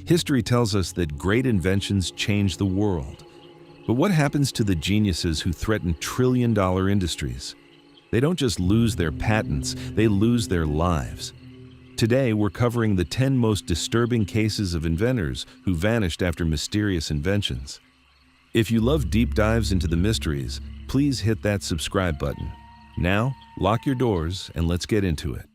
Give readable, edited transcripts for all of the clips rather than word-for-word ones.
History tells us that great inventions change the world. But what happens to the geniuses who threaten trillion-dollar industries? They don't just lose their patents, they lose their lives. Today, we're covering the 10 most disturbing cases of inventors who vanished after mysterious inventions. If you love deep dives into the mysteries, please hit that subscribe button. Now, lock your doors and let's get into it.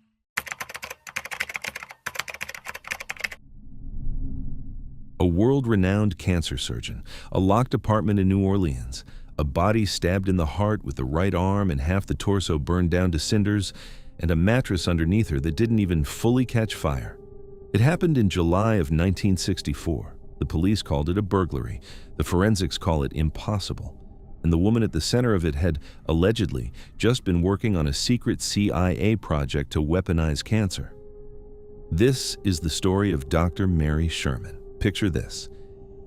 A world-renowned cancer surgeon, a locked apartment in New Orleans, a body stabbed in the heart with the right arm and half the torso burned down to cinders, and a mattress underneath her that didn't even fully catch fire. It happened in July of 1964. The police called it a burglary. The forensics call it impossible. And the woman at the center of it had, allegedly, just been working on a secret CIA project to weaponize cancer. This is the story of Dr. Mary Sherman. Picture this.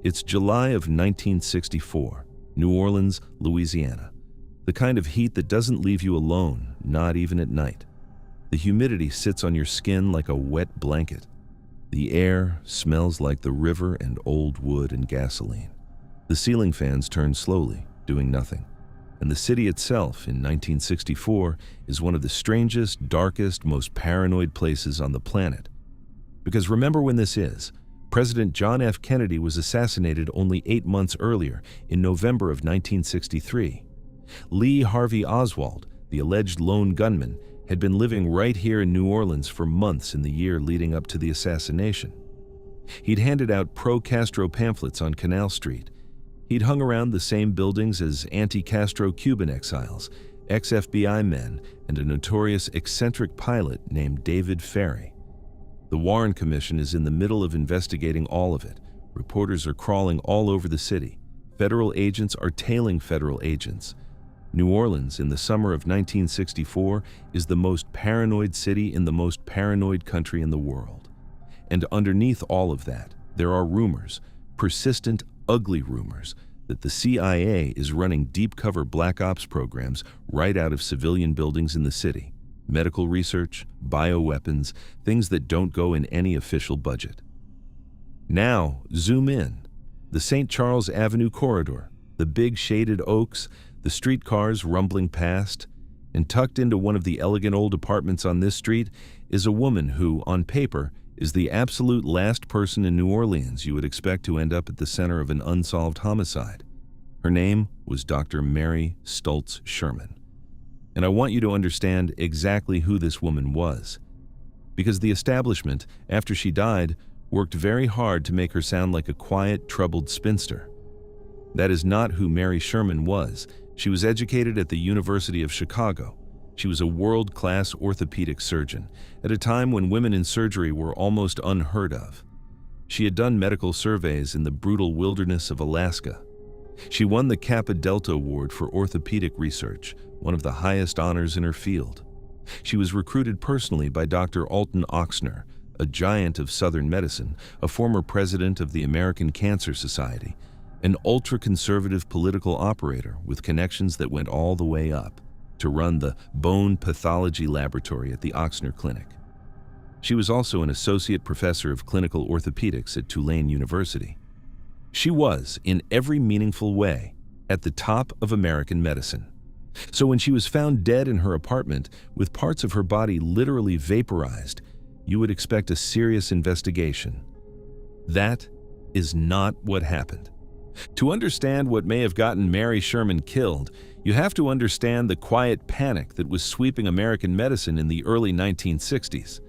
It's July of 1964, New Orleans, Louisiana. The kind of heat that doesn't leave you alone, not even at night. The humidity sits on your skin like a wet blanket. The air smells like the river and old wood and gasoline. The ceiling fans turn slowly, doing nothing. And the city itself, in 1964, is one of the strangest, darkest, most paranoid places on the planet. Because remember when this is. President John F. Kennedy was assassinated only 8 months earlier, in November of 1963. Lee Harvey Oswald, the alleged lone gunman, had been living right here in New Orleans for months in the year leading up to the assassination. He'd handed out pro-Castro pamphlets on Canal Street. He'd hung around the same buildings as anti-Castro Cuban exiles, ex-FBI men, and a notorious eccentric pilot named David Ferry. The Warren Commission is in the middle of investigating all of it. Reporters are crawling all over the city. Federal agents are tailing federal agents. New Orleans, in the summer of 1964, is the most paranoid city in the most paranoid country in the world. And underneath all of that, there are rumors, persistent, ugly rumors, that the CIA is running deep-cover black ops programs right out of civilian buildings in the city. Medical research, bioweapons, things that don't go in any official budget. Now, zoom in. The St. Charles Avenue corridor, the big shaded oaks, the streetcars rumbling past, and tucked into one of the elegant old apartments on this street is a woman who, on paper, is the absolute last person in New Orleans you would expect to end up at the center of an unsolved homicide. Her name was Dr. Mary Stultz Sherman. And I want you to understand exactly who this woman was. Because the establishment, after she died, worked very hard to make her sound like a quiet, troubled spinster. That is not who Mary Sherman was. She was educated at the University of Chicago. She was a world-class orthopedic surgeon, at a time when women in surgery were almost unheard of. She had done medical surveys in the brutal wilderness of Alaska. She won the Kappa Delta Award for orthopedic research, one of the highest honors in her field. She was recruited personally by Dr. Alton Ochsner, a giant of Southern medicine, a former president of the American Cancer Society, an ultra-conservative political operator with connections that went all the way up, to run the bone pathology laboratory at the Ochsner Clinic. She was also an associate professor of clinical orthopedics at Tulane University. She was, in every meaningful way, at the top of American medicine. So when she was found dead in her apartment, with parts of her body literally vaporized, you would expect a serious investigation. That is not what happened. To understand what may have gotten Mary Sherman killed, you have to understand the quiet panic that was sweeping American medicine in the early 1960s.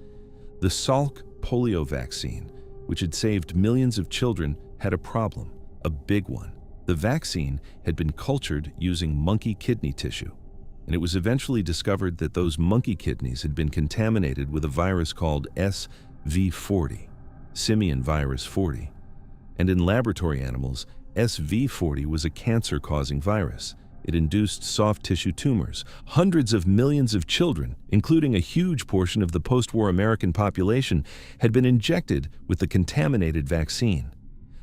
The Salk polio vaccine, which had saved millions of children, had a problem, a big one. The vaccine had been cultured using monkey kidney tissue, and it was eventually discovered that those monkey kidneys had been contaminated with a virus called SV40, simian virus 40. And in laboratory animals, SV40 was a cancer-causing virus. It induced soft tissue tumors. Hundreds of millions of children, including a huge portion of the post-war American population, had been injected with the contaminated vaccine.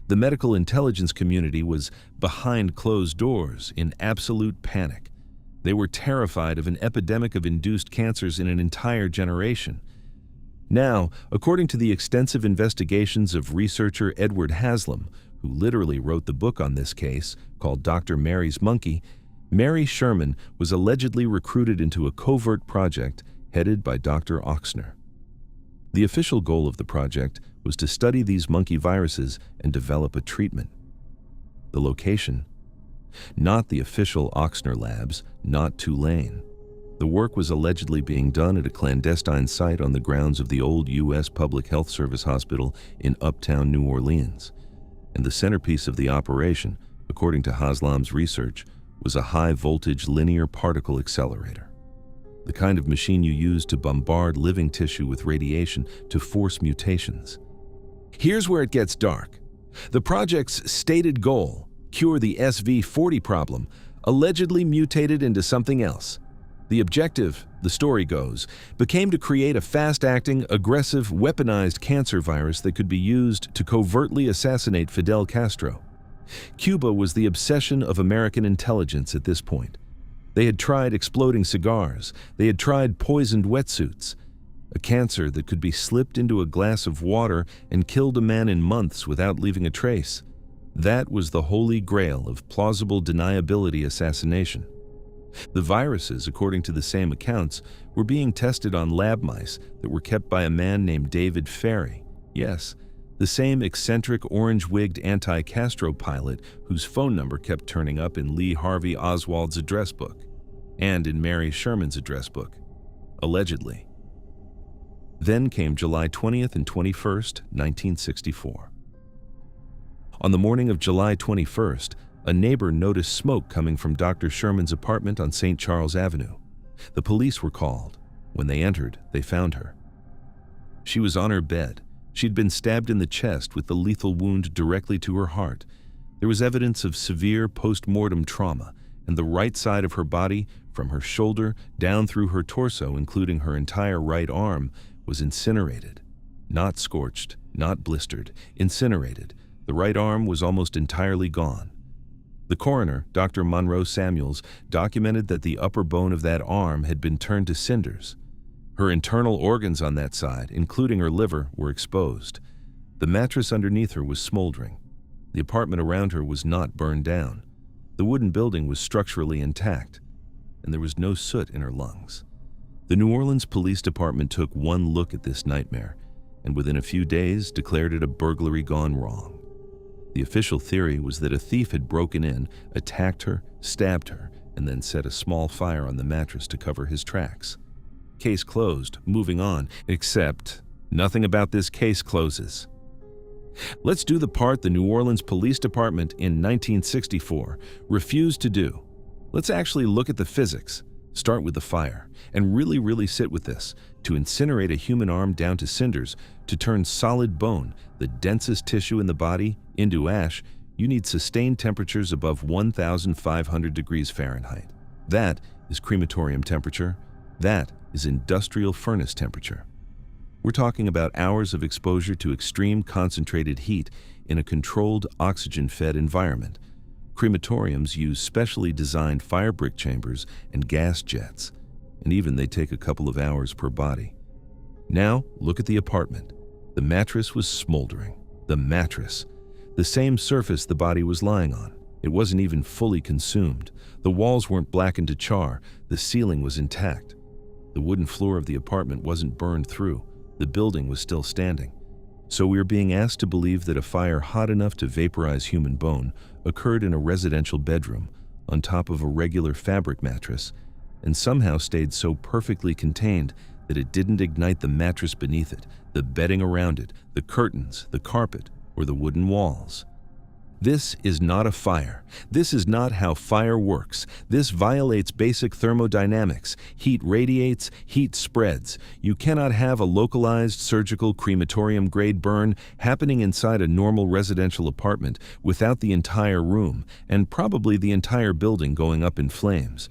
The medical intelligence community was behind closed doors in absolute panic. They were terrified of an epidemic of induced cancers in an entire generation. Now, according to the extensive investigations of researcher Edward Haslam, who literally wrote the book on this case, called Dr. Mary's Monkey, Mary Sherman was allegedly recruited into a covert project headed by Dr. Ochsner. The official goal of the project was to study these monkey viruses and develop a treatment. The location? Not the official Ochsner labs, not Tulane. The work was allegedly being done at a clandestine site on the grounds of the old U.S. Public Health Service hospital in uptown New Orleans. And the centerpiece of the operation, according to Haslam's research, was a high-voltage linear particle accelerator. The kind of machine you use to bombard living tissue with radiation to force mutations. Here's where it gets dark. The project's stated goal, cure the SV40 problem, allegedly mutated into something else. The objective, the story goes, became to create a fast-acting, aggressive, weaponized cancer virus that could be used to covertly assassinate Fidel Castro. Cuba was the obsession of American intelligence at this point. They had tried exploding cigars. They had tried poisoned wetsuits. A cancer that could be slipped into a glass of water and killed a man in months without leaving a trace. That was the holy grail of plausible deniability assassination. The viruses, according to the same accounts, were being tested on lab mice that were kept by a man named David Ferry. Yes, the same eccentric orange-wigged anti-Castro pilot whose phone number kept turning up in Lee Harvey Oswald's address book and in Mary Sherman's address book, allegedly. Then came July 20th and 21st, 1964. On the morning of July 21st, a neighbor noticed smoke coming from Dr. Sherman's apartment on St. Charles Avenue. The police were called. When they entered, they found her. She was on her bed. She'd been stabbed in the chest with the lethal wound directly to her heart. There was evidence of severe post-mortem trauma, and the right side of her body, from her shoulder down through her torso, including her entire right arm, was incinerated. Not scorched, not blistered, incinerated. The right arm was almost entirely gone. The coroner, Dr. Monroe Samuels, documented that the upper bone of that arm had been turned to cinders. Her internal organs on that side, including her liver, were exposed. The mattress underneath her was smoldering. The apartment around her was not burned down. The wooden building was structurally intact, and there was no soot in her lungs. The New Orleans Police Department took one look at this nightmare, and within a few days declared it a burglary gone wrong. The official theory was that a thief had broken in, attacked her, stabbed her, and then set a small fire on the mattress to cover his tracks. Case closed, moving on, except nothing about this case closes. Let's do the part the New Orleans Police Department in 1964 refused to do. Let's actually look at the physics, start with the fire, and really sit with this. To incinerate a human arm down to cinders, to turn solid bone, the densest tissue in the body, into ash, you need sustained temperatures above 1,500 degrees Fahrenheit. That is crematorium temperature. That is industrial furnace temperature. We're talking about hours of exposure to extreme concentrated heat in a controlled, oxygen-fed environment. Crematoriums use specially designed fire brick chambers and gas jets, and even they take a couple of hours per body. Now, look at the apartment. The mattress was smoldering. The mattress. The same surface the body was lying on. It wasn't even fully consumed. The walls weren't blackened to char. The ceiling was intact. The wooden floor of the apartment wasn't burned through. The building was still standing. So we are being asked to believe that a fire hot enough to vaporize human bone occurred in a residential bedroom on top of a regular fabric mattress and somehow stayed so perfectly contained that it didn't ignite the mattress beneath it, the bedding around it, the curtains, the carpet, or the wooden walls. This is not a fire. This is not how fire works. This violates basic thermodynamics. Heat radiates, heat spreads. You cannot have a localized surgical crematorium-grade burn happening inside a normal residential apartment without the entire room, and probably the entire building going up in flames.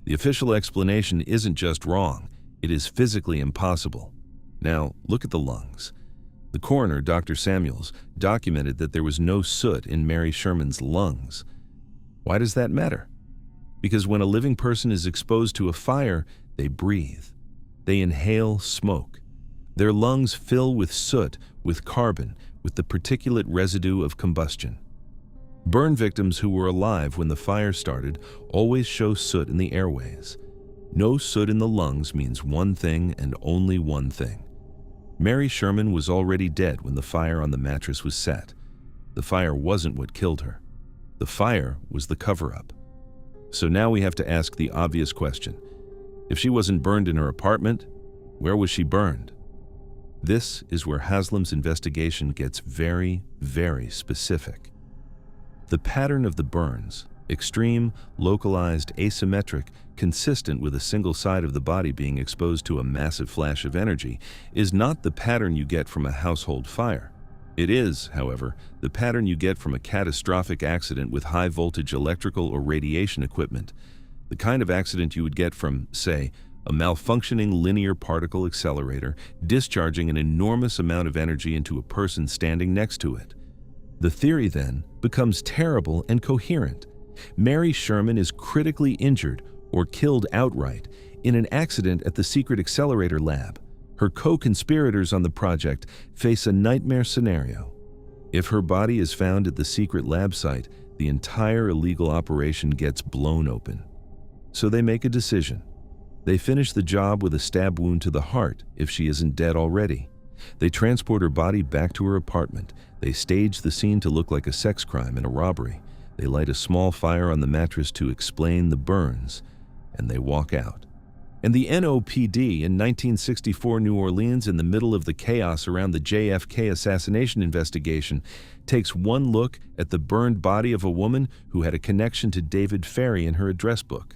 The official explanation isn't just wrong, it is physically impossible. Now, look at the lungs. The coroner, Dr. Samuels, documented that there was no soot in Mary Sherman's lungs. Why does that matter? Because when a living person is exposed to a fire, they breathe. They inhale smoke. Their lungs fill with soot, with carbon, with the particulate residue of combustion. Burn victims who were alive when the fire started always show soot in the airways. No soot in the lungs means one thing and only one thing. Mary Sherman was already dead when the fire on the mattress was set. The fire wasn't what killed her. The fire was the cover-up. So now we have to ask the obvious question. If she wasn't burned in her apartment, where was she burned? This is where Haslam's investigation gets very, very specific. The pattern of the burns, extreme, localized, asymmetric, consistent with a single side of the body being exposed to a massive flash of energy, is not the pattern you get from a household fire. It is, however, the pattern you get from a catastrophic accident with high-voltage electrical or radiation equipment, the kind of accident you would get from, say, a malfunctioning linear particle accelerator discharging an enormous amount of energy into a person standing next to it. The theory, then, becomes terrible and coherent. Mary Sherman is critically injured or killed outright in an accident at the secret accelerator lab. Her co-conspirators on the project face a nightmare scenario. If her body is found at the secret lab site, the entire illegal operation gets blown open. So they make a decision. They finish the job with a stab wound to the heart if she isn't dead already. They transport her body back to her apartment. They stage the scene to look like a sex crime and a robbery. They light a small fire on the mattress to explain the burns, and they walk out. And the NOPD in 1964 New Orleans, in the middle of the chaos around the JFK assassination investigation, takes one look at the burned body of a woman who had a connection to David Ferrie in her address book,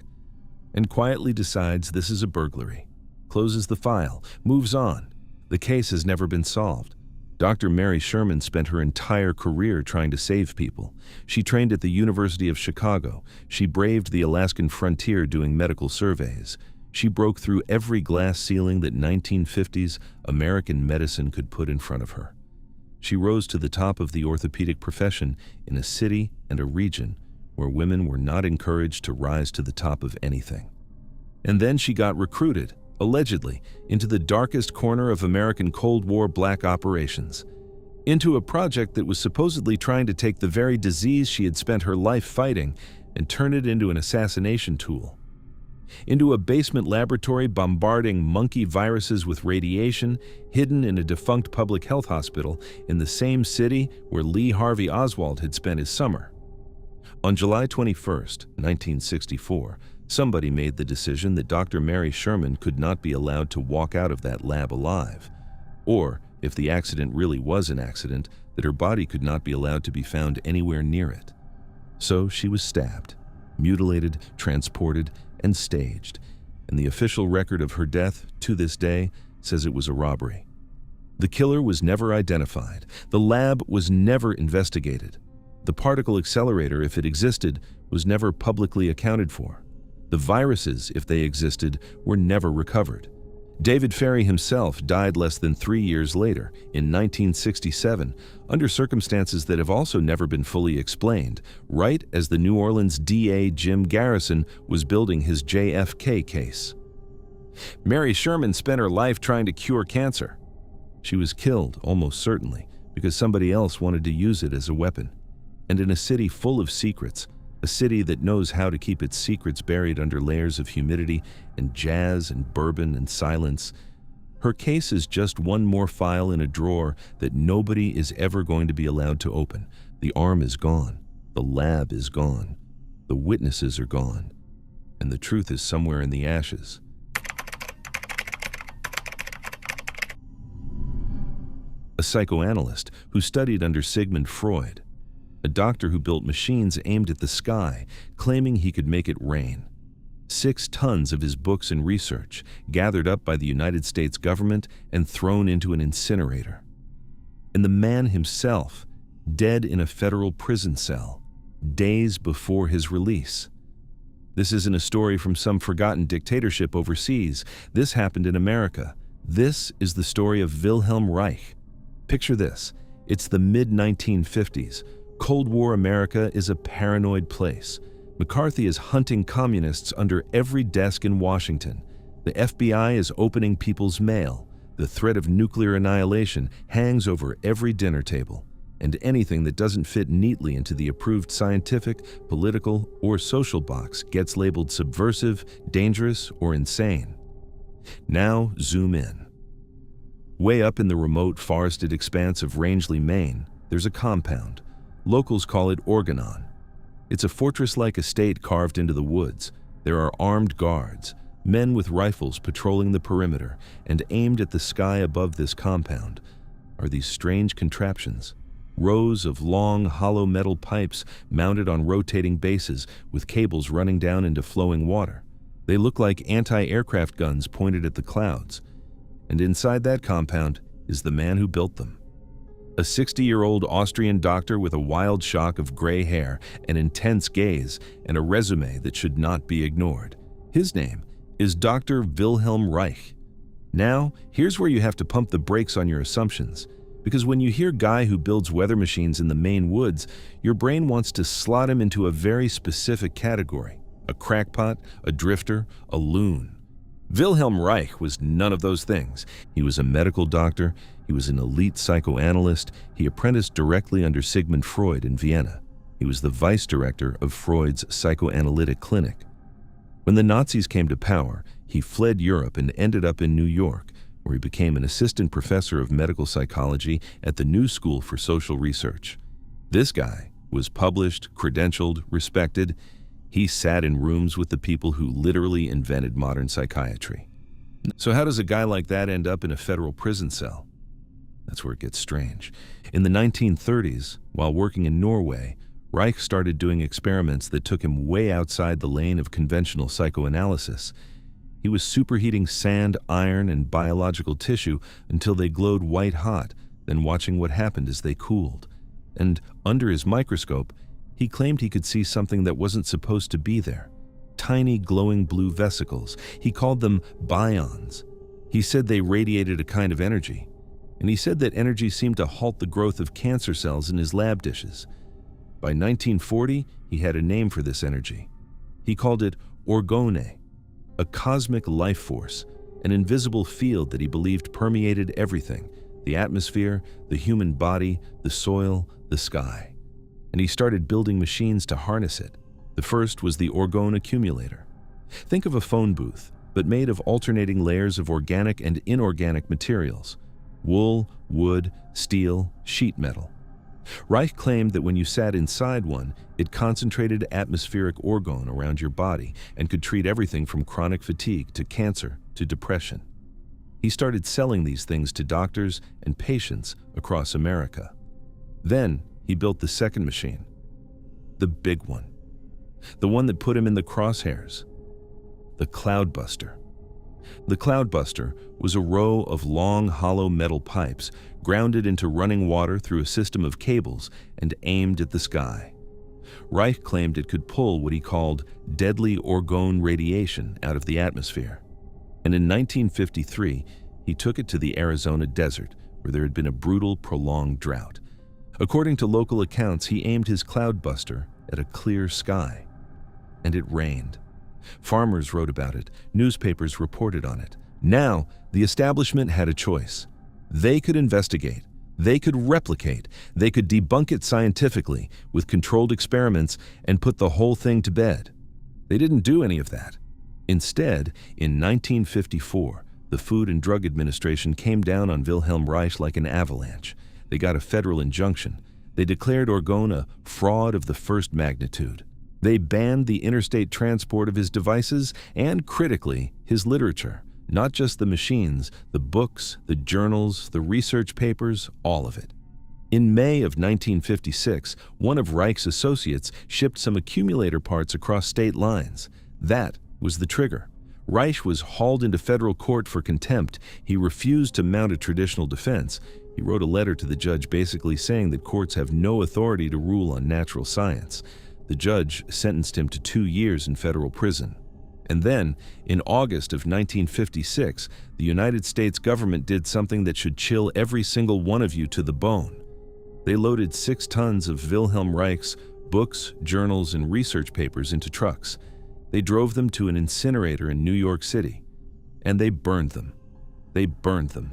and quietly decides this is a burglary, closes the file, moves on. The case has never been solved. Dr. Mary Sherman spent her entire career trying to save people. She trained at the University of Chicago. She braved the Alaskan frontier doing medical surveys. She broke through every glass ceiling that 1950s American medicine could put in front of her. She rose to the top of the orthopedic profession in a city and a region where women were not encouraged to rise to the top of anything. And then she got recruited, allegedly, into the darkest corner of American Cold War black operations, into a project that was supposedly trying to take the very disease she had spent her life fighting and turn it into an assassination tool, into a basement laboratory bombarding monkey viruses with radiation hidden in a defunct public health hospital in the same city where Lee Harvey Oswald had spent his summer. On July 21st, 1964, somebody made the decision that Dr. Mary Sherman could not be allowed to walk out of that lab alive, or, if the accident really was an accident, that her body could not be allowed to be found anywhere near it. So she was stabbed, mutilated, transported, and staged, and the official record of her death, to this day, says it was a robbery. The killer was never identified. The lab was never investigated. The particle accelerator, if it existed, was never publicly accounted for. The viruses, if they existed, were never recovered. David Ferrie himself died less than 3 years later, in 1967, under circumstances that have also never been fully explained, right as the New Orleans DA Jim Garrison was building his JFK case. Mary Sherman spent her life trying to cure cancer. She was killed, almost certainly, because somebody else wanted to use it as a weapon. And in a city full of secrets, a city that knows how to keep its secrets buried under layers of humidity and jazz and bourbon and silence, her case is just one more file in a drawer that nobody is ever going to be allowed to open. The arm is gone. The lab is gone. The witnesses are gone. And the truth is somewhere in the ashes. A psychoanalyst who studied under Sigmund Freud, a doctor who built machines aimed at the sky, claiming he could make it rain. 6 tons of his books and research gathered up by the United States government and thrown into an incinerator. And the man himself, dead in a federal prison cell, days before his release. This isn't a story from some forgotten dictatorship overseas. This happened in America. This is the story of Wilhelm Reich. Picture this. It's the mid-1950s. Cold War America is a paranoid place. McCarthy is hunting communists under every desk in Washington. The FBI is opening people's mail. The threat of nuclear annihilation hangs over every dinner table, and anything that doesn't fit neatly into the approved scientific, political, or social box gets labeled subversive, dangerous, or insane. Now zoom in. Way up in the remote forested expanse of Rangeley, Maine, there's a compound. Locals call it Organon. It's a fortress-like estate carved into the woods. There are armed guards, men with rifles patrolling the perimeter, and aimed at the sky above this compound are these strange contraptions. Rows of long, hollow metal pipes mounted on rotating bases with cables running down into flowing water. They look like anti-aircraft guns pointed at the clouds. And inside that compound is the man who built them. A 60-year-old Austrian doctor with a wild shock of gray hair, an intense gaze, and a resume that should not be ignored. His name is Dr. Wilhelm Reich. Now, here's where you have to pump the brakes on your assumptions. Because when you hear guy who builds weather machines in the Maine woods, your brain wants to slot him into a very specific category. A crackpot, a drifter, a loon. Wilhelm Reich was none of those things. He was a medical doctor, he was an elite psychoanalyst, he apprenticed directly under Sigmund Freud in Vienna. He was the vice director of Freud's psychoanalytic clinic. When the Nazis came to power, he fled Europe and ended up in New York, where he became an assistant professor of medical psychology at the New School for Social Research. This guy was published, credentialed, respected. He sat in rooms with the people who literally invented modern psychiatry. So how does a guy like that end up in a federal prison cell? That's where it gets strange. In the 1930s, while working in Norway, Reich started doing experiments that took him way outside the lane of conventional psychoanalysis. He was superheating sand, iron, and biological tissue until they glowed white hot, then watching what happened as they cooled. And under his microscope, he claimed he could see something that wasn't supposed to be there. Tiny glowing blue vesicles. He called them bions. He said they radiated a kind of energy. And he said that energy seemed to halt the growth of cancer cells in his lab dishes. By 1940, he had a name for this energy. He called it orgone, a cosmic life force, an invisible field that he believed permeated everything, the atmosphere, the human body, the soil, the sky. And he started building machines to harness it. The first was the orgone accumulator. Think of a phone booth, but made of alternating layers of organic and inorganic materials: wool, wood, steel, sheet metal. Reich claimed that when you sat inside one, it concentrated atmospheric orgone around your body and could treat everything from chronic fatigue to cancer to depression. He started selling these things to doctors and patients across America. Then he built the second machine, the big one, the one that put him in the crosshairs, the Cloudbuster. The Cloudbuster was a row of long, hollow metal pipes grounded into running water through a system of cables and aimed at the sky. Reich claimed it could pull what he called deadly orgone radiation out of the atmosphere. And in 1953, he took it to the Arizona desert, where there had been a brutal, prolonged drought. According to local accounts, he aimed his Cloudbuster at a clear sky. And it rained. Farmers wrote about it, newspapers reported on it. Now, the establishment had a choice. They could investigate, they could replicate, they could debunk it scientifically with controlled experiments and put the whole thing to bed. They didn't do any of that. Instead, in 1954, the Food and Drug Administration came down on Wilhelm Reich like an avalanche. They got a federal injunction. They declared orgone a fraud of the first magnitude. They banned the interstate transport of his devices and, critically, his literature. Not just the machines, the books, the journals, the research papers, all of it. In May of 1956, one of Reich's associates shipped some accumulator parts across state lines. That was the trigger. Reich was hauled into federal court for contempt. He refused to mount a traditional defense. He wrote a letter to the judge basically saying that courts have no authority to rule on natural science. The judge sentenced him to 2 years in federal prison. And then, in August of 1956, the United States government did something that should chill every single one of you to the bone. They loaded 6 tons of Wilhelm Reich's books, journals, and research papers into trucks. They drove them to an incinerator in New York City. And they burned them. They burned them,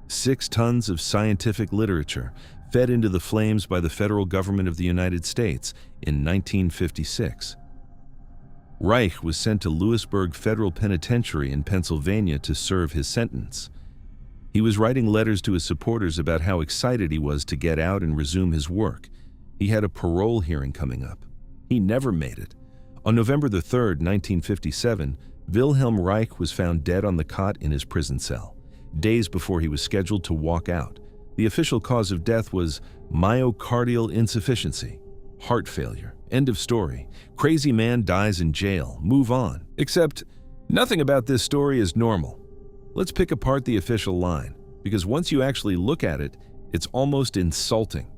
6 tons of scientific literature fed into the flames by the federal government of the United States in 1956. Reich was sent to Lewisburg Federal Penitentiary in Pennsylvania to serve his sentence. He was writing letters to his supporters about how excited he was to get out and resume his work. He had a parole hearing coming up. He never made it. On November 3rd, 1957, Wilhelm Reich was found dead on the cot in his prison cell, days before he was scheduled to walk out. The official cause of death was myocardial insufficiency, heart failure. End of story. Crazy man dies in jail. Move on. Except, nothing about this story is normal. Let's pick apart the official line, because once you actually look at it, it's almost insulting.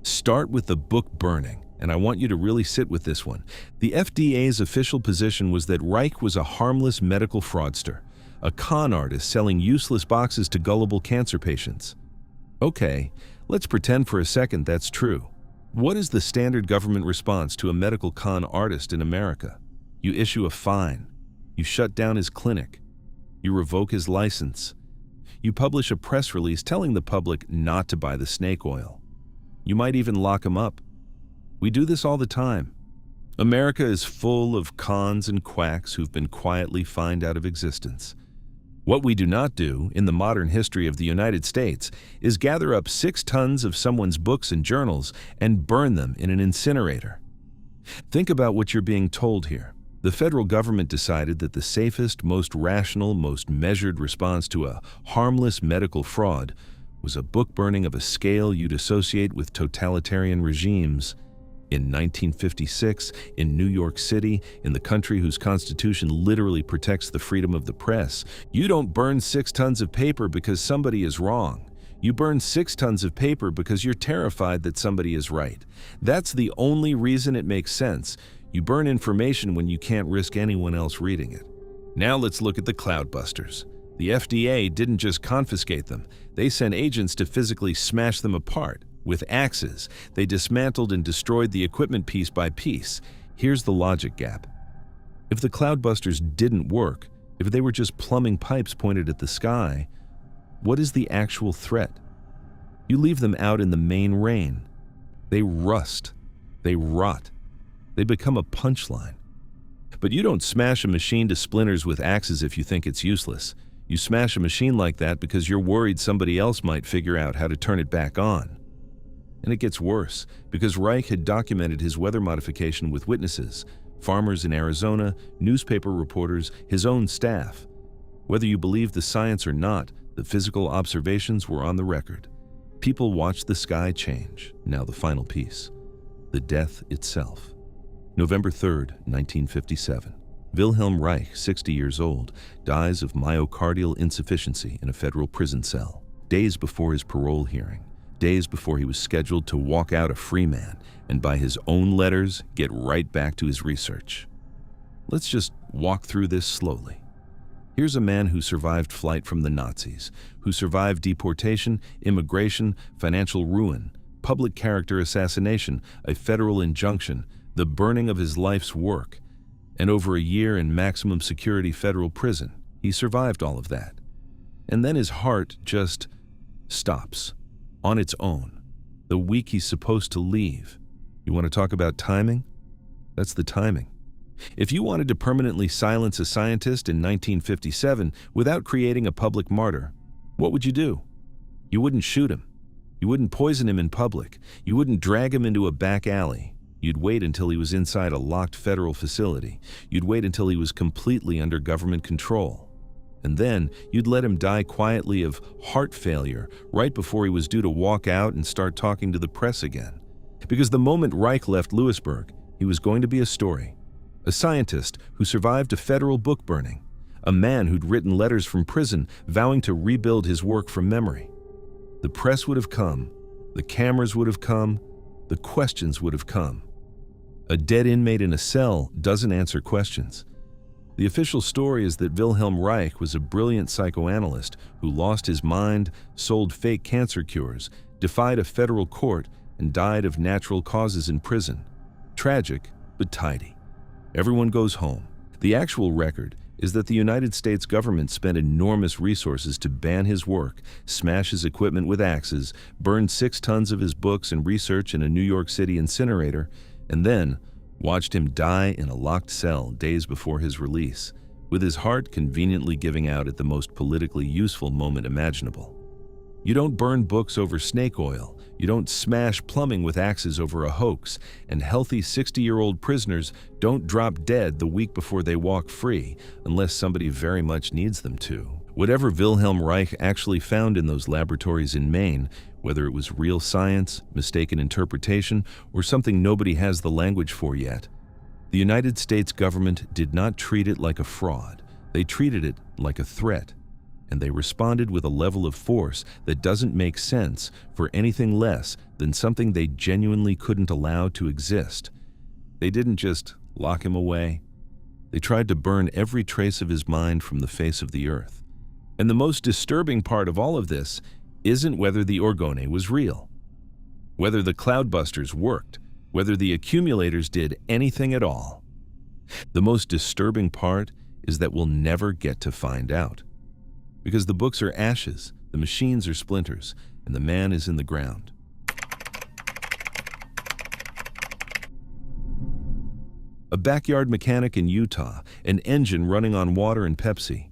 Start with the book burning, and I want you to really sit with this one. The FDA's official position was that Reich was a harmless medical fraudster, a con artist selling useless boxes to gullible cancer patients. Okay, let's pretend for a second that's true. What is the standard government response to a medical con artist in America? You issue a fine. You shut down his clinic. You revoke his license. You publish a press release telling the public not to buy the snake oil. You might even lock him up. We do this all the time. America is full of cons and quacks who've been quietly fined out of existence. What we do not do in the modern history of the United States is gather up 6 tons of someone's books and journals and burn them in an incinerator. Think about what you're being told here. The federal government decided that the safest, most rational, most measured response to a harmless medical fraud was a book burning of a scale you'd associate with totalitarian regimes. In 1956, in New York City, in the country whose constitution literally protects the freedom of the press, you don't burn 6 tons of paper because somebody is wrong. You burn 6 tons of paper because you're terrified that somebody is right. That's the only reason it makes sense. You burn information when you can't risk anyone else reading it. Now let's look at the cloudbusters. The FDA didn't just confiscate them. They sent agents to physically smash them apart. With axes, they dismantled and destroyed the equipment piece by piece. Here's the logic gap. If the cloudbusters didn't work, if they were just plumbing pipes pointed at the sky, what is the actual threat? You leave them out in the main rain. They rust. They rot. They become a punchline. But you don't smash a machine to splinters with axes if you think it's useless. You smash a machine like that because you're worried somebody else might figure out how to turn it back on. And it gets worse, because Reich had documented his weather modification with witnesses, farmers in Arizona, newspaper reporters, his own staff. Whether you believe the science or not, the physical observations were on the record. People watched the sky change. Now the final piece. The death itself. November 3rd, 1957. Wilhelm Reich, 60 years old, dies of myocardial insufficiency in a federal prison cell, days before his parole hearing. Days before he was scheduled to walk out a free man and by his own letters get right back to his research. Let's just walk through this slowly. Here's a man who survived flight from the Nazis, who survived deportation, immigration, financial ruin, public character assassination, a federal injunction, the burning of his life's work, and over a year in maximum security federal prison. He survived all of that. And then his heart just stops. On its own, the week he's supposed to leave. You want to talk about timing? That's the timing. If you wanted to permanently silence a scientist in 1957 without creating a public martyr, what would you do? You wouldn't shoot him. You wouldn't poison him in public. You wouldn't drag him into a back alley. You'd wait until he was inside a locked federal facility. You'd wait until he was completely under government control. And then you'd let him die quietly of heart failure right before he was due to walk out and start talking to the press again. Because the moment Reich left Lewisburg, he was going to be a story. A scientist who survived a federal book burning. A man who'd written letters from prison vowing to rebuild his work from memory. The press would have come. The cameras would have come. The questions would have come. A dead inmate in a cell doesn't answer questions. The official story is that Wilhelm Reich was a brilliant psychoanalyst who lost his mind, sold fake cancer cures, defied a federal court, and died of natural causes in prison. Tragic, but tidy. Everyone goes home. The actual record is that the United States government spent enormous resources to ban his work, smash his equipment with axes, burn 6 tons of his books and research in a New York City incinerator, and then watched him die in a locked cell days before his release, with his heart conveniently giving out at the most politically useful moment imaginable. You don't burn books over snake oil, you don't smash plumbing with axes over a hoax, and healthy 60-year-old prisoners don't drop dead the week before they walk free, unless somebody very much needs them to. Whatever Wilhelm Reich actually found in those laboratories in Maine, whether it was real science, mistaken interpretation, or something nobody has the language for yet, the United States government did not treat it like a fraud. They treated it like a threat. And they responded with a level of force that doesn't make sense for anything less than something they genuinely couldn't allow to exist. They didn't just lock him away. They tried to burn every trace of his mind from the face of the earth. And the most disturbing part of all of this isn't whether the orgone was real, whether the cloudbusters worked, whether the accumulators did anything at all. The most disturbing part is that we'll never get to find out. Because the books are ashes, the machines are splinters, and the man is in the ground. A backyard mechanic in Utah, an engine running on water and Pepsi.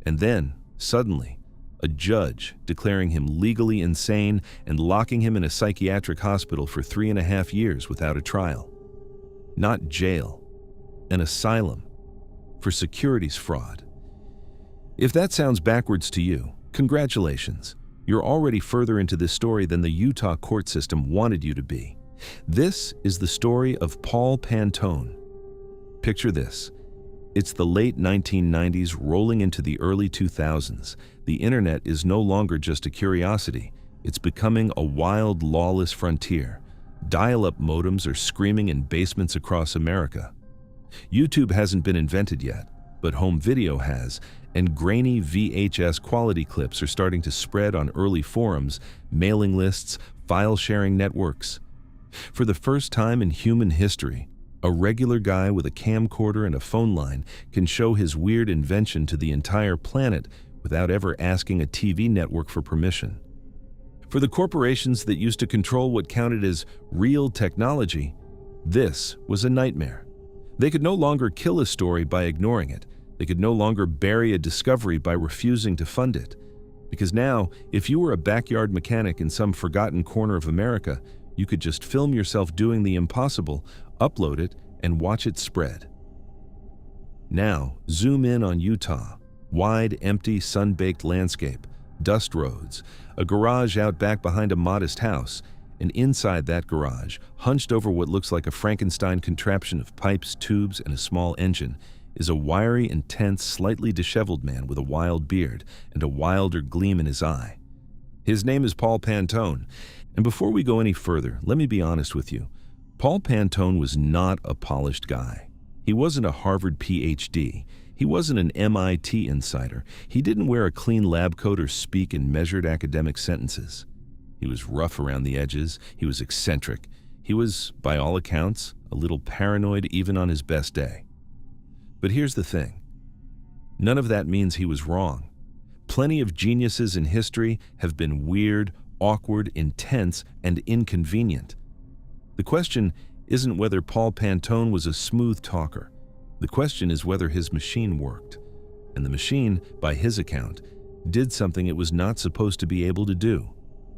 And then, suddenly, a judge declaring him legally insane and locking him in a psychiatric hospital for 3.5 years without a trial. Not jail, an asylum for securities fraud. If that sounds backwards to you, congratulations. You're already further into this story than the Utah court system wanted you to be. This is the story of Paul Pantone. Picture this. It's the late 1990s rolling into the early 2000s. The internet is no longer just a curiosity. It's becoming a wild, lawless frontier. Dial-up modems are screaming in basements across America. YouTube hasn't been invented yet, but home video has, and grainy VHS quality clips are starting to spread on early forums, mailing lists, file-sharing networks. For the first time in human history, a regular guy with a camcorder and a phone line can show his weird invention to the entire planet without ever asking a TV network for permission. For the corporations that used to control what counted as real technology, this was a nightmare. They could no longer kill a story by ignoring it. They could no longer bury a discovery by refusing to fund it. Because now, if you were a backyard mechanic in some forgotten corner of America, you could just film yourself doing the impossible, upload it, and watch it spread. Now, zoom in on Utah. Wide, empty, sun-baked landscape, dust roads, a garage out back behind a modest house, and inside that garage, hunched over what looks like a Frankenstein contraption of pipes, tubes, and a small engine, is a wiry, intense, slightly disheveled man with a wild beard and a wilder gleam in his eye. His name is Paul Pantone, and before we go any further, let me be honest with you. Paul Pantone was not a polished guy. He wasn't a Harvard PhD. He wasn't an MIT insider. He didn't wear a clean lab coat or speak in measured academic sentences. He was rough around the edges. He was eccentric. He was, by all accounts, a little paranoid even on his best day. But here's the thing. None of that means he was wrong. Plenty of geniuses in history have been weird, awkward, intense, and inconvenient. The question isn't whether Paul Pantone was a smooth talker. The question is whether his machine worked. And the machine, by his account, did something it was not supposed to be able to do.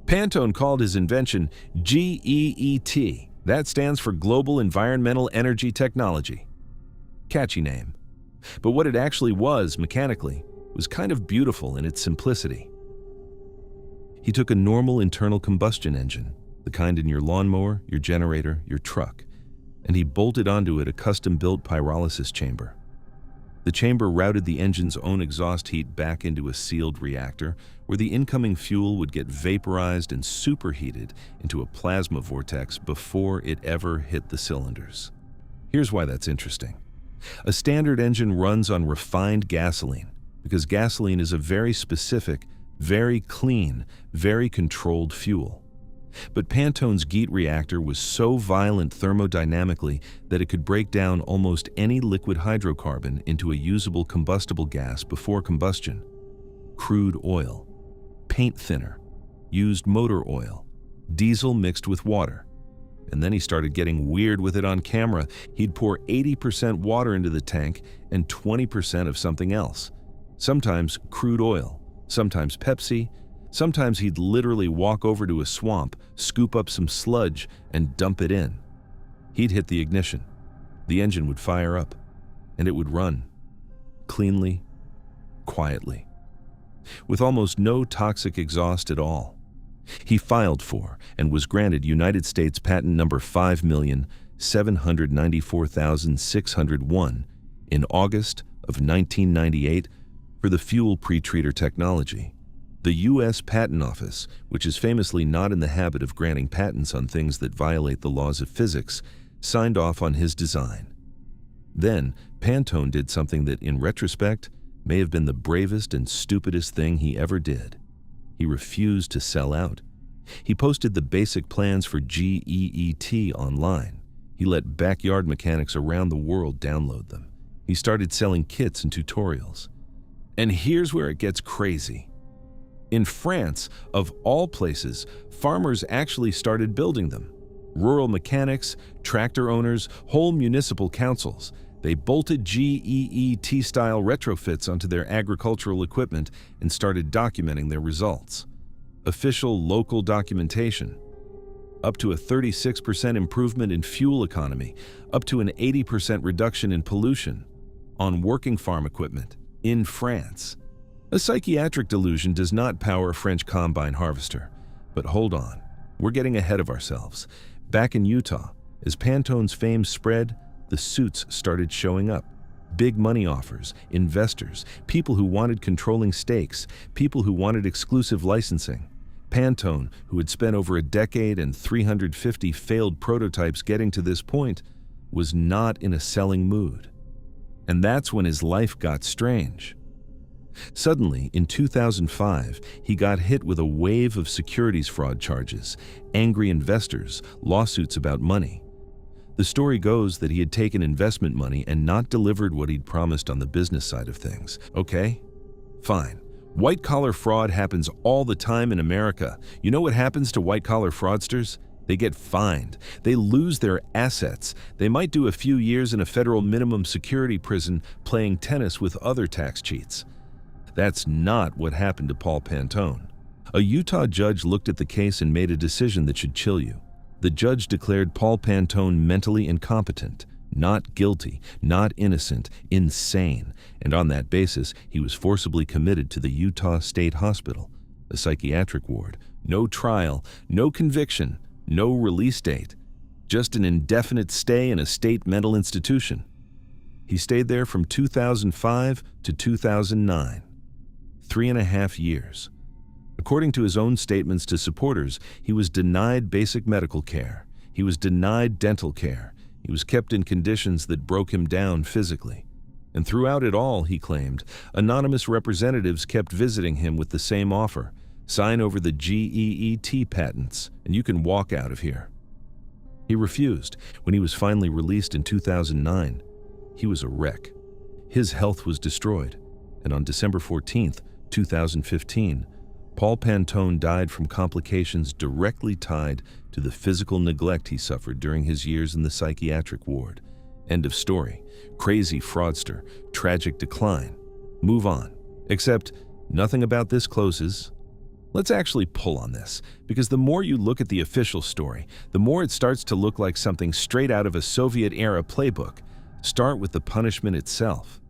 Pantone called his invention GEET. That stands for Global Environmental Energy Technology. Catchy name. But what it actually was, mechanically, was kind of beautiful in its simplicity. He took a normal internal combustion engine, the kind in your lawnmower, your generator, your truck, and he bolted onto it a custom-built pyrolysis chamber. The chamber routed the engine's own exhaust heat back into a sealed reactor, where the incoming fuel would get vaporized and superheated into a plasma vortex before it ever hit the cylinders. Here's why that's interesting. A standard engine runs on refined gasoline, because gasoline is a very specific, very clean, very controlled fuel. But Pantone's GEAT reactor was so violent thermodynamically that it could break down almost any liquid hydrocarbon into a usable combustible gas before combustion. Crude oil, paint thinner, used motor oil, diesel mixed with water. And then he started getting weird with it on camera. He'd pour 80% water into the tank and 20% of something else. Sometimes crude oil, sometimes Pepsi. Sometimes he'd literally walk over to a swamp, scoop up some sludge, and dump it in. He'd hit the ignition. The engine would fire up, and it would run. Cleanly, quietly, with almost no toxic exhaust at all. He filed for and was granted United States Patent Number 5,794,601 in August of 1998 for the fuel pretreater technology. The U.S. Patent Office, which is famously not in the habit of granting patents on things that violate the laws of physics, signed off on his design. Then, Pantone did something that, in retrospect, may have been the bravest and stupidest thing he ever did. He refused to sell out. He posted the basic plans for GEET online. He let backyard mechanics around the world download them. He started selling kits and tutorials. And here's where it gets crazy. In France, of all places, farmers actually started building them. Rural mechanics, tractor owners, whole municipal councils. They bolted GEET-style retrofits onto their agricultural equipment and started documenting their results. Official local documentation. Up to a 36% improvement in fuel economy, up to an 80% reduction in pollution on working farm equipment in France. A psychiatric delusion does not power a French combine harvester. But hold on, we're getting ahead of ourselves. Back in Utah, as Pantone's fame spread, the suits started showing up. Big money offers, investors, people who wanted controlling stakes, people who wanted exclusive licensing. Pantone, who had spent over a decade and 350 failed prototypes getting to this point, was not in a selling mood. And that's when his life got strange. Suddenly, in 2005, he got hit with a wave of securities fraud charges, angry investors, lawsuits about money. The story goes that he had taken investment money and not delivered what he'd promised on the business side of things. Okay? Fine. White-collar fraud happens all the time in America. You know what happens to white-collar fraudsters? They get fined. They lose their assets. They might do a few years in a federal minimum security prison playing tennis with other tax cheats. That's not what happened to Paul Pantone. A Utah judge looked at the case and made a decision that should chill you. The judge declared Paul Pantone mentally incompetent, not guilty, not innocent, insane, and on that basis, he was forcibly committed to the Utah State Hospital, a psychiatric ward. No trial, no conviction, no release date, just an indefinite stay in a state mental institution. He stayed there from 2005 to 2009. 3.5 years. According to his own statements to supporters, he was denied basic medical care. He was denied dental care. He was kept in conditions that broke him down physically. And throughout it all, he claimed, anonymous representatives kept visiting him with the same offer: sign over the GEET patents, and you can walk out of here. He refused. When he was finally released in 2009, he was a wreck. His health was destroyed, and on December 14th, 2015, Paul Pantone died from complications directly tied to the physical neglect he suffered during his years in the psychiatric ward. End of story. Crazy fraudster. Tragic decline. Move on. Except, nothing about this closes. Let's actually pull on this, because the more you look at the official story, the more it starts to look like something straight out of a Soviet-era playbook. Start with the punishment itself.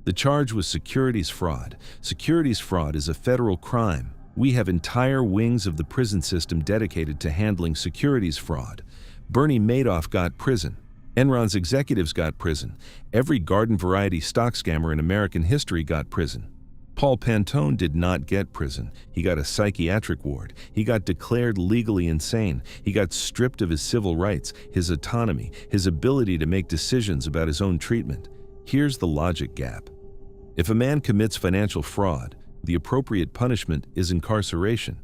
The charge was securities fraud. Securities fraud is a federal crime. We have entire wings of the prison system dedicated to handling securities fraud. Bernie Madoff got prison. Enron's executives got prison. Every garden variety stock scammer in American history got prison. Paul Pantone did not get prison. He got a psychiatric ward. He got declared legally insane. He got stripped of his civil rights, his autonomy, his ability to make decisions about his own treatment. Here's the logic gap. If a man commits financial fraud, the appropriate punishment is incarceration.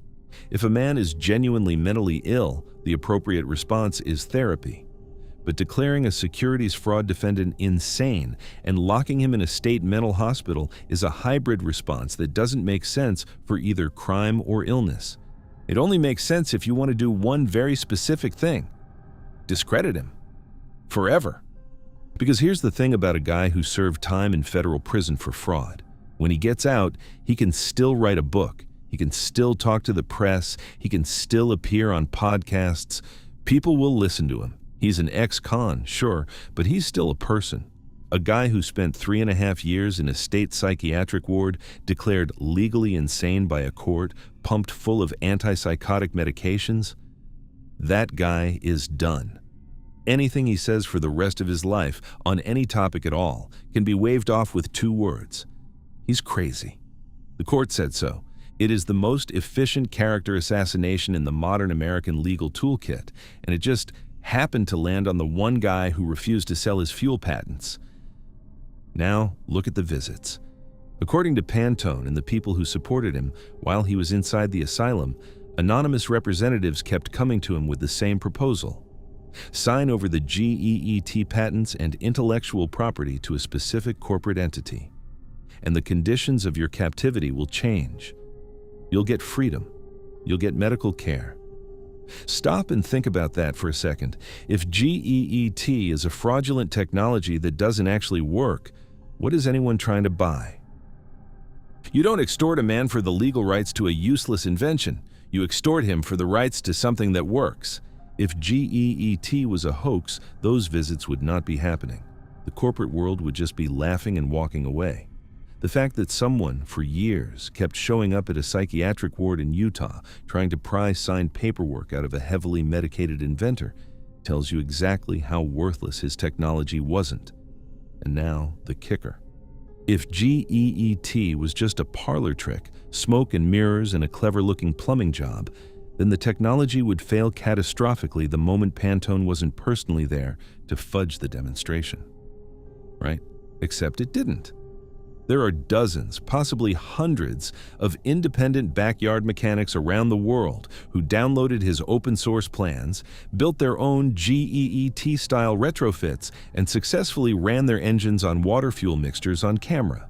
If a man is genuinely mentally ill, the appropriate response is therapy. But declaring a securities fraud defendant insane and locking him in a state mental hospital is a hybrid response that doesn't make sense for either crime or illness. It only makes sense if you want to do one very specific thing: discredit him. Forever. Because here's the thing about a guy who served time in federal prison for fraud. When he gets out, he can still write a book. He can still talk to the press. He can still appear on podcasts. People will listen to him. He's an ex-con, sure, but he's still a person. A guy who spent 3.5 years in a state psychiatric ward, declared legally insane by a court, pumped full of antipsychotic medications. That guy is done. Anything he says for the rest of his life on any topic at all can be waved off with 2 words. He's crazy. The court said so. It is the most efficient character assassination in the modern American legal toolkit, and it just happened to land on the one guy who refused to sell his fuel patents. Now, look at the visits. According to Pantone and the people who supported him while he was inside the asylum, anonymous representatives kept coming to him with the same proposal. Sign over the GEET patents and intellectual property to a specific corporate entity, and the conditions of your captivity will change. You'll get freedom. You'll get medical care. Stop and think about that for a second. If GEET is a fraudulent technology that doesn't actually work, what is anyone trying to buy? You don't extort a man for the legal rights to a useless invention. You extort him for the rights to something that works. If GEET was a hoax, those visits would not be happening. The corporate world would just be laughing and walking away. The fact that someone, for years, kept showing up at a psychiatric ward in Utah trying to pry signed paperwork out of a heavily medicated inventor tells you exactly how worthless his technology wasn't. And now, the kicker. If GEET was just a parlor trick, smoke and mirrors and a clever-looking plumbing job, then the technology would fail catastrophically the moment Pantone wasn't personally there to fudge the demonstration. Right? Except it didn't. There are dozens, possibly hundreds, of independent backyard mechanics around the world who downloaded his open-source plans, built their own GEET-style retrofits, and successfully ran their engines on water fuel mixtures on camera.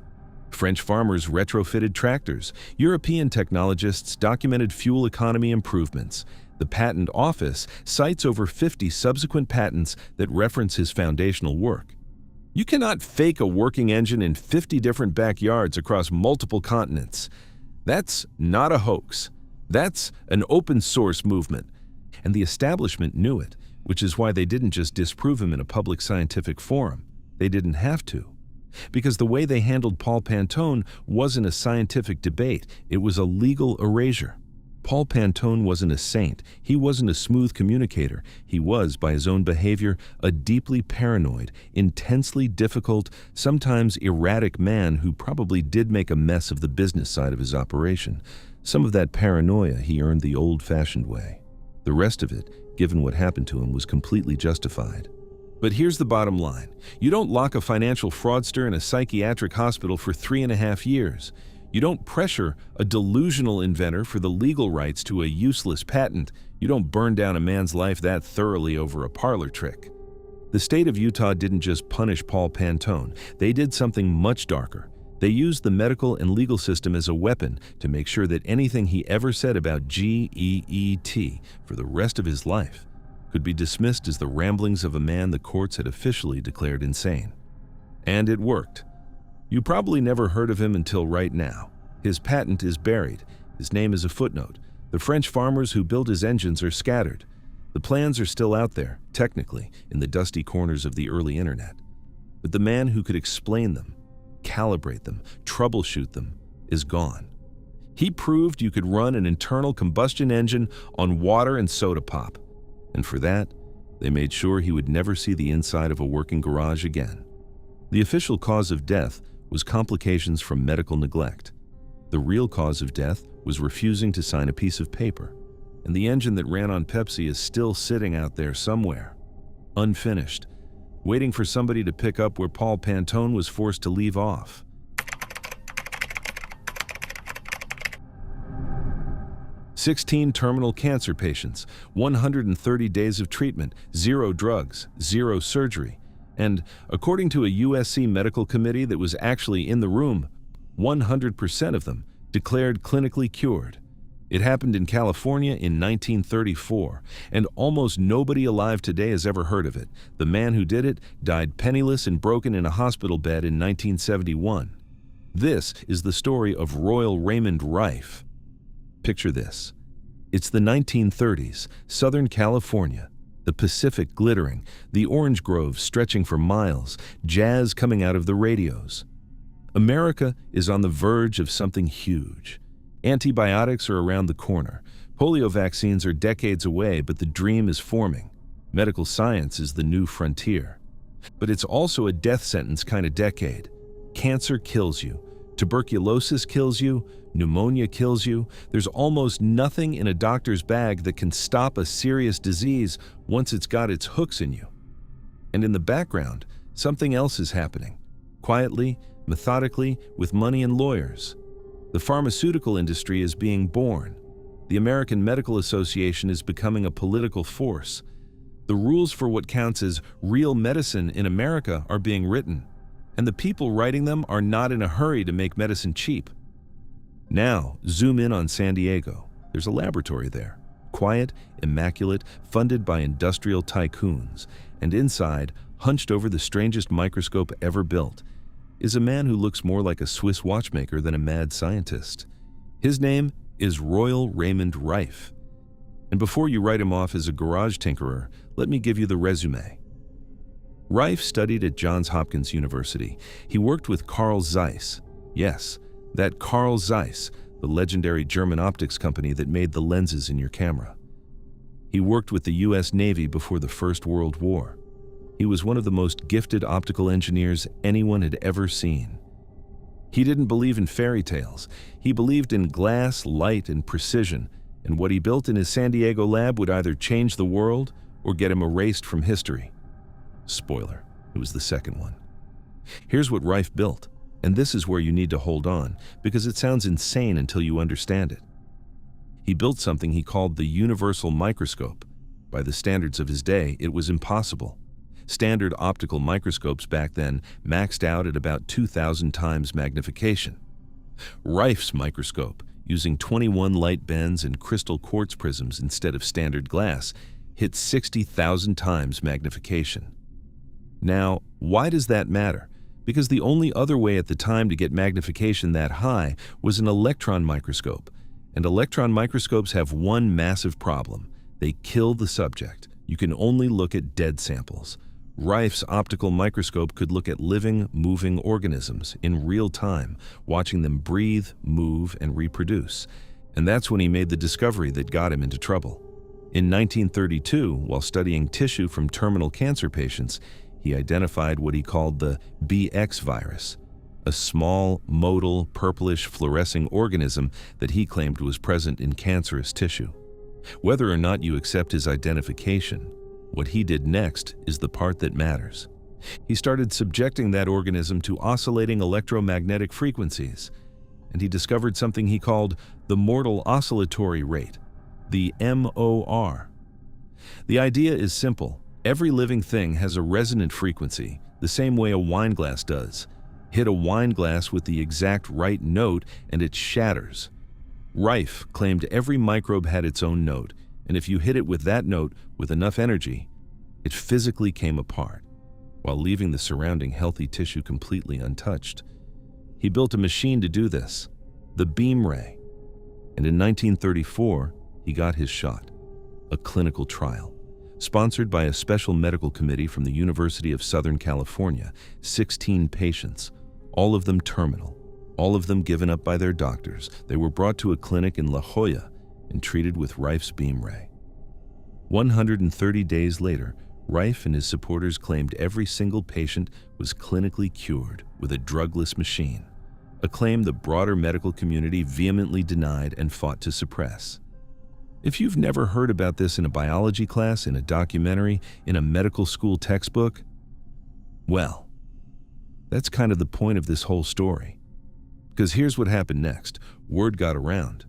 French farmers retrofitted tractors. European technologists documented fuel economy improvements. The Patent Office cites over 50 subsequent patents that reference his foundational work. You cannot fake a working engine in 50 different backyards across multiple continents. That's not a hoax. That's an open source movement. And the establishment knew it, which is why they didn't just disprove him in a public scientific forum. They didn't have to. Because the way they handled Paul Pantone wasn't a scientific debate, it was a legal erasure. Paul Pantone wasn't a saint. He wasn't a smooth communicator. He was, by his own behavior, a deeply paranoid, intensely difficult, sometimes erratic man who probably did make a mess of the business side of his operation. Some of that paranoia he earned the old-fashioned way. The rest of it, given what happened to him, was completely justified. But here's the bottom line. You don't lock a financial fraudster in a psychiatric hospital for 3.5 years. You don't pressure a delusional inventor for the legal rights to a useless patent. You don't burn down a man's life that thoroughly over a parlor trick. The state of Utah didn't just punish Paul Pantone. They did something much darker. They used the medical and legal system as a weapon to make sure that anything he ever said about GEET for the rest of his life could be dismissed as the ramblings of a man the courts had officially declared insane. And it worked. You probably never heard of him until right now. His patent is buried. His name is a footnote. The French farmers who built his engines are scattered. The plans are still out there, technically, in the dusty corners of the early internet. But the man who could explain them, calibrate them, troubleshoot them, is gone. He proved you could run an internal combustion engine on water and soda pop. And for that, they made sure he would never see the inside of a working garage again. The official cause of death was complications from medical neglect. The real cause of death was refusing to sign a piece of paper. And the engine that ran on Pepsi is still sitting out there somewhere, unfinished, waiting for somebody to pick up where Paul Pantone was forced to leave off. 16 terminal cancer patients, 130 days of treatment, 0 drugs, 0 surgery. And according to a USC medical committee that was actually in the room, 100% of them declared clinically cured. It happened in California in 1934, and almost nobody alive today has ever heard of it. The man who did it died penniless and broken in a hospital bed in 1971. This is the story of Royal Raymond Rife. Picture this. It's the 1930s, Southern California, the Pacific glittering, the orange groves stretching for miles, jazz coming out of the radios. America is on the verge of something huge. Antibiotics are around the corner. Polio vaccines are decades away, but the dream is forming. Medical science is the new frontier. But it's also a death sentence kind of decade. Cancer kills you. Tuberculosis kills you. Pneumonia kills you. There's almost nothing in a doctor's bag that can stop a serious disease once it's got its hooks in you. And in the background, something else is happening. Quietly, methodically, with money and lawyers. The pharmaceutical industry is being born. The American Medical Association is becoming a political force. The rules for what counts as real medicine in America are being written, and the people writing them are not in a hurry to make medicine cheap. Now, zoom in on San Diego. There's a laboratory there. Quiet, immaculate, funded by industrial tycoons. And inside, hunched over the strangest microscope ever built, is a man who looks more like a Swiss watchmaker than a mad scientist. His name is Royal Raymond Rife. And before you write him off as a garage tinkerer, let me give you the resume. Rife studied at Johns Hopkins University. He worked with Carl Zeiss. Yes, that Carl Zeiss, the legendary German optics company that made the lenses in your camera. He worked with the US Navy before the First World War. He was one of the most gifted optical engineers anyone had ever seen. He didn't believe in fairy tales. He believed in glass, light, and precision, and what he built in his San Diego lab would either change the world or get him erased from history. Spoiler, it was the second one. Here's what Rife built, and this is where you need to hold on, because it sounds insane until you understand it. He built something he called the universal microscope. By the standards of his day, it was impossible. Standard optical microscopes back then maxed out at about 2,000 times magnification. Rife's microscope, using 21 light bends and crystal quartz prisms instead of standard glass, hit 60,000 times magnification. Now, why does that matter? Because the only other way at the time to get magnification that high was an electron microscope. And electron microscopes have one massive problem. They kill the subject. You can only look at dead samples. Rife's optical microscope could look at living, moving organisms in real time, watching them breathe, move, and reproduce. And that's when he made the discovery that got him into trouble. In 1932, while studying tissue from terminal cancer patients, he identified what he called the BX virus, a small, motile, purplish, fluorescing organism that he claimed was present in cancerous tissue. Whether or not you accept his identification, what he did next is the part that matters. He started subjecting that organism to oscillating electromagnetic frequencies, and he discovered something he called the mortal oscillatory rate, the MOR. The idea is simple. Every living thing has a resonant frequency, the same way a wine glass does. Hit a wine glass with the exact right note and it shatters. Rife claimed every microbe had its own note, and if you hit it with that note with enough energy, it physically came apart, while leaving the surrounding healthy tissue completely untouched. He built a machine to do this, the beam ray, and in 1934, he got his shot, a clinical trial. Sponsored by a special medical committee from the University of Southern California, 16 patients, all of them terminal, all of them given up by their doctors. They were brought to a clinic in La Jolla and treated with Rife's beam ray. 130 days later, Rife and his supporters claimed every single patient was clinically cured with a drugless machine, a claim the broader medical community vehemently denied and fought to suppress. If you've never heard about this in a biology class, in a documentary, in a medical school textbook, well, that's kind of the point of this whole story. Because here's what happened next. Word got around.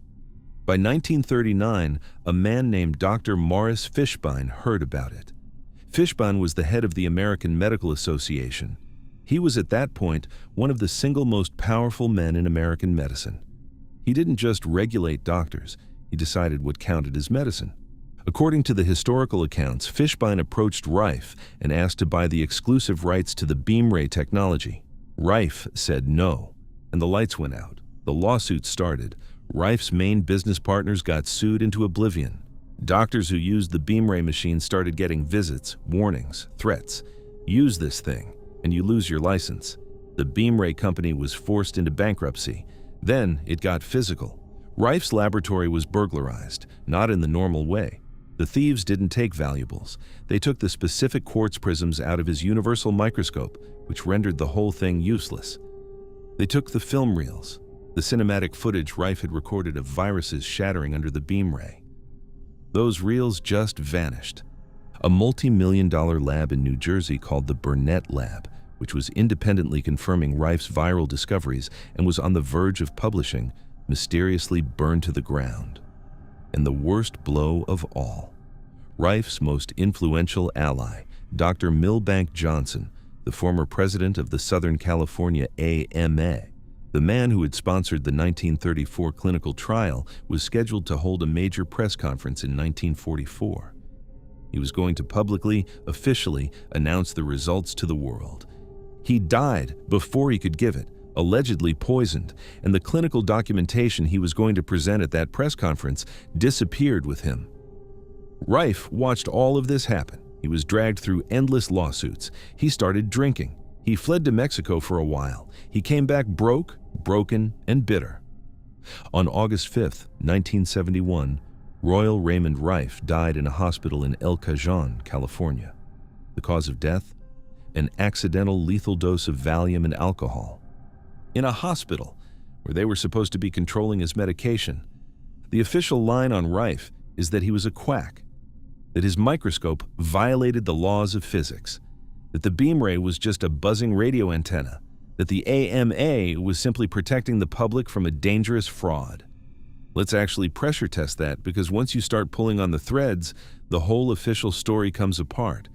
By By 1939, a man named Dr. Morris Fishbein heard about it. Fishbein was the head of the American Medical Association. He was at that point one of the single most powerful men in American medicine. He didn't just regulate doctors, he decided what counted as medicine. According to the historical accounts, Fishbein approached Rife and asked to buy the exclusive rights to the beam ray technology. Rife said no, and the lights went out. The lawsuit started. Rife's main business partners got sued into oblivion. Doctors who used the beam ray machine started getting visits, warnings, threats. Use this thing, and you lose your license. The beam ray company was forced into bankruptcy. Then it got physical. Rife's laboratory was burglarized, not in the normal way. The thieves didn't take valuables. They took the specific quartz prisms out of his universal microscope, which rendered the whole thing useless. They took the film reels, the cinematic footage Rife had recorded of viruses shattering under the beam ray. Those reels just vanished. A multi-million-dollar lab in New Jersey called the Burnett Lab, which was independently confirming Rife's viral discoveries and was on the verge of publishing, mysteriously burned to the ground. And the worst blow of all, Rife's most influential ally, Dr. Milbank Johnson, the former president of the Southern California AMA, the man who had sponsored the 1934 clinical trial, was scheduled to hold a major press conference in 1944. He was going to publicly, officially announce the results to the world. He died before he could give it, allegedly poisoned, and the clinical documentation he was going to present at that press conference disappeared with him. Rife watched all of this happen. He was dragged through endless lawsuits. He started drinking. He fled to Mexico for a while. He came back broke, broken, and bitter. On August 5, 1971, Royal Raymond Rife died in a hospital in El Cajon, California. The cause of death? An accidental lethal dose of Valium and alcohol. In a hospital, where they were supposed to be controlling his medication. The official line on Rife is that he was a quack, that his microscope violated the laws of physics, that the beam ray was just a buzzing radio antenna, that the AMA was simply protecting the public from a dangerous fraud. Let's actually pressure test that, because once you start pulling on the threads, the whole official story comes apart.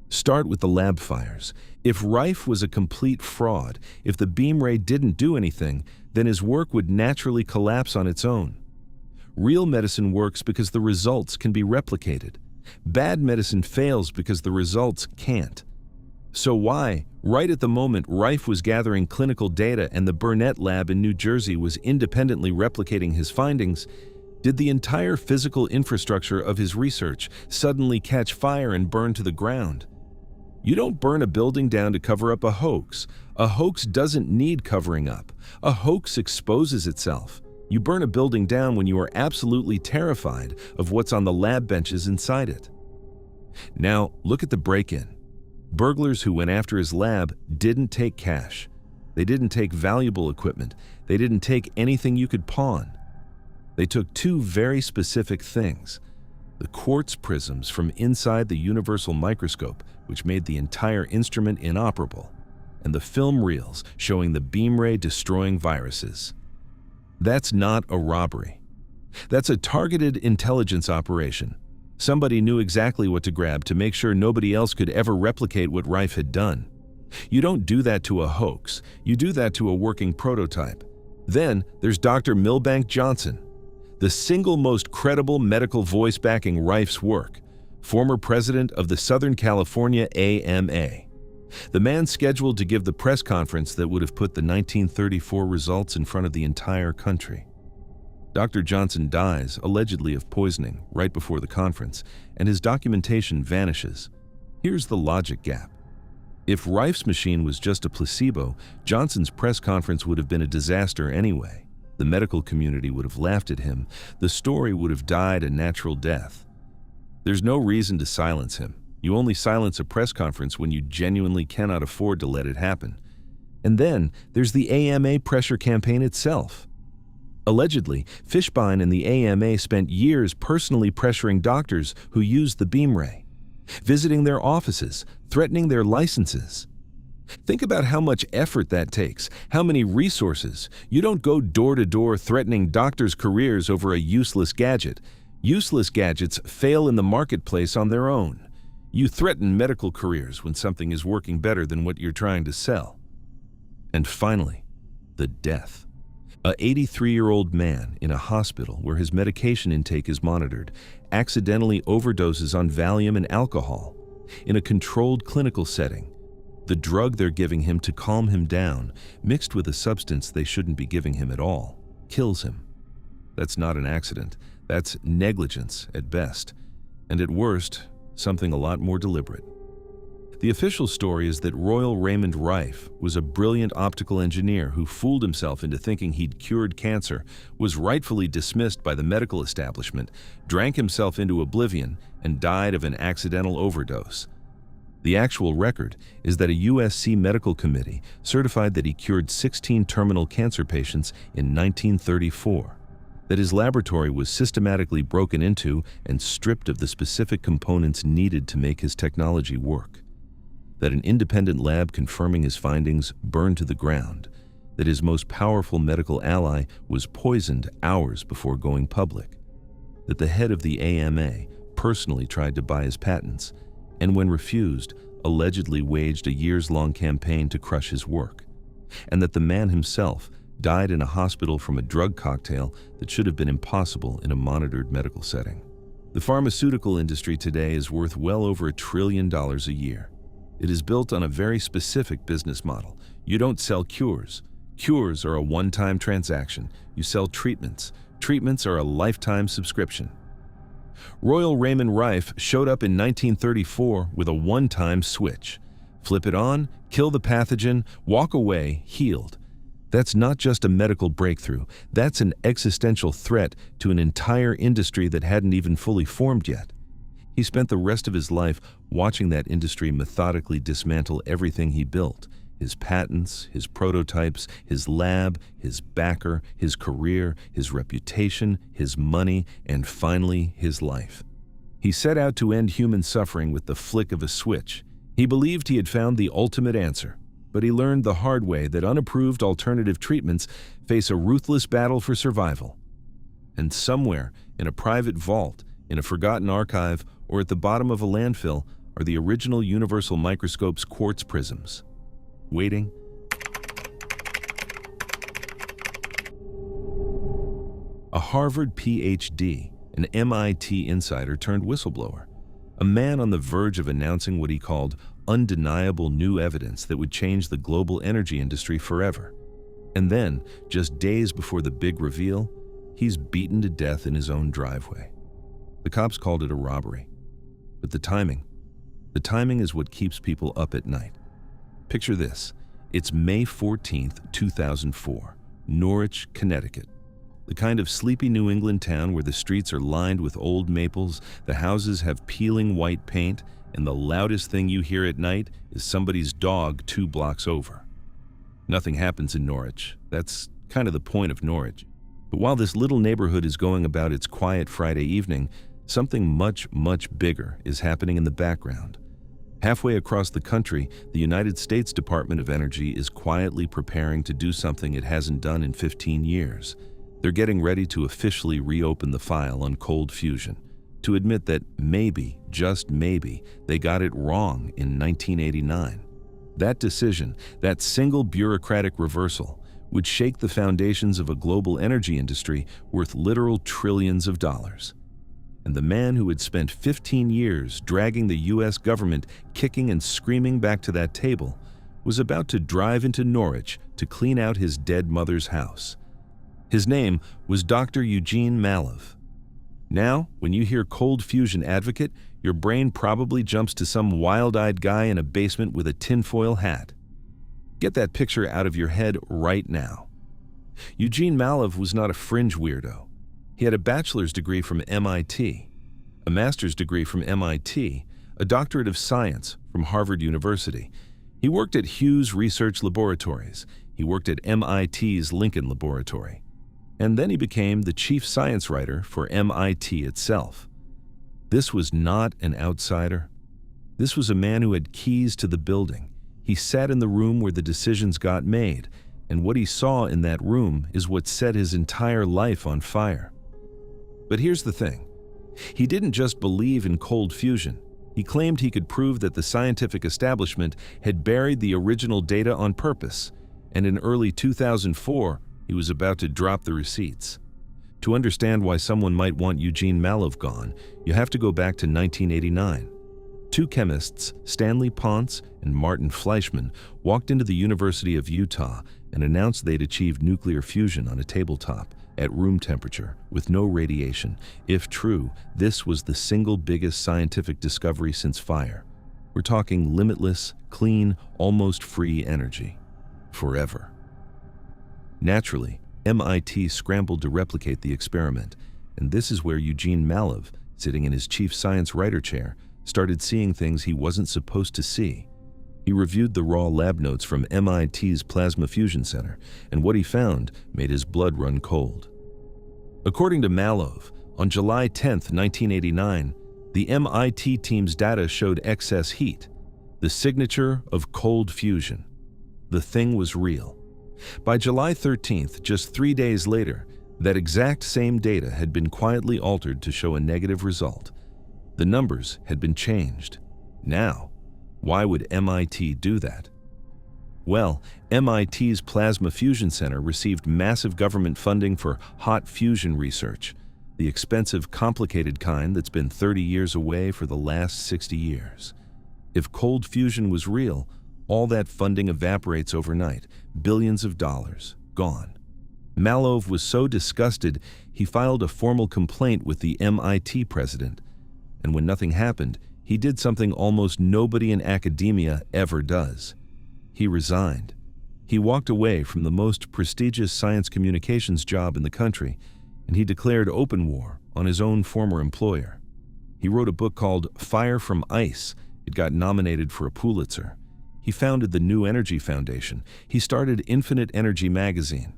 Start with the lab fires. If Rife was a complete fraud, if the beam ray didn't do anything, then his work would naturally collapse on its own. Real medicine works because the results can be replicated. Bad medicine fails because the results can't. So why, right at the moment Rife was gathering clinical data and the Burnett Lab in New Jersey was independently replicating his findings, did the entire physical infrastructure of his research suddenly catch fire and burn to the ground? You don't burn a building down to cover up a hoax. A hoax doesn't need covering up. A hoax exposes itself. You burn a building down when you are absolutely terrified of what's on the lab benches inside it. Now, look at the break-in. Burglars who went after his lab didn't take cash. They didn't take valuable equipment. They didn't take anything you could pawn. They took two very specific things: the quartz prisms from inside the universal microscope, which made the entire instrument inoperable, and the film reels showing the beam ray destroying viruses. That's not a robbery. That's a targeted intelligence operation. Somebody knew exactly what to grab to make sure nobody else could ever replicate what Rife had done. You don't do that to a hoax. You do that to a working prototype. Then there's Dr. Milbank Johnson, the single most credible medical voice backing Rife's work, former president of the Southern California AMA. The man scheduled to give the press conference that would have put the 1934 results in front of the entire country. Dr. Johnson dies, allegedly of poisoning, right before the conference, and his documentation vanishes. Here's the logic gap. If Rife's machine was just a placebo, Johnson's press conference would have been a disaster anyway. The medical community would have laughed at him. The story would have died a natural death. There's no reason to silence him. You only silence a press conference when you genuinely cannot afford to let it happen. And then there's the AMA pressure campaign itself. Allegedly, Fishbein and the AMA spent years personally pressuring doctors who used the beam ray, visiting their offices, threatening their licenses. Think about how much effort that takes, how many resources. You don't go door to door threatening doctors' careers over a useless gadget. Useless gadgets fail in the marketplace on their own. You threaten medical careers when something is working better than what you're trying to sell. And finally, the death. A 83-year-old man in a hospital where his medication intake is monitored accidentally overdoses on Valium and alcohol. In a controlled clinical setting, the drug they're giving him to calm him down, mixed with a substance they shouldn't be giving him at all, kills him. That's not an accident. That's negligence at best, and at worst, something a lot more deliberate. The official story is that Royal Raymond Rife was a brilliant optical engineer who fooled himself into thinking he'd cured cancer, was rightfully dismissed by the medical establishment, drank himself into oblivion, and died of an accidental overdose. The actual record is that a USC medical committee certified that he cured 16 terminal cancer patients in 1934, that his laboratory was systematically broken into and stripped of the specific components needed to make his technology work, that an independent lab confirming his findings burned to the ground, that his most powerful medical ally was poisoned hours before going public, that the head of the AMA personally tried to buy his patents, and when refused, allegedly waged a years-long campaign to crush his work, and that the man himself died in a hospital from a drug cocktail that should have been impossible in a monitored medical setting. The pharmaceutical industry today is worth well over $1 trillion a year. It is built on a very specific business model. You don't sell cures. Cures are a one-time transaction. You sell treatments. Treatments are a lifetime subscription. Royal Raymond Rife showed up in 1934 with a one-time switch. Flip it on, kill the pathogen, walk away, healed. That's not just a medical breakthrough. That's an existential threat to an entire industry that hadn't even fully formed yet. He spent the rest of his life watching that industry methodically dismantle everything he built: his patents, his prototypes, his lab, his backer, his career, his reputation, his money, and finally, his life. He set out to end human suffering with the flick of a switch. He believed he had found the ultimate answer, but he learned the hard way that unapproved alternative treatments face a ruthless battle for survival. And somewhere, in a private vault, in a forgotten archive, or at the bottom of a landfill, are the original Universal Microscope's quartz prisms, waiting. A Harvard PhD, an MIT insider turned whistleblower, a man on the verge of announcing what he called undeniable new evidence that would change the global energy industry forever. And then, just days before the big reveal, he's beaten to death in his own driveway. The cops called it a robbery. But the timing is what keeps people up at night. Picture this. It's May 14th, 2004, Norwich, Connecticut. The kind of sleepy New England town where the streets are lined with old maples, the houses have peeling white paint, and the loudest thing you hear at night is somebody's dog 2 blocks over. Nothing happens in Norwich. That's kind of the point of Norwich. But while this little neighborhood is going about its quiet Friday evening, something much, much bigger is happening in the background. Halfway across the country, the United States Department of Energy is quietly preparing to do something it hasn't done in 15 years. They're getting ready to officially reopen the file on cold fusion, to admit that maybe, just maybe, they got it wrong in 1989. That decision, that single bureaucratic reversal, would shake the foundations of a global energy industry worth literal trillions of dollars. And the man who had spent 15 years dragging the U.S. government kicking and screaming back to that table was about to drive into Norwich to clean out his dead mother's house. His name was Dr. Eugene Mallove. Now, when you hear cold fusion advocate, your brain probably jumps to some wild-eyed guy in a basement with a tinfoil hat. Get that picture out of your head right now. Eugene Mallove was not a fringe weirdo. He had a bachelor's degree from MIT, a master's degree from MIT, a doctorate of science from Harvard University. He worked at Hughes Research Laboratories. He worked at MIT's Lincoln Laboratory. And then he became the chief science writer for MIT itself. This was not an outsider. This was a man who had keys to the building. He sat in the room where the decisions got made, and what he saw in that room is what set his entire life on fire. But here's the thing. He didn't just believe in cold fusion. He claimed he could prove that the scientific establishment had buried the original data on purpose, and in early 2004, he was about to drop the receipts. To understand why someone might want Eugene Malov gone, you have to go back to 1989. Two chemists, Stanley Ponce and Martin Fleischmann, walked into the University of Utah and announced they'd achieved nuclear fusion on a tabletop at room temperature with no radiation. If true, this was the single biggest scientific discovery since fire. We're talking limitless, clean, almost free energy. Forever. Naturally, MIT scrambled to replicate the experiment, and this is where Eugene Malov, sitting in his chief science writer chair, started seeing things he wasn't supposed to see. He reviewed the raw lab notes from MIT's Plasma Fusion Center, and what he found made his blood run cold. According to Malov, on July 10, 1989, the MIT team's data showed excess heat, the signature of cold fusion. The thing was real. By July 13th, just 3 days later, that exact same data had been quietly altered to show a negative result. The numbers had been changed. Now, why would MIT do that? Well, MIT's Plasma Fusion Center received massive government funding for hot fusion research, the expensive, complicated kind that's been 30 years away for the last 60 years. If cold fusion was real, all that funding evaporates overnight, billions of dollars, gone. Malov was so disgusted, he filed a formal complaint with the MIT president. And when nothing happened, he did something almost nobody in academia ever does. He resigned. He walked away from the most prestigious science communications job in the country, and he declared open war on his own former employer. He wrote a book called Fire from Ice. It got nominated for a Pulitzer. He founded the New Energy Foundation. He started Infinite Energy magazine.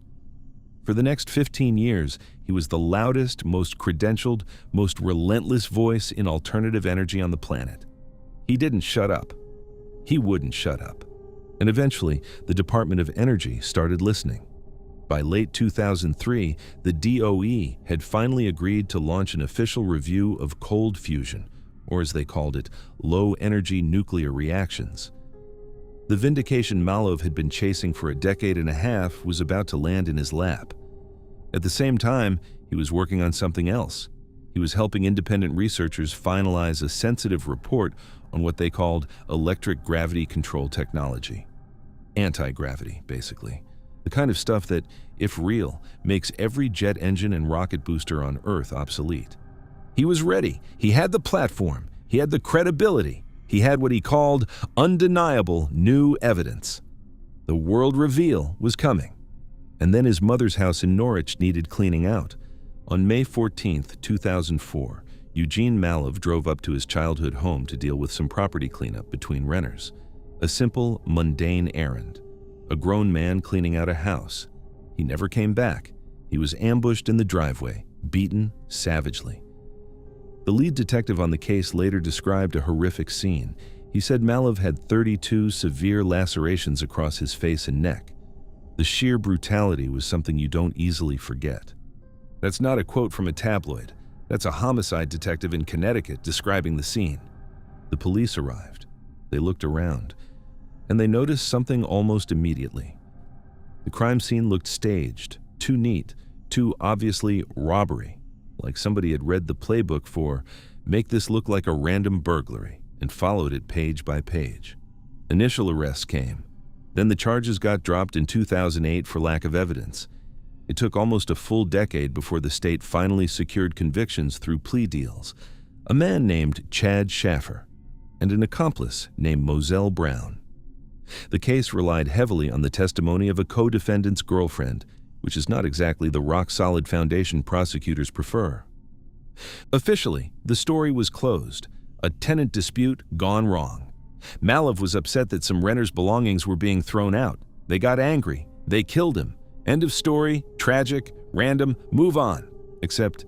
For the next 15 years, he was the loudest, most credentialed, most relentless voice in alternative energy on the planet. He didn't shut up. He wouldn't shut up. And eventually, the Department of Energy started listening. By late 2003, the DOE had finally agreed to launch an official review of cold fusion, or as they called it, low-energy nuclear reactions. The vindication Malov had been chasing for a decade and a half was about to land in his lap. At the same time, he was working on something else. He was helping independent researchers finalize a sensitive report on what they called electric gravity control technology. Anti-gravity, basically. The kind of stuff that, if real, makes every jet engine and rocket booster on Earth obsolete. He was ready. He had the platform. He had the credibility. He had what he called undeniable new evidence. The world reveal was coming. And then his mother's house in Norwich needed cleaning out. On May 14, 2004, Eugene Malov drove up to his childhood home to deal with some property cleanup between renters. A simple, mundane errand. A grown man cleaning out a house. He never came back. He was ambushed in the driveway, beaten savagely. The lead detective on the case later described a horrific scene. He said Malov had 32 severe lacerations across his face and neck. The sheer brutality was something you don't easily forget. That's not a quote from a tabloid. That's a homicide detective in Connecticut describing the scene. The police arrived. They looked around, and they noticed something almost immediately. The crime scene looked staged, too neat, too obviously robbery, like somebody had read the playbook for "make this look like a random burglary" and followed it page by page. Initial arrests came. Then the charges got dropped in 2008 for lack of evidence. It took almost a full decade before the state finally secured convictions through plea deals. A man named Chad Schaffer and an accomplice named Moselle Brown. The case relied heavily on the testimony of a co-defendant's girlfriend, which is not exactly the rock-solid foundation prosecutors prefer. Officially, the story was closed, a tenant dispute gone wrong. Malov was upset that some renters' belongings were being thrown out. They got angry. They killed him. End of story, tragic, random, move on. Except,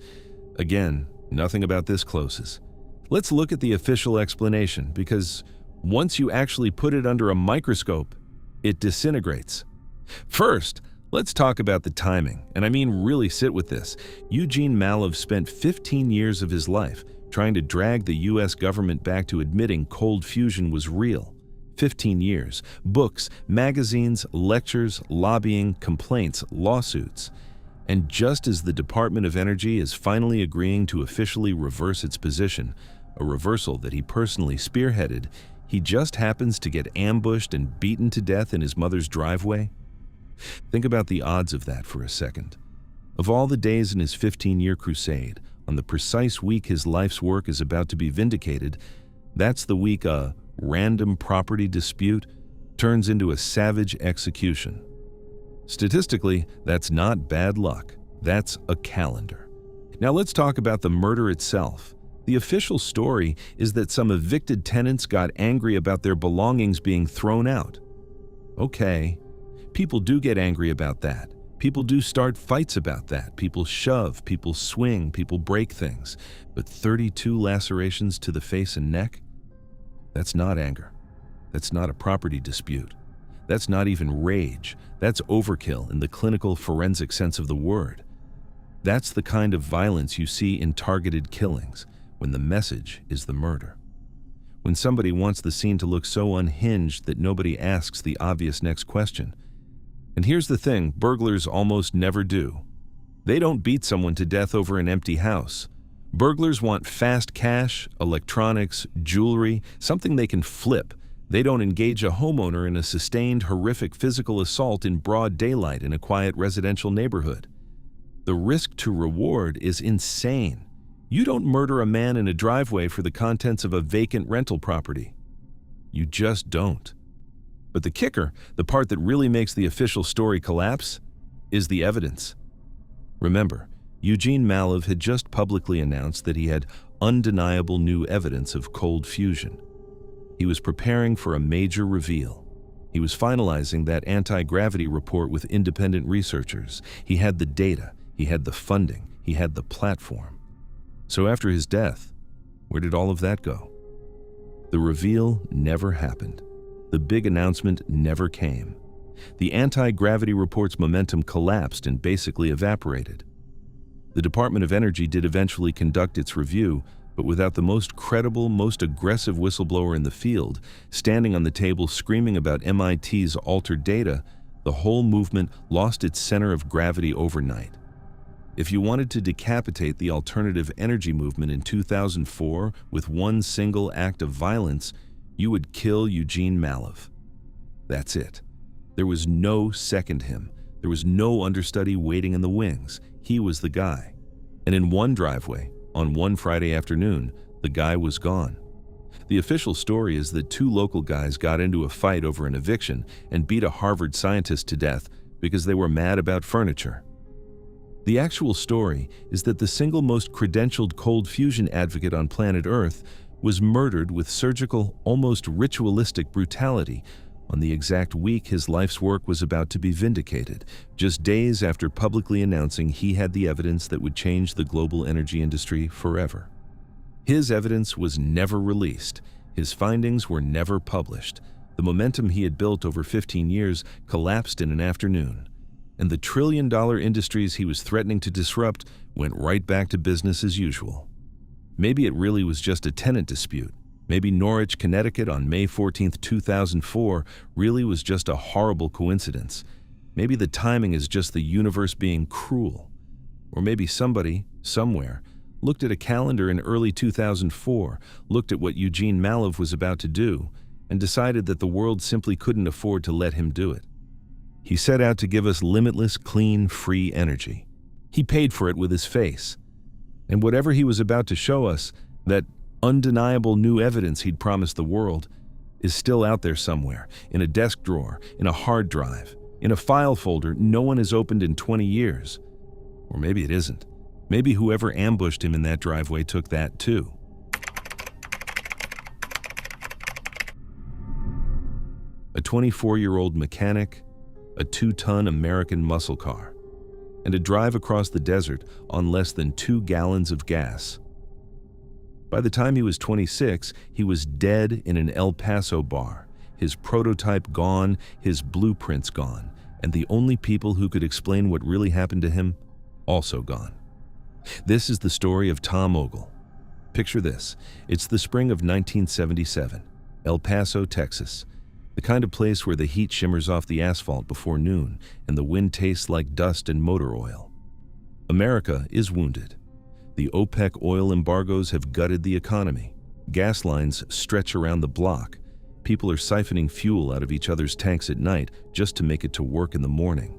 again, nothing about this closes. Let's look at the official explanation, because Once you actually put it under a microscope, it disintegrates. First, let's talk about the timing, and I mean really sit with this. Eugene Malov spent 15 years of his life trying to drag the US government back to admitting cold fusion was real. 15 years. Books, magazines, lectures, lobbying, complaints, lawsuits. And just as the Department of Energy is finally agreeing to officially reverse its position, a reversal that he personally spearheaded, he just happens to get ambushed and beaten to death in his mother's driveway? Think about the odds of that for a second. Of all the days in his 15-year crusade, on the precise week his life's work is about to be vindicated, that's the week a random property dispute turns into a savage execution. Statistically, that's not bad luck. That's a calendar. Now let's talk about the murder itself. The official story is that some evicted tenants got angry about their belongings being thrown out. Okay, people do get angry about that. People do start fights about that. People shove, people swing, people break things. But 32 lacerations to the face and neck? That's not anger. That's not a property dispute. That's not even rage. That's overkill in the clinical forensic sense of the word. That's the kind of violence you see in targeted killings, when the message is the murder. When somebody wants the scene to look so unhinged that nobody asks the obvious next question. And here's the thing, burglars almost never do. They don't beat someone to death over an empty house. Burglars want fast cash, electronics, jewelry, something they can flip. They don't engage a homeowner in a sustained, horrific physical assault in broad daylight in a quiet residential neighborhood. The risk to reward is insane. You don't murder a man in a driveway for the contents of a vacant rental property. You just don't. But the kicker, the part that really makes the official story collapse, is the evidence. Remember, Eugene Malov had just publicly announced that he had undeniable new evidence of cold fusion. He was preparing for a major reveal. He was finalizing that anti-gravity report with independent researchers. He had the data, he had the funding, he had the platform. So after his death, where did all of that go? The reveal never happened. The big announcement never came. The anti-gravity report's momentum collapsed and basically evaporated. The Department of Energy did eventually conduct its review, but without the most credible, most aggressive whistleblower in the field, standing on the table screaming about MIT's altered data, the whole movement lost its center of gravity overnight. If you wanted to decapitate the alternative energy movement in 2004 with one single act of violence, you would kill Eugene Malov. That's it. There was no second him. There was no understudy waiting in the wings. He was the guy. And in one driveway, on one Friday afternoon, the guy was gone. The official story is that two local guys got into a fight over an eviction and beat a Harvard scientist to death because they were mad about furniture. The actual story is that the single most credentialed cold fusion advocate on planet Earth was murdered with surgical, almost ritualistic brutality on the exact week his life's work was about to be vindicated, just days after publicly announcing he had the evidence that would change the global energy industry forever. His evidence was never released. His findings were never published. The momentum he had built over 15 years collapsed in an afternoon. And the trillion-dollar industries he was threatening to disrupt went right back to business as usual. Maybe it really was just a tenant dispute. Maybe Norwich, Connecticut on May 14, 2004 really was just a horrible coincidence. Maybe the timing is just the universe being cruel. Or maybe somebody, somewhere, looked at a calendar in early 2004, looked at what Eugene Malov was about to do, and decided that the world simply couldn't afford to let him do it. He set out to give us limitless, clean, free energy. He paid for it with his face. And whatever he was about to show us, that undeniable new evidence he'd promised the world, is still out there somewhere, in a desk drawer, in a hard drive, in a file folder no one has opened in 20 years. Or maybe it isn't. Maybe whoever ambushed him in that driveway took that too. A 24-year-old mechanic, a 2-ton American muscle car, and a drive across the desert on less than 2 gallons of gas. By the time he was 26, he was dead in an El Paso bar, his prototype gone, his blueprints gone, and the only people who could explain what really happened to him also gone. This is the story of Tom Ogle. Picture this. It's the spring of 1977, El Paso, Texas. The kind of place where the heat shimmers off the asphalt before noon and the wind tastes like dust and motor oil. America is wounded. The OPEC oil embargoes have gutted the economy. Gas lines stretch around the block. People are siphoning fuel out of each other's tanks at night just to make it to work in the morning.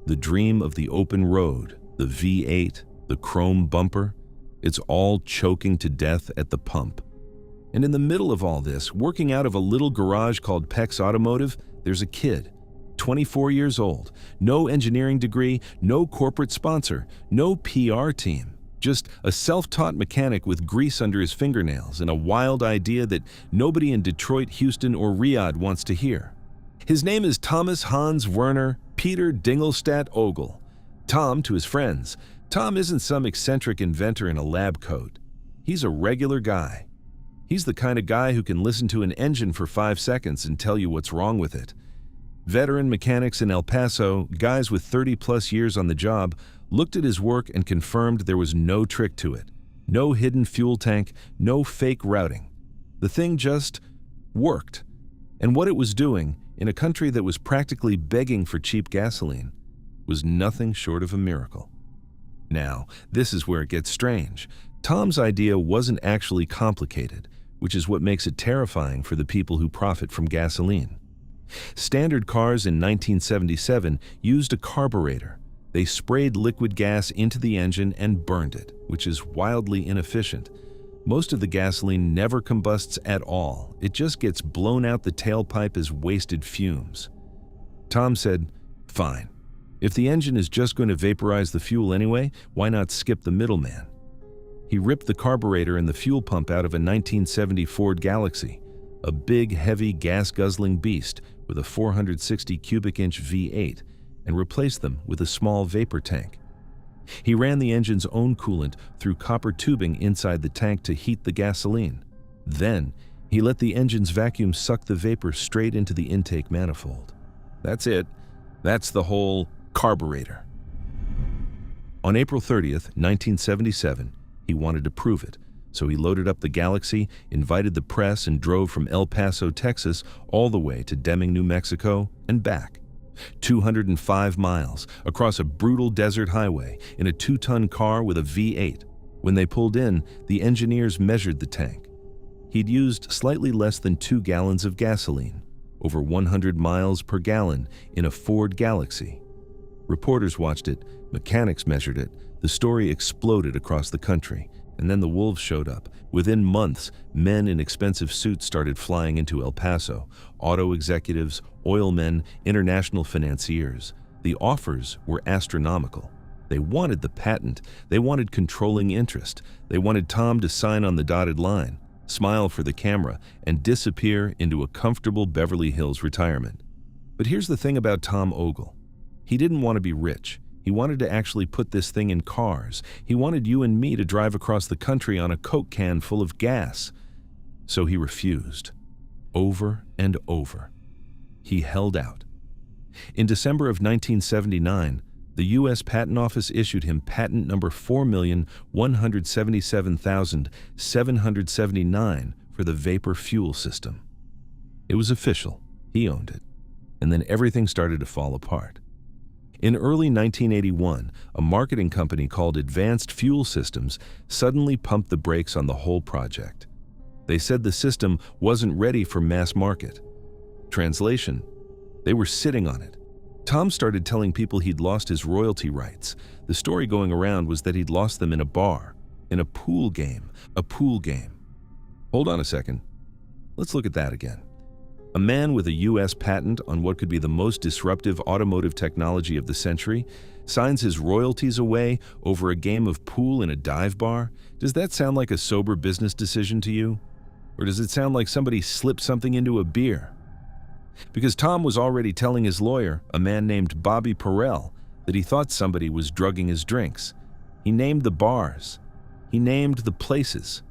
The dream of the open road, the V8, the chrome bumper, it's all choking to death at the pump. And in the middle of all this, working out of a little garage called Peck's Automotive, there's a kid, 24 years old, no engineering degree, no corporate sponsor, no PR team, just a self-taught mechanic with grease under his fingernails and a wild idea that nobody in Detroit, Houston, or Riyadh wants to hear. His name is Thomas Hans Werner Peter Dingelstadt Ogle. Tom to his friends. Tom isn't some eccentric inventor in a lab coat. He's a regular guy. He's the kind of guy who can listen to an engine for 5 seconds and tell you what's wrong with it. Veteran mechanics in El Paso, guys with 30-plus years on the job, looked at his work and confirmed there was no trick to it. No hidden fuel tank, no fake routing. The thing just worked. And what it was doing, in a country that was practically begging for cheap gasoline, was nothing short of a miracle. Now, this is where it gets strange. Tom's idea wasn't actually complicated, which is what makes it terrifying for the people who profit from gasoline. Standard cars in 1977 used a carburetor. They sprayed liquid gas into the engine and burned it, which is wildly inefficient. Most of the gasoline never combusts at all. It just gets blown out the tailpipe as wasted fumes. Tom said, "Fine. If the engine is just going to vaporize the fuel anyway, why not skip the middleman?" He ripped the carburetor and the fuel pump out of a 1970 Ford Galaxy, a big, heavy, gas-guzzling beast with a 460 cubic inch V8, and replaced them with a small vapor tank. He ran the engine's own coolant through copper tubing inside the tank to heat the gasoline. Then, he let the engine's vacuum suck the vapor straight into the intake manifold. That's it. That's the whole carburetor. On April 30th, 1977, he wanted to prove it, so he loaded up the Galaxy, invited the press, and drove from El Paso, Texas, all the way to Deming, New Mexico, and back. 205 miles, across a brutal desert highway, in a 2-ton car with a V8. When they pulled in, the engineers measured the tank. He'd used slightly less than 2 gallons of gasoline, over 100 miles per gallon, in a Ford Galaxy. Reporters watched it, mechanics measured it, the story exploded across the country, and then the wolves showed up. Within months, men in expensive suits started flying into El Paso, auto executives, oil men, international financiers. The offers were astronomical. They wanted the patent, they wanted controlling interest, they wanted Tom to sign on the dotted line, smile for the camera, and disappear into a comfortable Beverly Hills retirement. But here's the thing about Tom Ogle. He didn't want to be rich. He wanted to actually put this thing in cars. He wanted you and me to drive across the country on a Coke can full of gas. So he refused. Over and over. He held out. In December of 1979, the U.S. Patent Office issued him patent number 4,177,779 for the vapor fuel system. It was official. He owned it. And then everything started to fall apart. In early 1981, a marketing company called Advanced Fuel Systems suddenly pumped the brakes on the whole project. They said the system wasn't ready for mass market. Translation: they were sitting on it. Tom started telling people he'd lost his royalty rights. The story going around was that he'd lost them in a bar, in a pool game. Hold on a second. Let's look at that again. A man with a U.S. patent on what could be the most disruptive automotive technology of the century signs his royalties away over a game of pool in a dive bar? Does that sound like a sober business decision to you? Or does it sound like somebody slipped something into a beer? Because Tom was already telling his lawyer, a man named Bobby Perel, that he thought somebody was drugging his drinks. He named the bars. He named the places.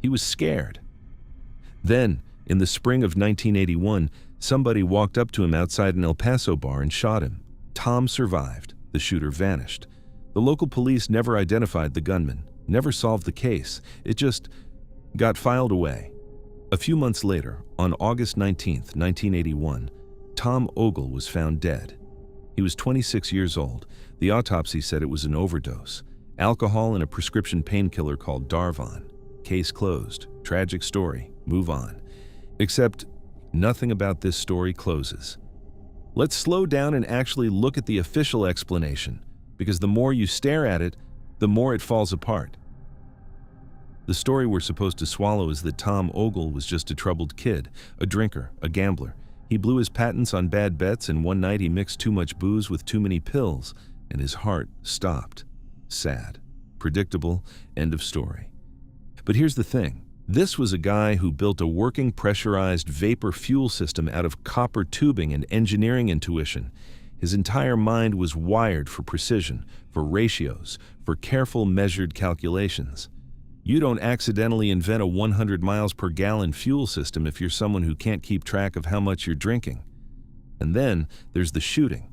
He was scared. Then, in the spring of 1981, somebody walked up to him outside an El Paso bar and shot him. Tom survived. The shooter vanished. The local police never identified the gunman, never solved the case. It just got filed away. A few months later, on August 19, 1981, Tom Ogle was found dead. He was 26 years old. The autopsy said it was an overdose. Alcohol and a prescription painkiller called Darvon. Case closed. Tragic story. Move on. Except nothing about this story closes. Let's slow down and actually look at the official explanation, because the more you stare at it, the more it falls apart. The story we're supposed to swallow is that Tom Ogle was just a troubled kid, a drinker, a gambler. He blew his patents on bad bets, and one night he mixed too much booze with too many pills, and his heart stopped. Sad. Predictable. End of story. But here's the thing. This was a guy who built a working pressurized vapor fuel system out of copper tubing and engineering intuition. His entire mind was wired for precision, for ratios, for careful measured calculations. You don't accidentally invent a 100 miles per gallon fuel system if you're someone who can't keep track of how much you're drinking. And then there's the shooting.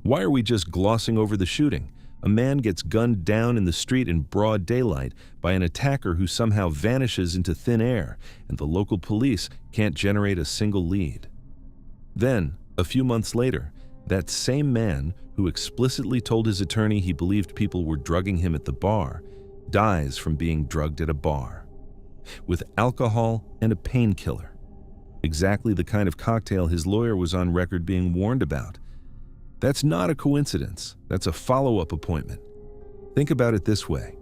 Why are we just glossing over the shooting? A man gets gunned down in the street in broad daylight by an attacker who somehow vanishes into thin air, and the local police can't generate a single lead. Then, a few months later, that same man who explicitly told his attorney he believed people were drugging him at the bar dies from being drugged at a bar with alcohol and a painkiller. Exactly the kind of cocktail his lawyer was on record being warned about. That's not a coincidence. That's a follow-up appointment. Think about it this way.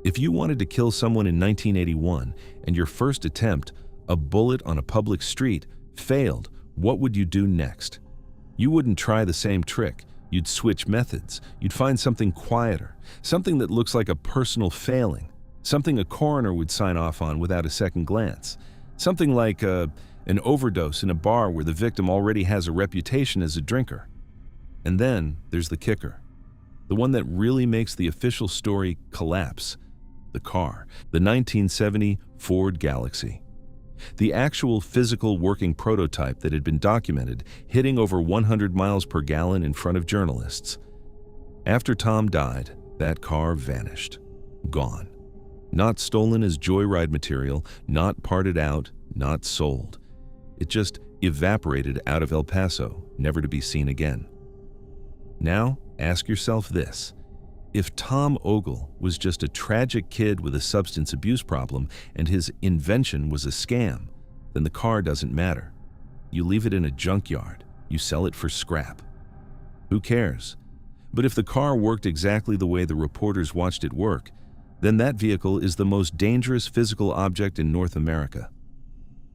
If you wanted to kill someone in 1981 and your first attempt, a bullet on a public street, failed, what would you do next? You wouldn't try the same trick. You'd switch methods. You'd find something quieter, something that looks like a personal failing, something a coroner would sign off on without a second glance, something like an overdose in a bar where the victim already has a reputation as a drinker. And then there's the kicker, the one that really makes the official story collapse: the car, the 1970 Ford Galaxy. The actual physical working prototype that had been documented, hitting over 100 miles per gallon in front of journalists. After Tom died, that car vanished. Gone. Not stolen as joyride material, not parted out, not sold. It just evaporated out of El Paso, never to be seen again. Now, ask yourself this. If Tom Ogle was just a tragic kid with a substance abuse problem and his invention was a scam, then the car doesn't matter. You leave it in a junkyard. You sell it for scrap. Who cares? But if the car worked exactly the way the reporters watched it work, then that vehicle is the most dangerous physical object in North America.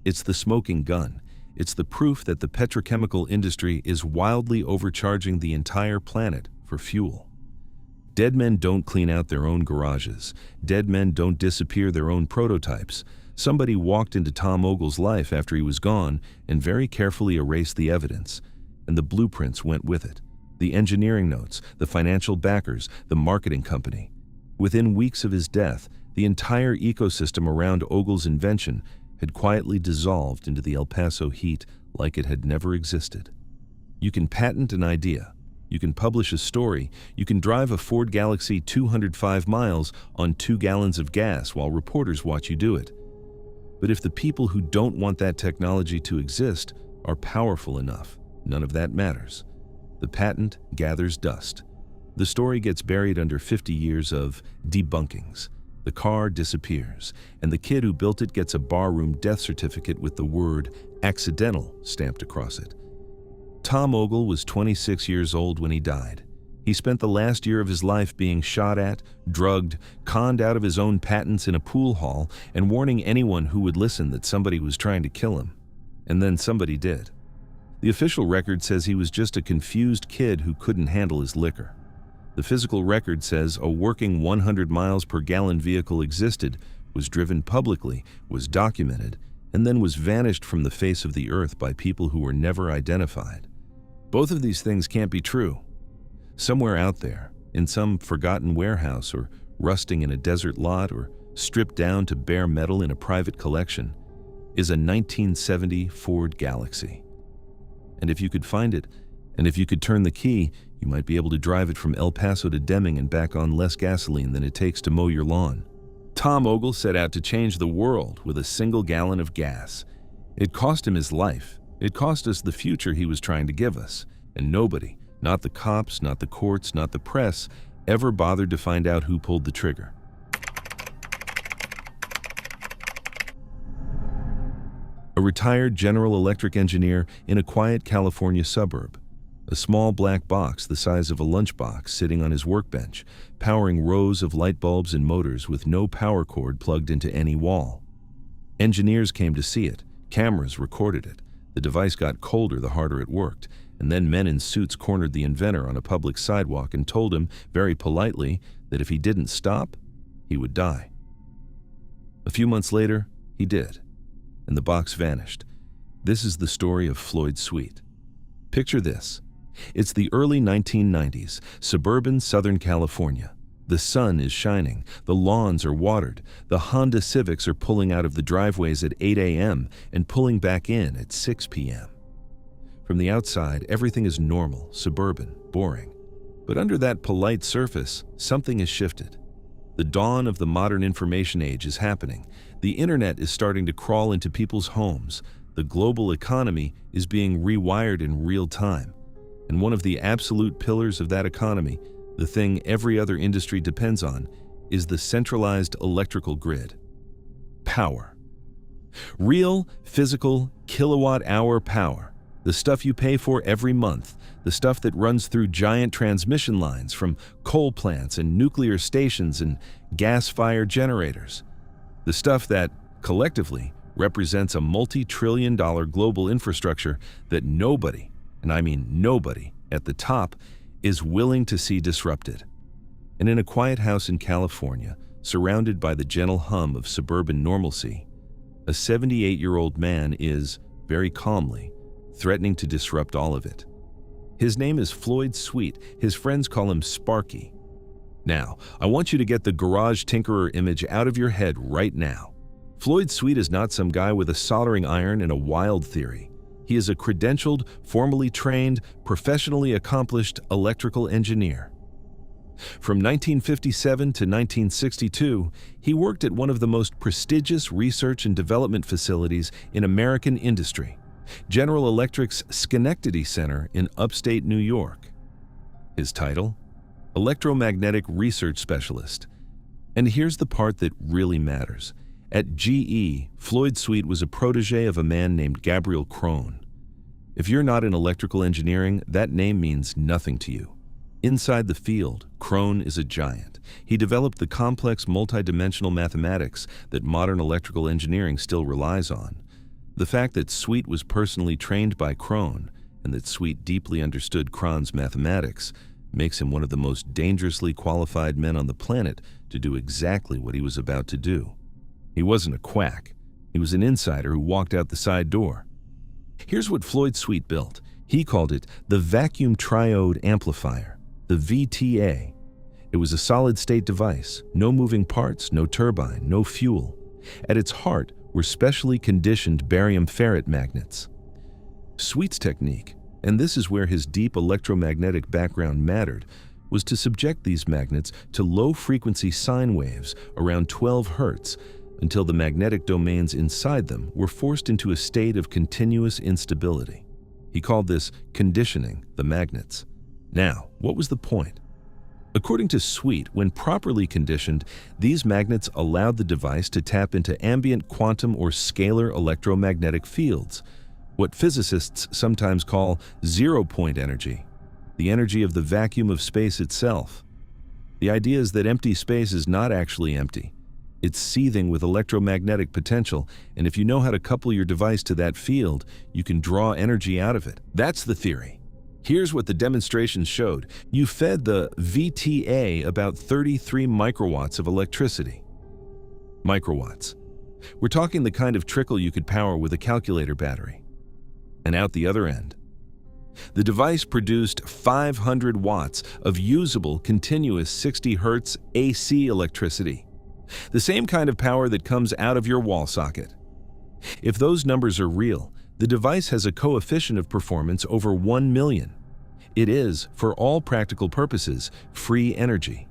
It's the smoking gun. It's the proof that the petrochemical industry is wildly overcharging the entire planet for fuel. Dead men don't clean out their own garages. Dead men don't disappear their own prototypes. Somebody walked into Tom Ogle's life after he was gone and very carefully erased the evidence, and the blueprints went with it. The engineering notes, the financial backers, the marketing company. Within weeks of his death, the entire ecosystem around Ogle's invention had quietly dissolved into the El Paso heat like it had never existed. You can patent an idea. You can publish a story. You can drive a Ford Galaxy 205 miles on 2 gallons of gas while reporters watch you do it. But if the people who don't want that technology to exist are powerful enough, none of that matters. The patent gathers dust. The story gets buried under 50 years of debunkings. The car disappears, and the kid who built it gets a barroom death certificate with the word "accidental" stamped across it. Tom Ogle was 26 years old when he died. He spent the last year of his life being shot at, drugged, conned out of his own patents in a pool hall, and warning anyone who would listen that somebody was trying to kill him. And then somebody did. The official record says he was just a confused kid who couldn't handle his liquor. The physical record says a working 100 miles per gallon vehicle existed, was driven publicly, was documented, and then was vanished from the face of the earth by people who were never identified. Both of these things can't be true. Somewhere out there, in some forgotten warehouse or rusting in a desert lot or stripped down to bare metal in a private collection, is a 1970 Ford Galaxy. And if you could find it, and if you could turn the key, you might be able to drive it from El Paso to Deming and back on less gasoline than it takes to mow your lawn. Tom Ogle set out to change the world with a single gallon of gas. It cost him his life. It cost us the future he was trying to give us. And nobody, not the cops, not the courts, not the press, ever bothered to find out who pulled the trigger. A retired General Electric engineer in a quiet California suburb. A small black box the size of a lunchbox sitting on his workbench, powering rows of light bulbs and motors with no power cord plugged into any wall. Engineers came to see it. Cameras recorded it. The device got colder the harder it worked, and then men in suits cornered the inventor on a public sidewalk and told him, very politely, that if he didn't stop, he would die. A few months later, he did, and the box vanished. This is the story of Floyd Sweet. Picture this. It's the early 1990s, suburban Southern California. The sun is shining, the lawns are watered, the Honda Civics are pulling out of the driveways at 8 a.m. and pulling back in at 6 p.m. From the outside, everything is normal, suburban, boring. But under that polite surface, something has shifted. The dawn of the modern information age is happening. The internet is starting to crawl into people's homes. The global economy is being rewired in real time. And one of the absolute pillars of that economy, the thing every other industry depends on, is the centralized electrical grid. Power. Real, physical, kilowatt-hour power. The stuff you pay for every month. The stuff that runs through giant transmission lines from coal plants and nuclear stations and gas-fired generators. The stuff that, collectively, represents a multi-trillion-dollar global infrastructure that nobody, and I mean nobody, at the top, is willing to see disrupted. And in a quiet house in California, surrounded by the gentle hum of suburban normalcy, a 78-year-old man is, very calmly, threatening to disrupt all of it. His name is Floyd Sweet. His friends call him Sparky. Now, I want you to get the garage tinkerer image out of your head right now. Floyd Sweet is not some guy with a soldering iron and a wild theory. He is a credentialed, formally trained, professionally accomplished electrical engineer. From 1957 to 1962, he worked at one of the most prestigious research and development facilities in American industry, General Electric's Schenectady Center in upstate New York. His title? Electromagnetic Research Specialist. And here's the part that really matters. At GE, Floyd Sweet was a protege of a man named Gabriel Krohn. If you're not in electrical engineering, that name means nothing to you. Inside the field, Krohn is a giant. He developed the complex multidimensional mathematics that modern electrical engineering still relies on. The fact that Sweet was personally trained by Krohn, and that Sweet deeply understood Krohn's mathematics, makes him one of the most dangerously qualified men on the planet to do exactly what he was about to do. He wasn't a quack. He was an insider who walked out the side door. Here's what Floyd Sweet built. He called it the Vacuum Triode Amplifier, the VTA. It was a solid-state device, no moving parts, no turbine, no fuel. At its heart were specially conditioned barium ferrite magnets. Sweet's technique, and this is where his deep electromagnetic background mattered, was to subject these magnets to low-frequency sine waves around 12 hertz until the magnetic domains inside them were forced into a state of continuous instability. He called this conditioning the magnets. Now, what was the point? According to Sweet, when properly conditioned, these magnets allowed the device to tap into ambient quantum or scalar electromagnetic fields, what physicists sometimes call zero-point energy, the energy of the vacuum of space itself. The idea is that empty space is not actually empty. It's seething with electromagnetic potential, and if you know how to couple your device to that field, you can draw energy out of it. That's the theory. Here's what the demonstration showed. You fed the VTA about 33 microwatts of electricity. Microwatts. We're talking the kind of trickle you could power with a calculator battery. And out the other end, the device produced 500 watts of usable, continuous 60 hertz AC electricity. The same kind of power that comes out of your wall socket. If those numbers are real, the device has a coefficient of performance over 1 million. It is, for all practical purposes, free energy.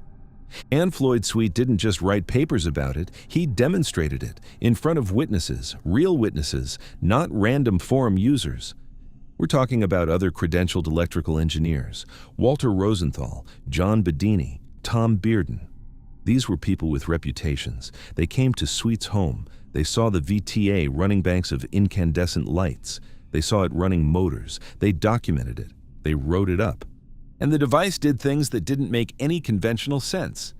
And Floyd Sweet didn't just write papers about it, he demonstrated it in front of witnesses, real witnesses, not random forum users. We're talking about other credentialed electrical engineers, Walter Rosenthal, John Bedini, Tom Bearden. These were people with reputations. They came to Sweet's home. They saw the VTA running banks of incandescent lights. They saw it running motors. They documented it. They wrote it up. And the device did things that didn't make any conventional sense.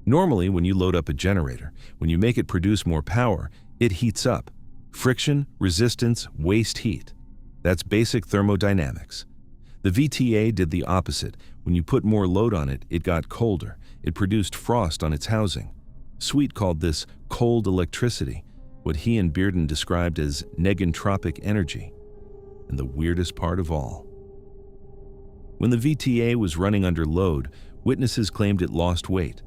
Normally, when you load up a generator, when you make it produce more power, it heats up. Friction, resistance, waste heat. That's basic thermodynamics. The VTA did the opposite. When you put more load on it, it got colder. It produced frost on its housing. Sweet called this cold electricity, what he and Bearden described as negentropic energy. And the weirdest part of all, when the VTA was running under load, witnesses claimed it lost weight.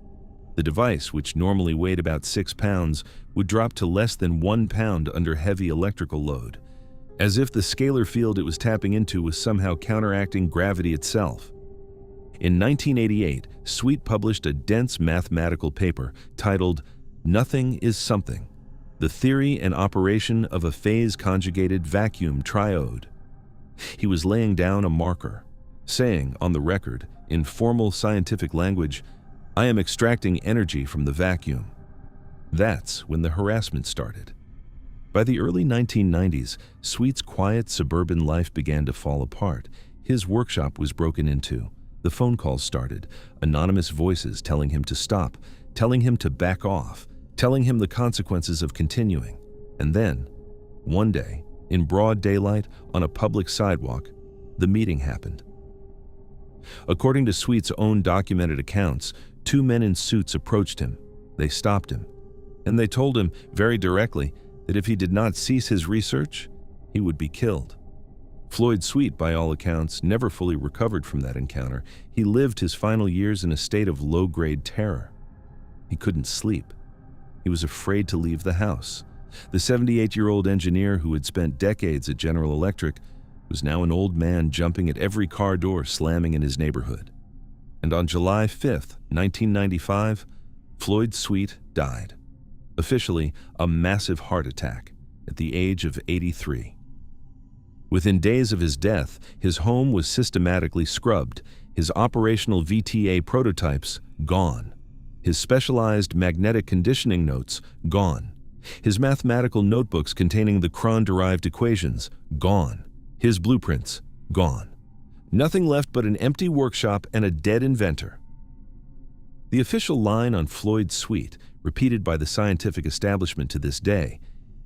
The device, which normally weighed about 6 pounds, would drop to less than 1 pound under heavy electrical load, as if the scalar field it was tapping into was somehow counteracting gravity itself. In 1988, Sweet published a dense mathematical paper titled "Nothing is Something: The Theory and Operation of a Phase-Conjugated Vacuum Triode." He was laying down a marker, saying on the record, in formal scientific language, "I am extracting energy from the vacuum." That's when the harassment started. By the early 1990s, Sweet's quiet suburban life began to fall apart. His workshop was broken into. The phone calls started, anonymous voices telling him to stop, telling him to back off, telling him the consequences of continuing. And then, one day, in broad daylight, on a public sidewalk, the meeting happened. According to Sweet's own documented accounts, 2 men in suits approached him. They stopped him, and they told him very directly that if he did not cease his research, he would be killed. Floyd Sweet, by all accounts, never fully recovered from that encounter. He lived his final years in a state of low-grade terror. He couldn't sleep. He was afraid to leave the house. The 78-year-old engineer who had spent decades at General Electric was now an old man jumping at every car door slamming in his neighborhood. And on July 5th, 1995, Floyd Sweet died. Officially, a massive heart attack at the age of 83. Within days of his death, his home was systematically scrubbed, his operational VTA prototypes gone, his specialized magnetic conditioning notes gone, his mathematical notebooks containing the Cron-derived equations gone, his blueprints gone. Nothing left but an empty workshop and a dead inventor. The official line on Floyd Sweet, repeated by the scientific establishment to this day,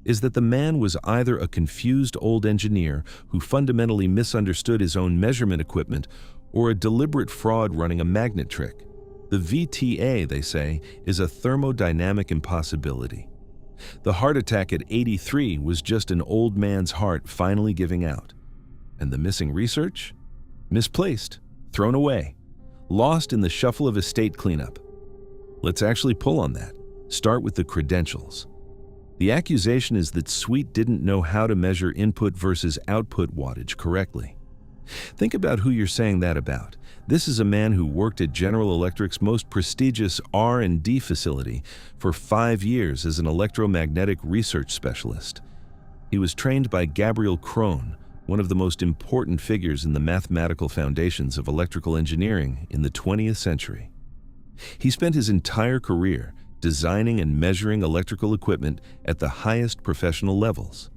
is that the man was either a confused old engineer who fundamentally misunderstood his own measurement equipment or a deliberate fraud running a magnet trick. The VTA, they say, is a thermodynamic impossibility. The heart attack at 83 was just an old man's heart finally giving out. And the missing research? Misplaced, thrown away, lost in the shuffle of estate cleanup. Let's actually pull on that. Start with the credentials. The accusation is that Sweet didn't know how to measure input versus output wattage correctly. Think about who you're saying that about. This is a man who worked at General Electric's most prestigious R&D facility for 5 years as an electromagnetic research specialist. He was trained by Gabriel Krohn, one of the most important figures in the mathematical foundations of electrical engineering in the 20th century. He spent his entire career designing and measuring electrical equipment at the highest professional levels.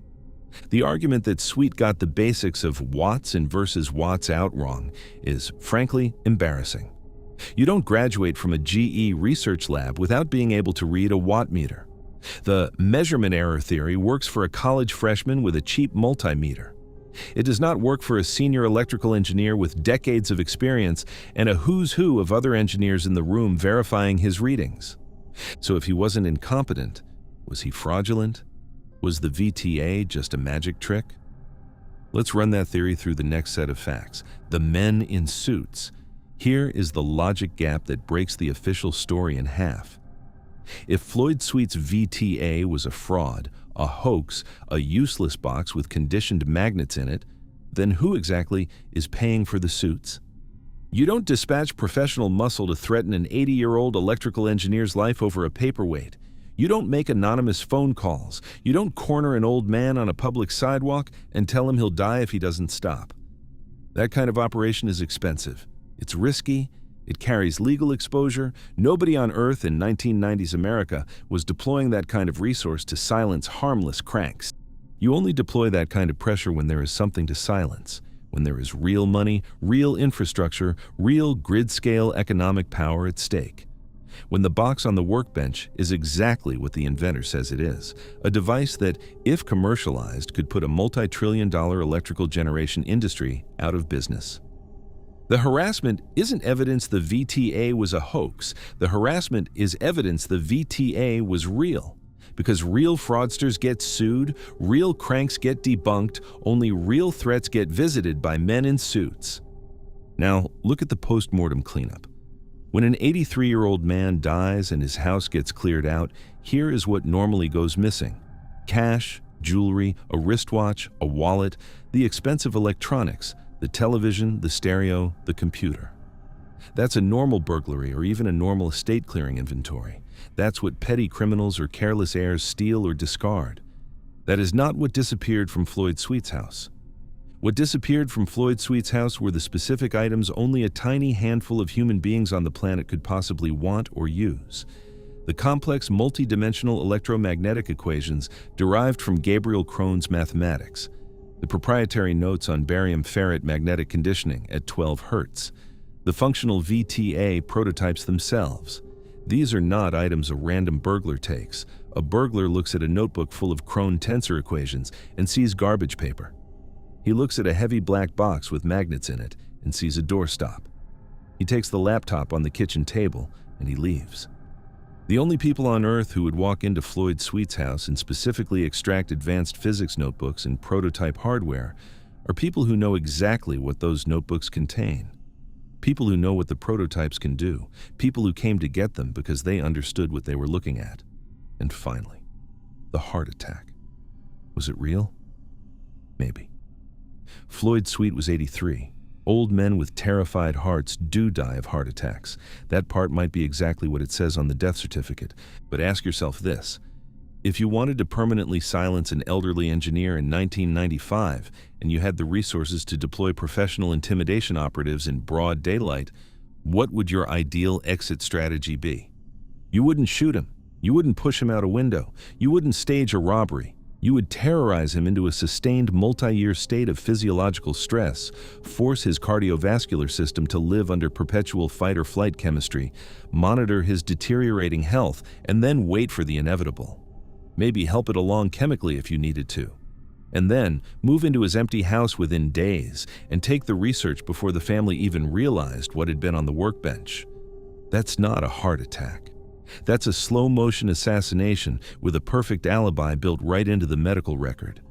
The argument that Sweet got the basics of watts in versus watts out wrong is, frankly, embarrassing. You don't graduate from a GE research lab without being able to read a watt meter. The measurement error theory works for a college freshman with a cheap multimeter. It does not work for a senior electrical engineer with decades of experience and a who's who of other engineers in the room verifying his readings. So if he wasn't incompetent, was he fraudulent? Was the VTA just a magic trick? Let's run that theory through the next set of facts. The men in suits. Here is the logic gap that breaks the official story in half. If Floyd Sweet's VTA was a fraud, a hoax, a useless box with conditioned magnets in it, then who exactly is paying for the suits? You don't dispatch professional muscle to threaten an 80-year-old electrical engineer's life over a paperweight. You don't make anonymous phone calls. You don't corner an old man on a public sidewalk and tell him he'll die if he doesn't stop. That kind of operation is expensive. It's risky. It carries legal exposure. Nobody on Earth in 1990s America was deploying that kind of resource to silence harmless cranks. You only deploy that kind of pressure when there is something to silence, when there is real money, real infrastructure, real grid-scale economic power at stake. When the box on the workbench is exactly what the inventor says it is, a device that, if commercialized, could put a multi-trillion-dollar electrical generation industry out of business. The harassment isn't evidence the VTA was a hoax. The harassment is evidence the VTA was real. Because real fraudsters get sued, real cranks get debunked, only real threats get visited by men in suits. Now, look at the post-mortem cleanup. When an 83-year-old man dies and his house gets cleared out, here is what normally goes missing: cash, jewelry, a wristwatch, a wallet, the expensive electronics, the television, the stereo, the computer. That's a normal burglary or even a normal estate clearing inventory. That's what petty criminals or careless heirs steal or discard. That is not what disappeared from Floyd Sweet's house. What disappeared from Floyd Sweet's house were the specific items only a tiny handful of human beings on the planet could possibly want or use. The complex multi-dimensional electromagnetic equations derived from Gabriel Krone's mathematics. The proprietary notes on barium-ferrite magnetic conditioning at 12 Hz. The functional VTA prototypes themselves. These are not items a random burglar takes. A burglar looks at a notebook full of Krone tensor equations and sees garbage paper. He looks at a heavy black box with magnets in it and sees a doorstop. He takes the laptop on the kitchen table and he leaves. The only people on Earth who would walk into Floyd Sweet's house and specifically extract advanced physics notebooks and prototype hardware are people who know exactly what those notebooks contain. People who know what the prototypes can do. People who came to get them because they understood what they were looking at. And finally, the heart attack. Was it real? Maybe. Floyd Sweet was 83. Old men with terrified hearts do die of heart attacks. That part might be exactly what it says on the death certificate. But ask yourself this. If you wanted to permanently silence an elderly engineer in 1995 and you had the resources to deploy professional intimidation operatives in broad daylight, what would your ideal exit strategy be? You wouldn't shoot him. You wouldn't push him out a window. You wouldn't stage a robbery. You would terrorize him into a sustained multi-year state of physiological stress, force his cardiovascular system to live under perpetual fight-or-flight chemistry, monitor his deteriorating health, and then wait for the inevitable. Maybe help it along chemically if you needed to. And then move into his empty house within days and take the research before the family even realized what had been on the workbench. That's not a heart attack. That's a slow-motion assassination with a perfect alibi built right into the medical record.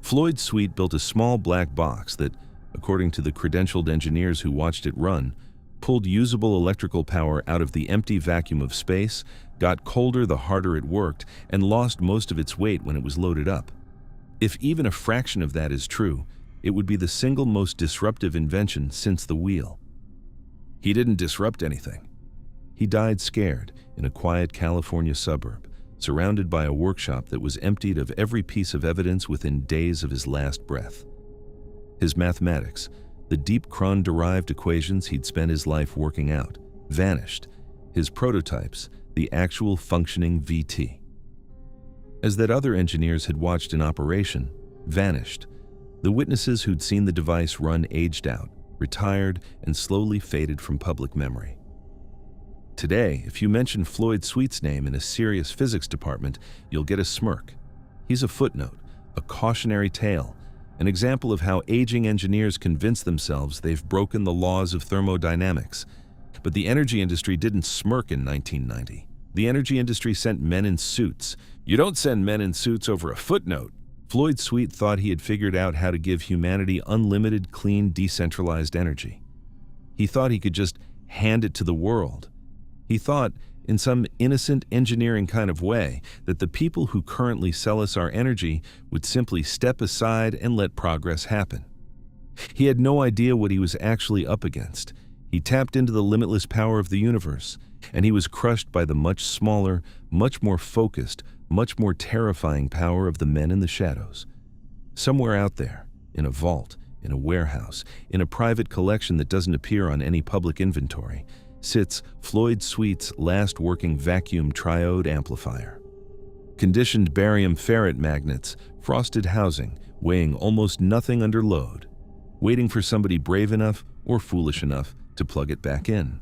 Floyd Sweet built a small black box that, according to the credentialed engineers who watched it run, pulled usable electrical power out of the empty vacuum of space, got colder the harder it worked, and lost most of its weight when it was loaded up. If even a fraction of that is true, it would be the single most disruptive invention since the wheel. He didn't disrupt anything. He died scared in a quiet California suburb, surrounded by a workshop that was emptied of every piece of evidence within days of his last breath. His mathematics, the deep Krone-derived equations he'd spent his life working out, vanished. His prototypes, the actual functioning VT. As that other engineers had watched in operation, vanished. The witnesses who'd seen the device run aged out, retired, and slowly faded from public memory. Today, if you mention Floyd Sweet's name in a serious physics department, you'll get a smirk. He's a footnote, a cautionary tale, an example of how aging engineers convince themselves they've broken the laws of thermodynamics. But the energy industry didn't smirk in 1990. The energy industry sent men in suits. You don't send men in suits over a footnote. Floyd Sweet thought he had figured out how to give humanity unlimited, clean, decentralized energy. He thought he could just hand it to the world. He thought, in some innocent engineering kind of way, that the people who currently sell us our energy would simply step aside and let progress happen. He had no idea what he was actually up against. He tapped into the limitless power of the universe, and he was crushed by the much smaller, much more focused, much more terrifying power of the men in the shadows. Somewhere out there, in a vault, in a warehouse, in a private collection that doesn't appear on any public inventory, sits Floyd Sweet's last working vacuum triode amplifier. Conditioned barium ferrite magnets, frosted housing, weighing almost nothing under load, waiting for somebody brave enough or foolish enough to plug it back in.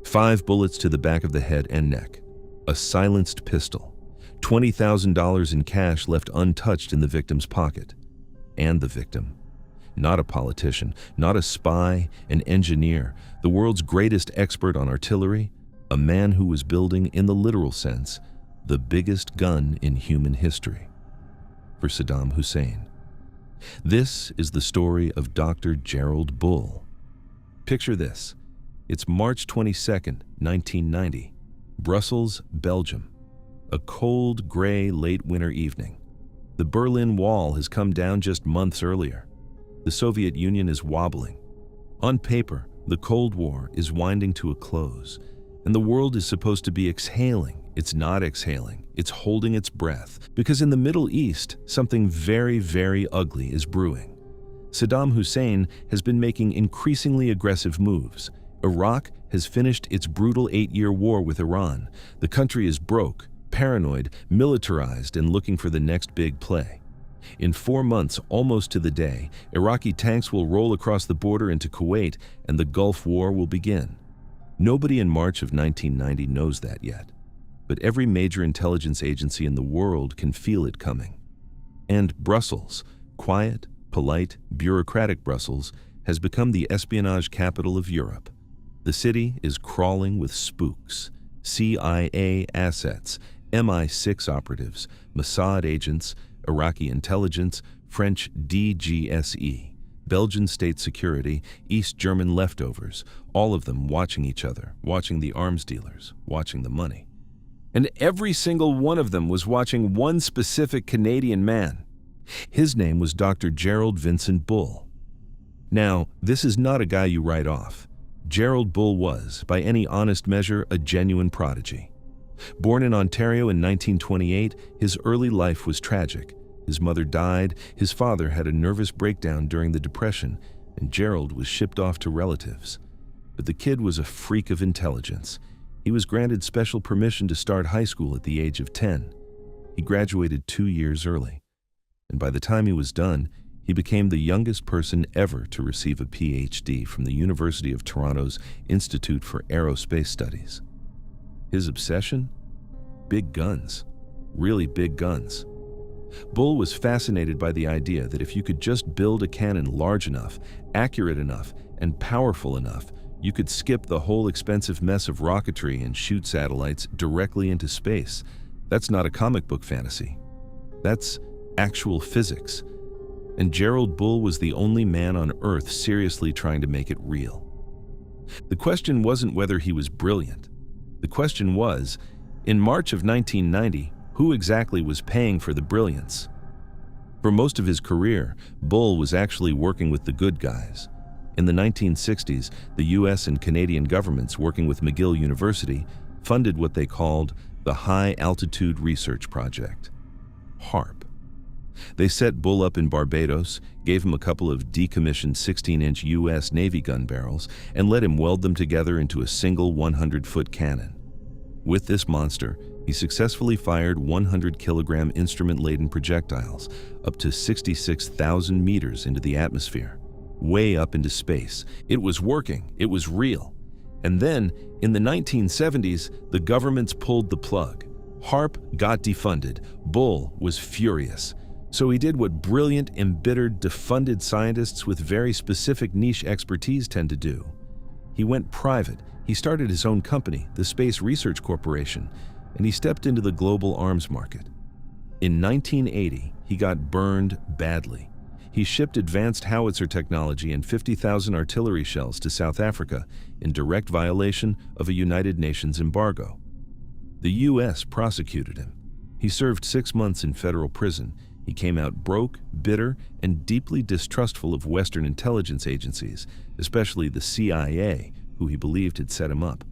Five bullets to the back of the head and neck. A silenced pistol. $20,000 in cash left untouched in the victim's pocket. And the victim. Not a politician, not a spy, an engineer, the world's greatest expert on artillery, a man who was building, in the literal sense, the biggest gun in human history. For Saddam Hussein. This is the story of Dr. Gerald Bull. Picture this. It's March 22nd, 1990. Brussels, Belgium. A cold, gray, late winter evening. The Berlin Wall has come down just months earlier. The Soviet Union is wobbling. On paper, the Cold War is winding to a close, and the world is supposed to be exhaling. It's not exhaling. It's holding its breath, because in the Middle East, something very, very ugly is brewing. Saddam Hussein has been making increasingly aggressive moves. Iraq has finished its brutal 8-year war with Iran. The country is broke, paranoid, militarized, and looking for the next big play. In 4 months, almost to the day, Iraqi tanks will roll across the border into Kuwait, and the Gulf War will begin. Nobody in March of 1990 knows that yet, but every major intelligence agency in the world can feel it coming. And Brussels, quiet, polite, bureaucratic Brussels, has become the espionage capital of Europe. The city is crawling with spooks, CIA assets, MI6 operatives, Mossad agents, Iraqi intelligence, French DGSE, Belgian state security, East German leftovers, all of them watching each other, watching the arms dealers, watching the money. And every single one of them was watching one specific Canadian man. His name was Dr. Gerald Vincent Bull. Now, this is not a guy you write off. Gerald Bull was, by any honest measure, a genuine prodigy. Born in Ontario in 1928, his early life was tragic. His mother died, his father had a nervous breakdown during the Depression, and Gerald was shipped off to relatives. But the kid was a freak of intelligence. He was granted special permission to start high school at the age of 10. He graduated 2 years early. And by the time he was done, he became the youngest person ever to receive a PhD from the University of Toronto's Institute for Aerospace Studies. His obsession? Big guns. Really big guns. Bull was fascinated by the idea that if you could just build a cannon large enough, accurate enough, and powerful enough, you could skip the whole expensive mess of rocketry and shoot satellites directly into space. That's not a comic book fantasy. That's actual physics. And Gerald Bull was the only man on Earth seriously trying to make it real. The question wasn't whether he was brilliant. The question was, in March of 1990, who exactly was paying for the brilliance? For most of his career, Bull was actually working with the good guys. In the 1960s, the US and Canadian governments, working with McGill University, funded what they called the High Altitude Research Project, HARP. They set Bull up in Barbados, gave him a couple of decommissioned 16-inch US Navy gun barrels, and let him weld them together into a single 100-foot cannon. With this monster, he successfully fired 100-kilogram instrument-laden projectiles up to 66,000 meters into the atmosphere, way up into space. It was working. It was real. And then, in the 1970s, the governments pulled the plug. HARP got defunded. Bull was furious. So he did what brilliant, embittered, defunded scientists with very specific niche expertise tend to do. He went private. He started his own company, the Space Research Corporation, and he stepped into the global arms market. In 1980, he got burned badly. He shipped advanced howitzer technology and 50,000 artillery shells to South Africa in direct violation of a United Nations embargo. The U.S. prosecuted him. He served 6 months in federal prison. He came out broke, bitter, and deeply distrustful of Western intelligence agencies, especially the CIA, who he believed had set him up.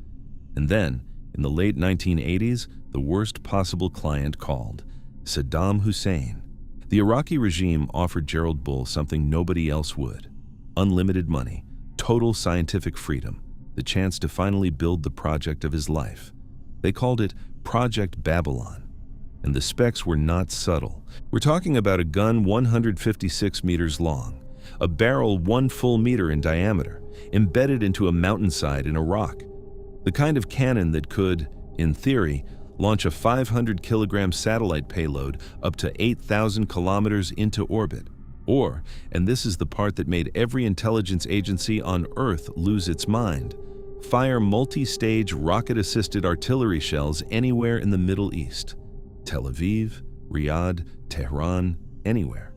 And then, in the late 1980s, the worst possible client called: Saddam Hussein. The Iraqi regime offered Gerald Bull something nobody else would: unlimited money, total scientific freedom, the chance to finally build the project of his life. They called it Project Babylon. And the specs were not subtle. We're talking about a gun 156 meters long, a barrel 1 full meter in diameter, embedded into a mountainside in Iraq. The kind of cannon that could, in theory, launch a 500-kilogram satellite payload up to 8,000 kilometers into orbit. Or, and this is the part that made every intelligence agency on Earth lose its mind, fire multi-stage rocket-assisted artillery shells anywhere in the Middle East. Tel Aviv, Riyadh, Tehran, anywhere.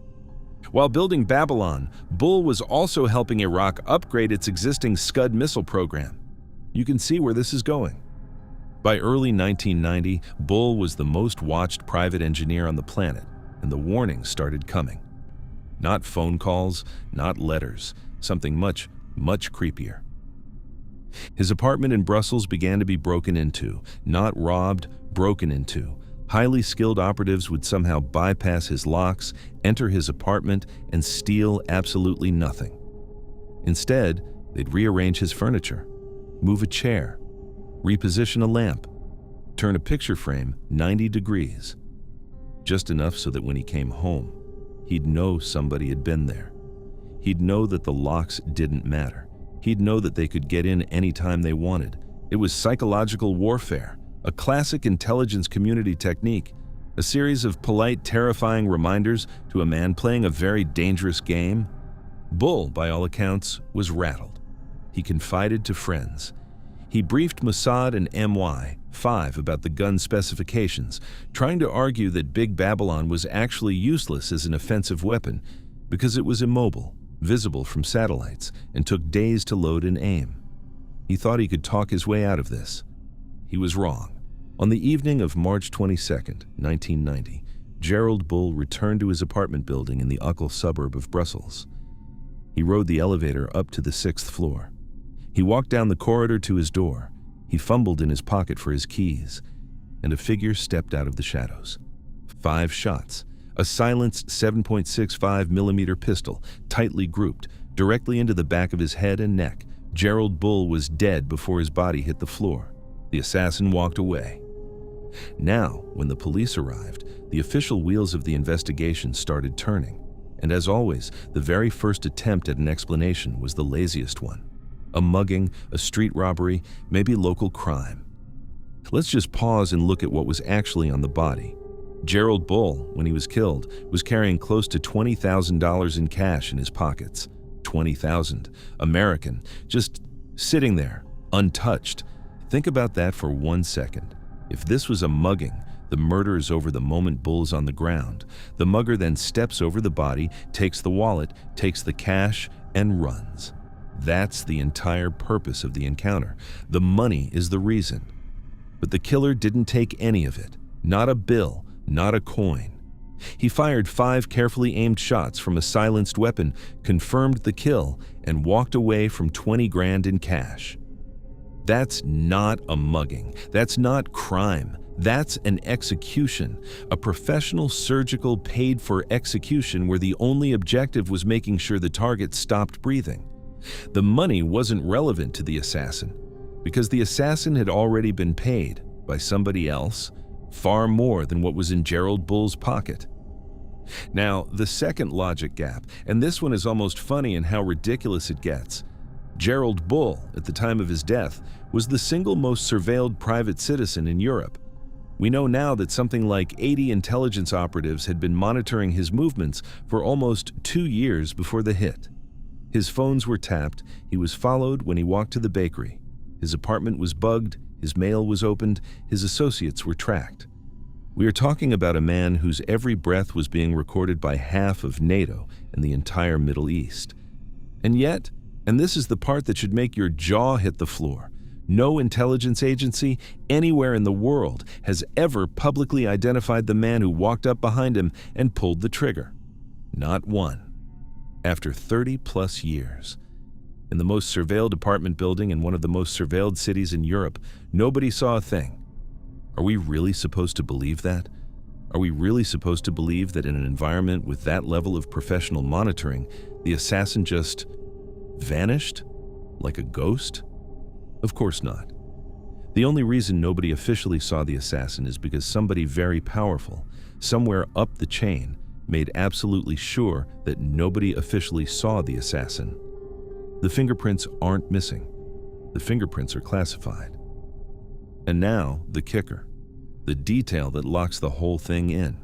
While building Babylon, Bull was also helping Iraq upgrade its existing Scud missile program. You can see where this is going. By early 1990, Bull was the most watched private engineer on the planet, and the warnings started coming. Not phone calls, not letters, something much, much creepier. His apartment in Brussels began to be broken into, not robbed, broken into. Highly skilled operatives would somehow bypass his locks, enter his apartment, and steal absolutely nothing. Instead, they'd rearrange his furniture, move a chair, reposition a lamp, turn a picture frame 90 degrees. Just enough so that when he came home, he'd know somebody had been there. He'd know that the locks didn't matter. He'd know that they could get in anytime they wanted. It was psychological warfare, a classic intelligence community technique, a series of polite, terrifying reminders to a man playing a very dangerous game. Bull, by all accounts, was rattled. He confided to friends. He briefed Mossad and MI5 about the gun specifications, trying to argue that Big Babylon was actually useless as an offensive weapon because it was immobile, visible from satellites, and took days to load and aim. He thought he could talk his way out of this. He was wrong. On the evening of March 22, 1990, Gerald Bull returned to his apartment building in the Uccle suburb of Brussels. He rode the elevator up to the 6th floor. He walked down the corridor to his door. He fumbled in his pocket for his keys, and a figure stepped out of the shadows. 5 shots, a silenced 7.65 millimeter pistol, tightly grouped, directly into the back of his head and neck. Gerald Bull was dead before his body hit the floor. The assassin walked away. Now, when the police arrived, the official wheels of the investigation started turning. And as always, the very first attempt at an explanation was the laziest one. A mugging, a street robbery, maybe local crime. Let's just pause and look at what was actually on the body. Gerald Bull, when he was killed, was carrying close to $20,000 in cash in his pockets. $20,000, American, just sitting there, untouched. Think about that for 1 second. If this was a mugging, the murder is over the moment Bull's on the ground. The mugger then steps over the body, takes the wallet, takes the cash, and runs. That's the entire purpose of the encounter. The money is the reason. But the killer didn't take any of it. Not a bill, not a coin. He fired 5 carefully aimed shots from a silenced weapon, confirmed the kill, and walked away from 20 grand in cash. That's not a mugging. That's not crime. That's an execution, a professional surgical paid-for execution where the only objective was making sure the target stopped breathing. The money wasn't relevant to the assassin, because the assassin had already been paid by somebody else far more than what was in Gerald Bull's pocket. Now, the second logic gap, and this one is almost funny in how ridiculous it gets. Gerald Bull, at the time of his death, was the single most surveilled private citizen in Europe. We know now that something like 80 intelligence operatives had been monitoring his movements for almost 2 years before the hit. His phones were tapped, he was followed when he walked to the bakery. His apartment was bugged, his mail was opened, his associates were tracked. We are talking about a man whose every breath was being recorded by half of NATO and the entire Middle East. And yet, and this is the part that should make your jaw hit the floor, no intelligence agency anywhere in the world has ever publicly identified the man who walked up behind him and pulled the trigger. Not one. After 30-plus years. In the most surveilled apartment building in one of the most surveilled cities in Europe, nobody saw a thing. Are we really supposed to believe that? Are we really supposed to believe that in an environment with that level of professional monitoring, the assassin just vanished? Like a ghost? Of course not. The only reason nobody officially saw the assassin is because somebody very powerful, somewhere up the chain, made absolutely sure that nobody officially saw the assassin. The fingerprints aren't missing. The fingerprints are classified. And now, the kicker. The detail that locks the whole thing in.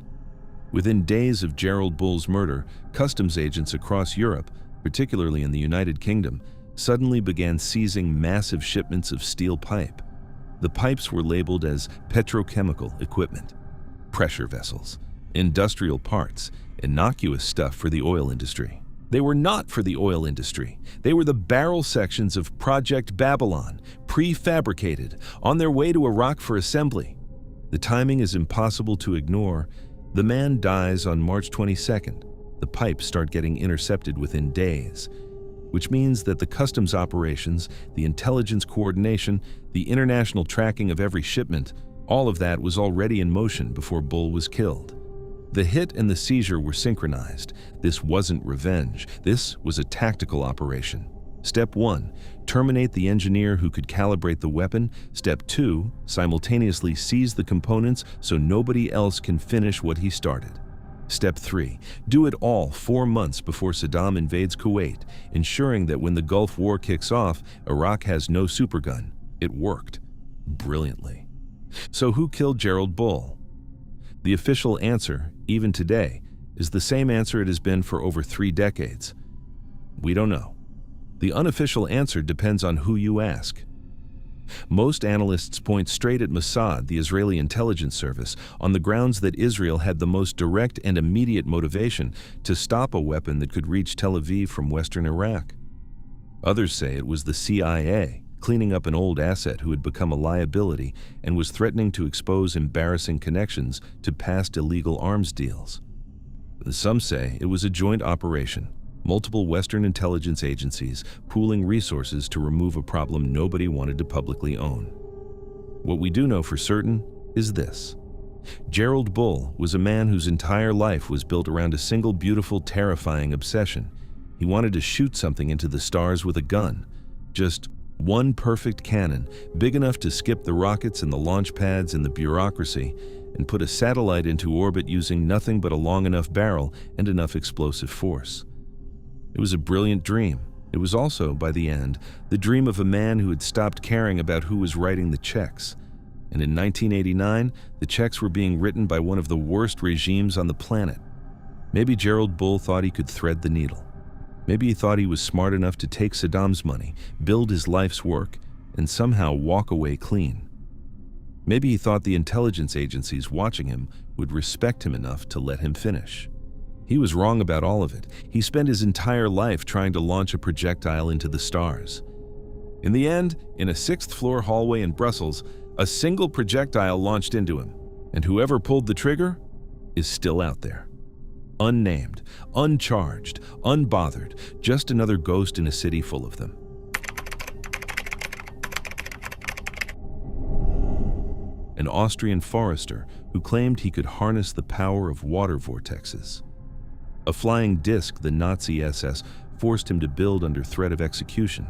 Within days of Gerald Bull's murder, customs agents across Europe, particularly in the United Kingdom, suddenly began seizing massive shipments of steel pipe. The pipes were labeled as petrochemical equipment, pressure vessels, industrial parts, innocuous stuff for the oil industry. They were not for the oil industry. They were the barrel sections of Project Babylon, prefabricated, on their way to Iraq for assembly. The timing is impossible to ignore. The man dies on March 22nd. The pipes start getting intercepted within days, which means that the customs operations, the intelligence coordination, the international tracking of every shipment, all of that was already in motion before Bull was killed. The hit and the seizure were synchronized. This wasn't revenge. This was a tactical operation. Step 1, terminate the engineer who could calibrate the weapon. Step 2, simultaneously seize the components so nobody else can finish what he started. Step 3, do it all 4 months before Saddam invades Kuwait, ensuring that when the Gulf War kicks off, Iraq has no supergun. It worked. Brilliantly. So who killed Gerald Bull? The official answer, even today, is the same answer it has been for over 3 decades. We don't know. The unofficial answer depends on who you ask. Most analysts point straight at Mossad, the Israeli intelligence service, on the grounds that Israel had the most direct and immediate motivation to stop a weapon that could reach Tel Aviv from western Iraq. Others say it was the CIA, cleaning up an old asset who had become a liability and was threatening to expose embarrassing connections to past illegal arms deals. Some say it was a joint operation, multiple Western intelligence agencies pooling resources to remove a problem nobody wanted to publicly own. What we do know for certain is this. Gerald Bull was a man whose entire life was built around a single beautiful, terrifying obsession. He wanted to shoot something into the stars with a gun. Just one perfect cannon, big enough to skip the rockets and the launch pads and the bureaucracy, and put a satellite into orbit using nothing but a long enough barrel and enough explosive force. It was a brilliant dream. It was also, by the end, the dream of a man who had stopped caring about who was writing the checks. And in 1989, the checks were being written by one of the worst regimes on the planet. Maybe Gerald Bull thought he could thread the needle. Maybe he thought he was smart enough to take Saddam's money, build his life's work, and somehow walk away clean. Maybe he thought the intelligence agencies watching him would respect him enough to let him finish. He was wrong about all of it. He spent his entire life trying to launch a projectile into the stars. In the end, in a 6th-floor hallway in Brussels, a single projectile launched into him, and whoever pulled the trigger is still out there. Unnamed, uncharged, unbothered, just another ghost in a city full of them. An Austrian forester who claimed he could harness the power of water vortexes. A flying disc the Nazi SS forced him to build under threat of execution.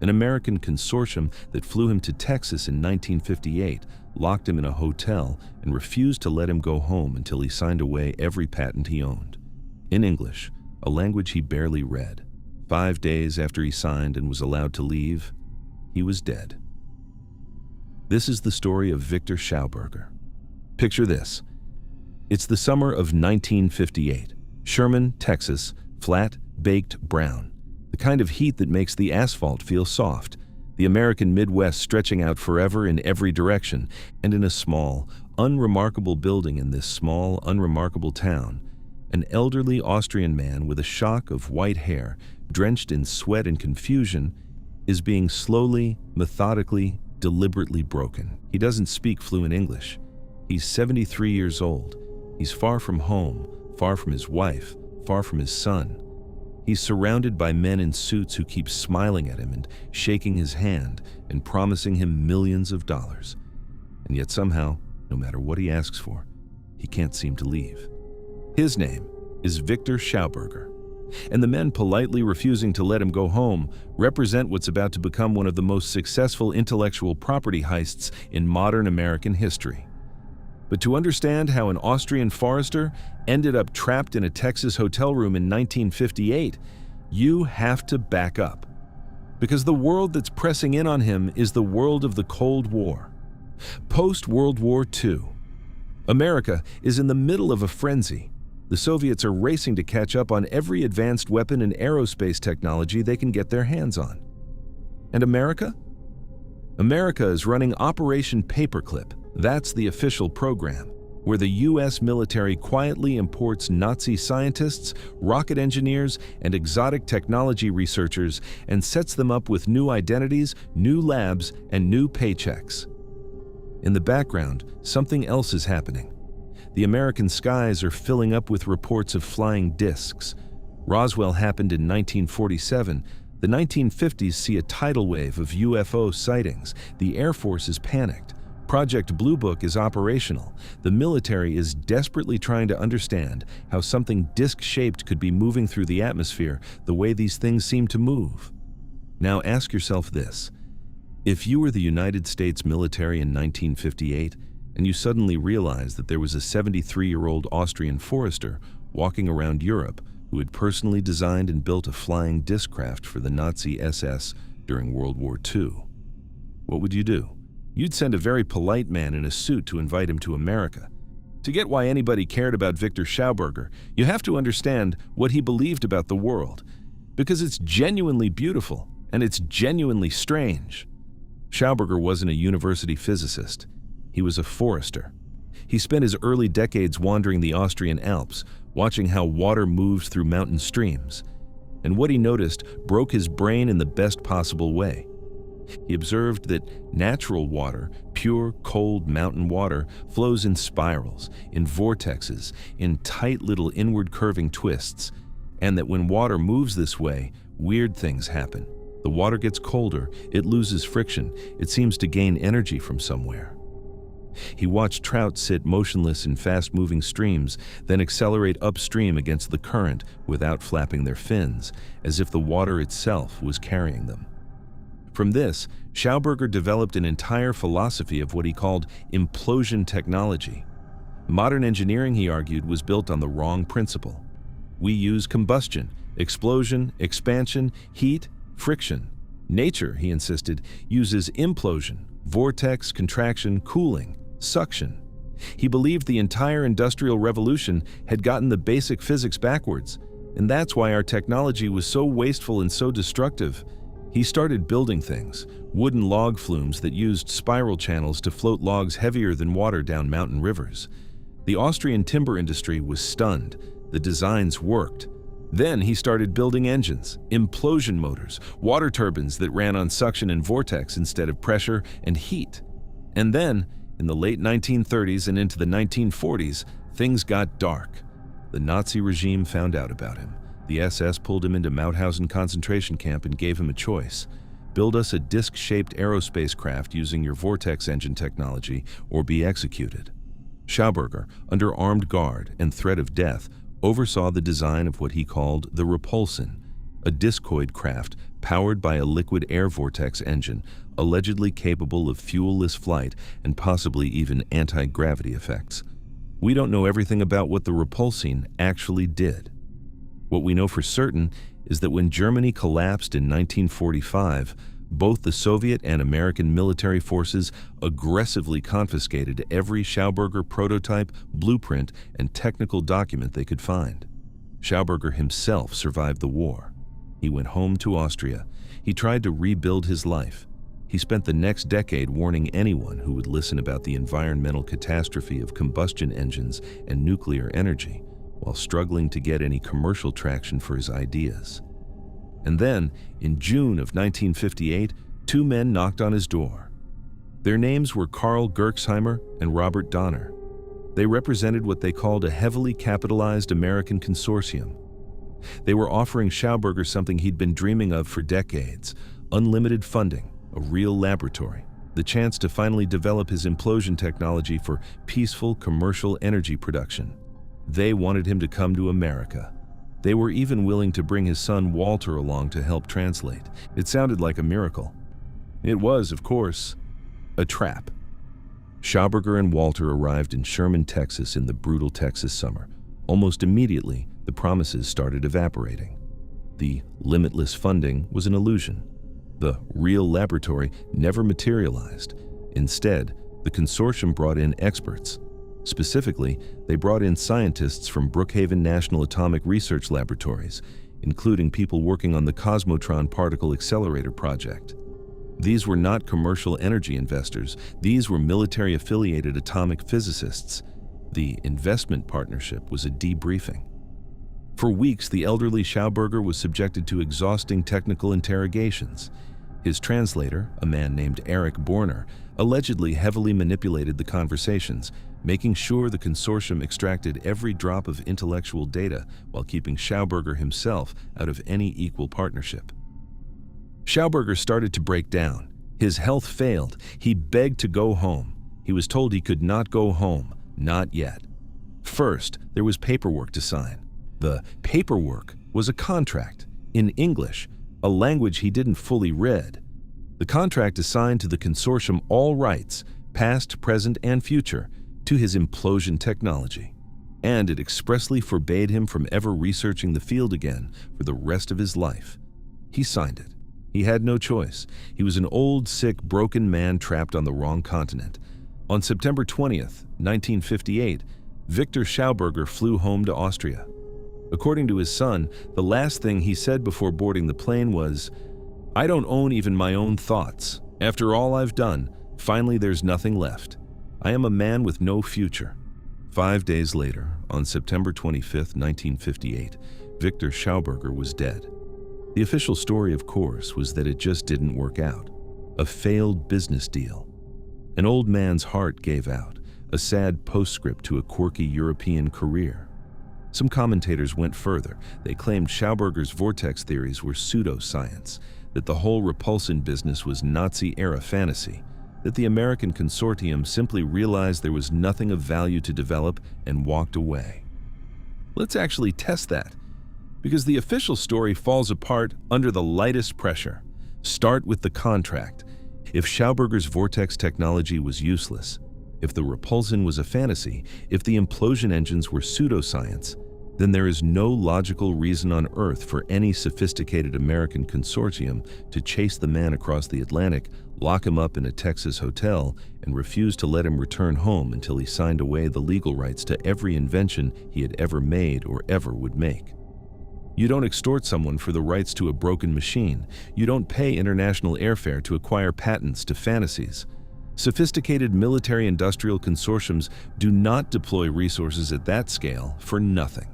An American consortium that flew him to Texas in 1958 locked him in a hotel and refused to let him go home until he signed away every patent he owned. In English, a language he barely read. 5 days after he signed and was allowed to leave, he was dead. This is the story of Victor Schauberger. Picture this. It's the summer of 1958. Sherman, Texas, flat, baked brown. The kind of heat that makes the asphalt feel soft. The American Midwest stretching out forever in every direction, and in a small, unremarkable building in this small, unremarkable town, an elderly Austrian man with a shock of white hair, drenched in sweat and confusion, is being slowly, methodically, deliberately broken. He doesn't speak fluent English. He's 73 years old. He's far from home, far from his wife, far from his son. He's surrounded by men in suits who keep smiling at him and shaking his hand and promising him millions of dollars. And yet somehow, no matter what he asks for, he can't seem to leave. His name is Victor Schauberger, and the men politely refusing to let him go home represent what's about to become one of the most successful intellectual property heists in modern American history. But to understand how an Austrian forester ended up trapped in a Texas hotel room in 1958, you have to back up. Because the world that's pressing in on him is the world of the Cold War. Post-World War II, America is in the middle of a frenzy. The Soviets are racing to catch up on every advanced weapon and aerospace technology they can get their hands on. And America? America is running Operation Paperclip. That's the official program, where the U.S. military quietly imports Nazi scientists, rocket engineers, and exotic technology researchers and sets them up with new identities, new labs, and new paychecks. In the background, something else is happening. The American skies are filling up with reports of flying discs. Roswell happened in 1947. The 1950s see a tidal wave of UFO sightings. The Air Force is panicked. Project Blue Book is operational. The military is desperately trying to understand how something disc-shaped could be moving through the atmosphere the way these things seem to move. Now ask yourself this. If you were the United States military in 1958, and you suddenly realized that there was a 73-year-old Austrian forester walking around Europe who had personally designed and built a flying disc craft for the Nazi SS during World War II, what would you do? You'd send a very polite man in a suit to invite him to America. To get why anybody cared about Victor Schauberger, you have to understand what he believed about the world, because it's genuinely beautiful and it's genuinely strange. Schauberger wasn't a university physicist. He was a forester. He spent his early decades wandering the Austrian Alps, watching how water moves through mountain streams. And what he noticed broke his brain in the best possible way. He observed that natural water, pure, cold mountain water, flows in spirals, in vortexes, in tight little inward curving twists, and that when water moves this way, weird things happen. The water gets colder, it loses friction, it seems to gain energy from somewhere. He watched trout sit motionless in fast-moving streams, then accelerate upstream against the current without flapping their fins, as if the water itself was carrying them. From this, Schauberger developed an entire philosophy of what he called implosion technology. Modern engineering, he argued, was built on the wrong principle. We use combustion, explosion, expansion, heat, friction. Nature, he insisted, uses implosion, vortex, contraction, cooling, suction. He believed the entire Industrial Revolution had gotten the basic physics backwards, and that's why our technology was so wasteful and so destructive. He started building things, wooden log flumes that used spiral channels to float logs heavier than water down mountain rivers. The Austrian timber industry was stunned. The designs worked. Then he started building engines, implosion motors, water turbines that ran on suction and vortex instead of pressure and heat. And then, in the late 1930s and into the 1940s, things got dark. The Nazi regime found out about him. The SS pulled him into Mauthausen concentration camp and gave him a choice. Build us a disc-shaped aerospace craft using your vortex engine technology or be executed. Schauberger, under armed guard and threat of death, oversaw the design of what he called the Repulsion, a discoid craft powered by a liquid air vortex engine, allegedly capable of fuel-less flight and possibly even anti-gravity effects. We don't know everything about what the Repulsion actually did. What we know for certain is that when Germany collapsed in 1945, both the Soviet and American military forces aggressively confiscated every Schauberger prototype, blueprint, and technical document they could find. Schauberger himself survived the war. He went home to Austria. He tried to rebuild his life. He spent the next decade warning anyone who would listen about the environmental catastrophe of combustion engines and nuclear energy, while struggling to get any commercial traction for his ideas. And then, in June of 1958, two men knocked on his door. Their names were Carl Gerxheimer and Robert Donner. They represented what they called a heavily capitalized American consortium. They were offering Schauberger something he'd been dreaming of for decades: unlimited funding, a real laboratory, the chance to finally develop his implosion technology for peaceful commercial energy production. They wanted him to come to America. They were even willing to bring his son Walter along to help translate. It sounded like a miracle. It was, of course, a trap. Schauberger and Walter arrived in Sherman, Texas in the brutal Texas summer. Almost immediately, the promises started evaporating. The limitless funding was an illusion. The real laboratory never materialized. Instead, the consortium brought in experts. Specifically, they brought in scientists from Brookhaven National Atomic Research Laboratories, including people working on the Cosmotron Particle Accelerator project. These were not commercial energy investors. These were military-affiliated atomic physicists. The investment partnership was a debriefing. For weeks, the elderly Schauberger was subjected to exhausting technical interrogations. His translator, a man named Eric Borner, allegedly heavily manipulated the conversations, making sure the consortium extracted every drop of intellectual data while keeping Schauberger himself out of any equal partnership. Schauberger started to break down. His health failed. He begged to go home. He was told he could not go home, not yet. First, there was paperwork to sign. The paperwork was a contract, in English, a language he didn't fully read. The contract assigned to the consortium all rights, past, present, and future, to his implosion technology. And it expressly forbade him from ever researching the field again for the rest of his life. He signed it. He had no choice. He was an old, sick, broken man trapped on the wrong continent. On September 20th, 1958, Victor Schauberger flew home to Austria. According to his son, the last thing he said before boarding the plane was, "I don't own even my own thoughts. After all I've done, finally there's nothing left. I am a man with no future." 5 days later, on September 25th, 1958, Victor Schauberger was dead. The official story, of course, was that it just didn't work out. A failed business deal. An old man's heart gave out, a sad postscript to a quirky European career. Some commentators went further. They claimed Schauberger's vortex theories were pseudoscience, that the whole repulsion business was Nazi-era fantasy, that the American consortium simply realized there was nothing of value to develop and walked away. Let's actually test that, because the official story falls apart under the lightest pressure. Start with the contract. If Schauberger's vortex technology was useless, if the repulsion was a fantasy, if the implosion engines were pseudoscience, then there is no logical reason on Earth for any sophisticated American consortium to chase the man across the Atlantic, lock him up in a Texas hotel, and refuse to let him return home until he signed away the legal rights to every invention he had ever made or ever would make. You don't extort someone for the rights to a broken machine. You don't pay international airfare to acquire patents to fantasies. Sophisticated military-industrial consortiums do not deploy resources at that scale for nothing.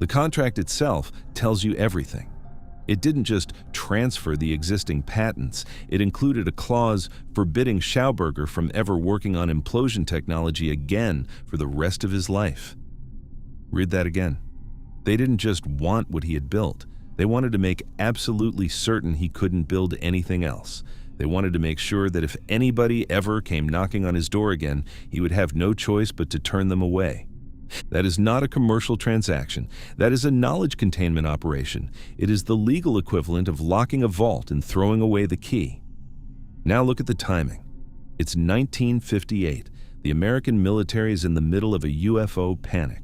The contract itself tells you everything. It didn't just transfer the existing patents, it included a clause forbidding Schauberger from ever working on implosion technology again for the rest of his life. Read that again. They didn't just want what he had built. They wanted to make absolutely certain he couldn't build anything else. They wanted to make sure that if anybody ever came knocking on his door again, he would have no choice but to turn them away. That is not a commercial transaction. That is a knowledge containment operation. It is the legal equivalent of locking a vault and throwing away the key. Now look at the timing. It's 1958. The American military is in the middle of a UFO panic.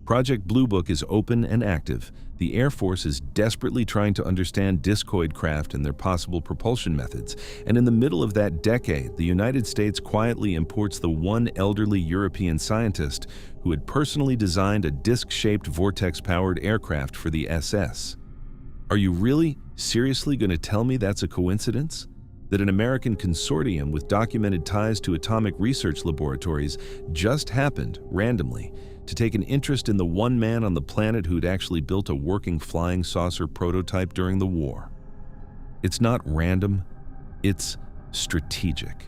Project Blue Book is open and active. The Air Force is desperately trying to understand discoid craft and their possible propulsion methods. And in the middle of that decade, the United States quietly imports the one elderly European scientist who had personally designed a disc-shaped vortex-powered aircraft for the SS. Are you really, seriously going to tell me that's a coincidence? that an American consortium with documented ties to atomic research laboratories just happened, randomly, to take an interest in the one man on the planet who'd actually built a working flying saucer prototype during the war. It's not random, it's strategic.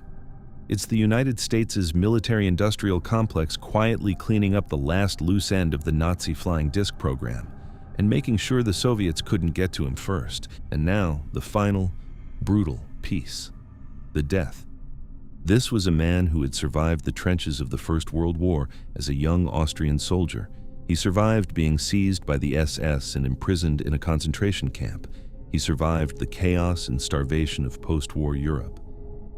It's the United States' military-industrial complex quietly cleaning up the last loose end of the Nazi flying disc program and making sure the Soviets couldn't get to him first. And now, the final, brutal piece: the death. This was a man who had survived the trenches of the First World War as a young Austrian soldier. He survived being seized by the SS and imprisoned in a concentration camp. He survived the chaos and starvation of post-war Europe.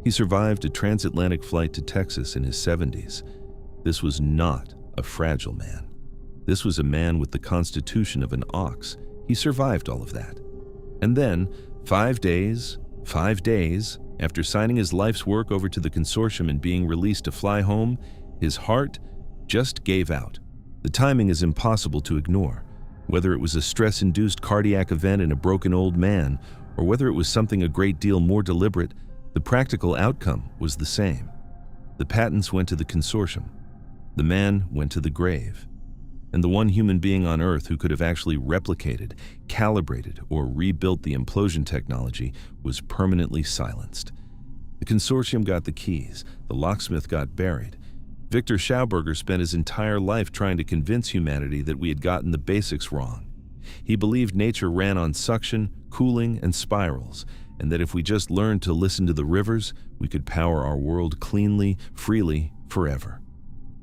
He survived a transatlantic flight to Texas in his 70s. This was not a fragile man. This was a man with the constitution of an ox. He survived all of that. And then, 5 days after signing his life's work over to the consortium and being released to fly home, his heart just gave out. The timing is impossible to ignore. Whether it was a stress-induced cardiac event in a broken old man, or whether it was something a great deal more deliberate, the practical outcome was the same. The patents went to the consortium. The man went to the grave. And the one human being on Earth who could have actually replicated, calibrated, or rebuilt the implosion technology was permanently silenced. The consortium got the keys. The locksmith got buried. Victor Schauberger spent his entire life trying to convince humanity that we had gotten the basics wrong. He believed nature ran on suction, cooling, and spirals, and that if we just learned to listen to the rivers, we could power our world cleanly, freely, forever.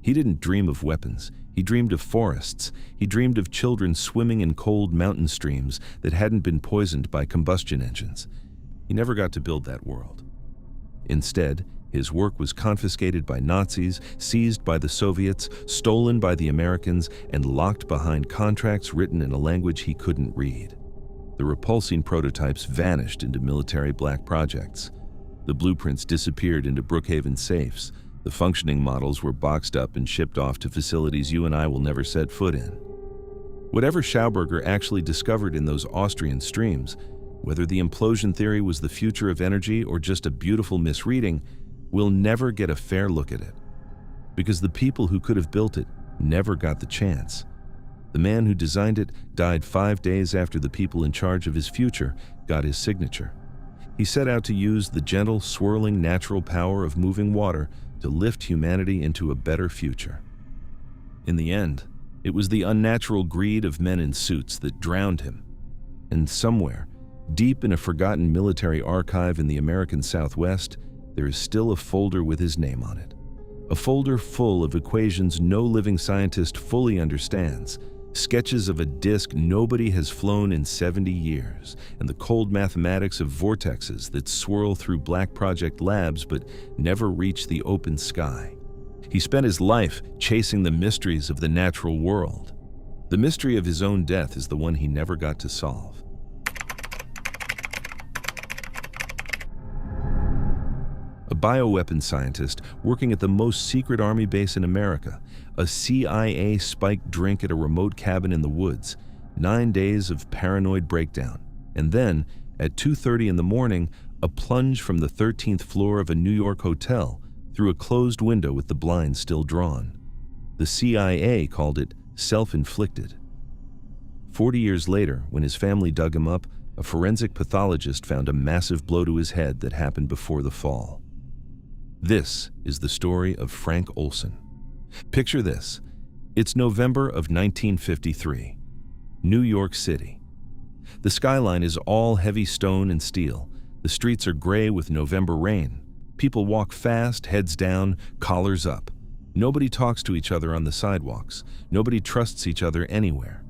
He didn't dream of weapons. He dreamed of forests. He dreamed of children swimming in cold mountain streams that hadn't been poisoned by combustion engines. He never got to build that world. Instead, his work was confiscated by Nazis, seized by the Soviets, stolen by the Americans, and locked behind contracts written in a language he couldn't read. The repulsing prototypes vanished into military black projects. The blueprints disappeared into Brookhaven safes. The functioning models were boxed up and shipped off to facilities you and I will never set foot in. Whatever Schauberger actually discovered in those Austrian streams, whether the implosion theory was the future of energy or just a beautiful misreading, we'll never get a fair look at it. Because the people who could have built it never got the chance. The man who designed it died 5 days after the people in charge of his future got his signature. He set out to use the gentle, swirling, natural power of moving water to lift humanity into a better future. In the end, it was the unnatural greed of men in suits that drowned him. And somewhere, deep in a forgotten military archive in the American Southwest, there is still a folder with his name on it. A folder full of equations no living scientist fully understands, sketches of a disk nobody has flown in 70 years, and the cold mathematics of vortexes that swirl through black project labs but never reach the open sky. He spent his life chasing the mysteries of the natural world. The mystery of his own death is the one he never got to solve. A bioweapon scientist working at the most secret army base in America, a CIA spiked drink at a remote cabin in the woods, 9 days of paranoid breakdown, and then, at 2:30 in the morning, a plunge from the 13th floor of a New York hotel through a closed window with the blinds still drawn. The CIA called it self-inflicted. 40 years later, when his family dug him up, a forensic pathologist found a massive blow to his head that happened before the fall. This is the story of Frank Olson. Picture this. It's November of 1953. New York City. The skyline is all heavy stone and steel. The streets are gray with November rain. People walk fast, heads down, collars up. Nobody talks to each other on the sidewalks. Nobody trusts each other anywhere.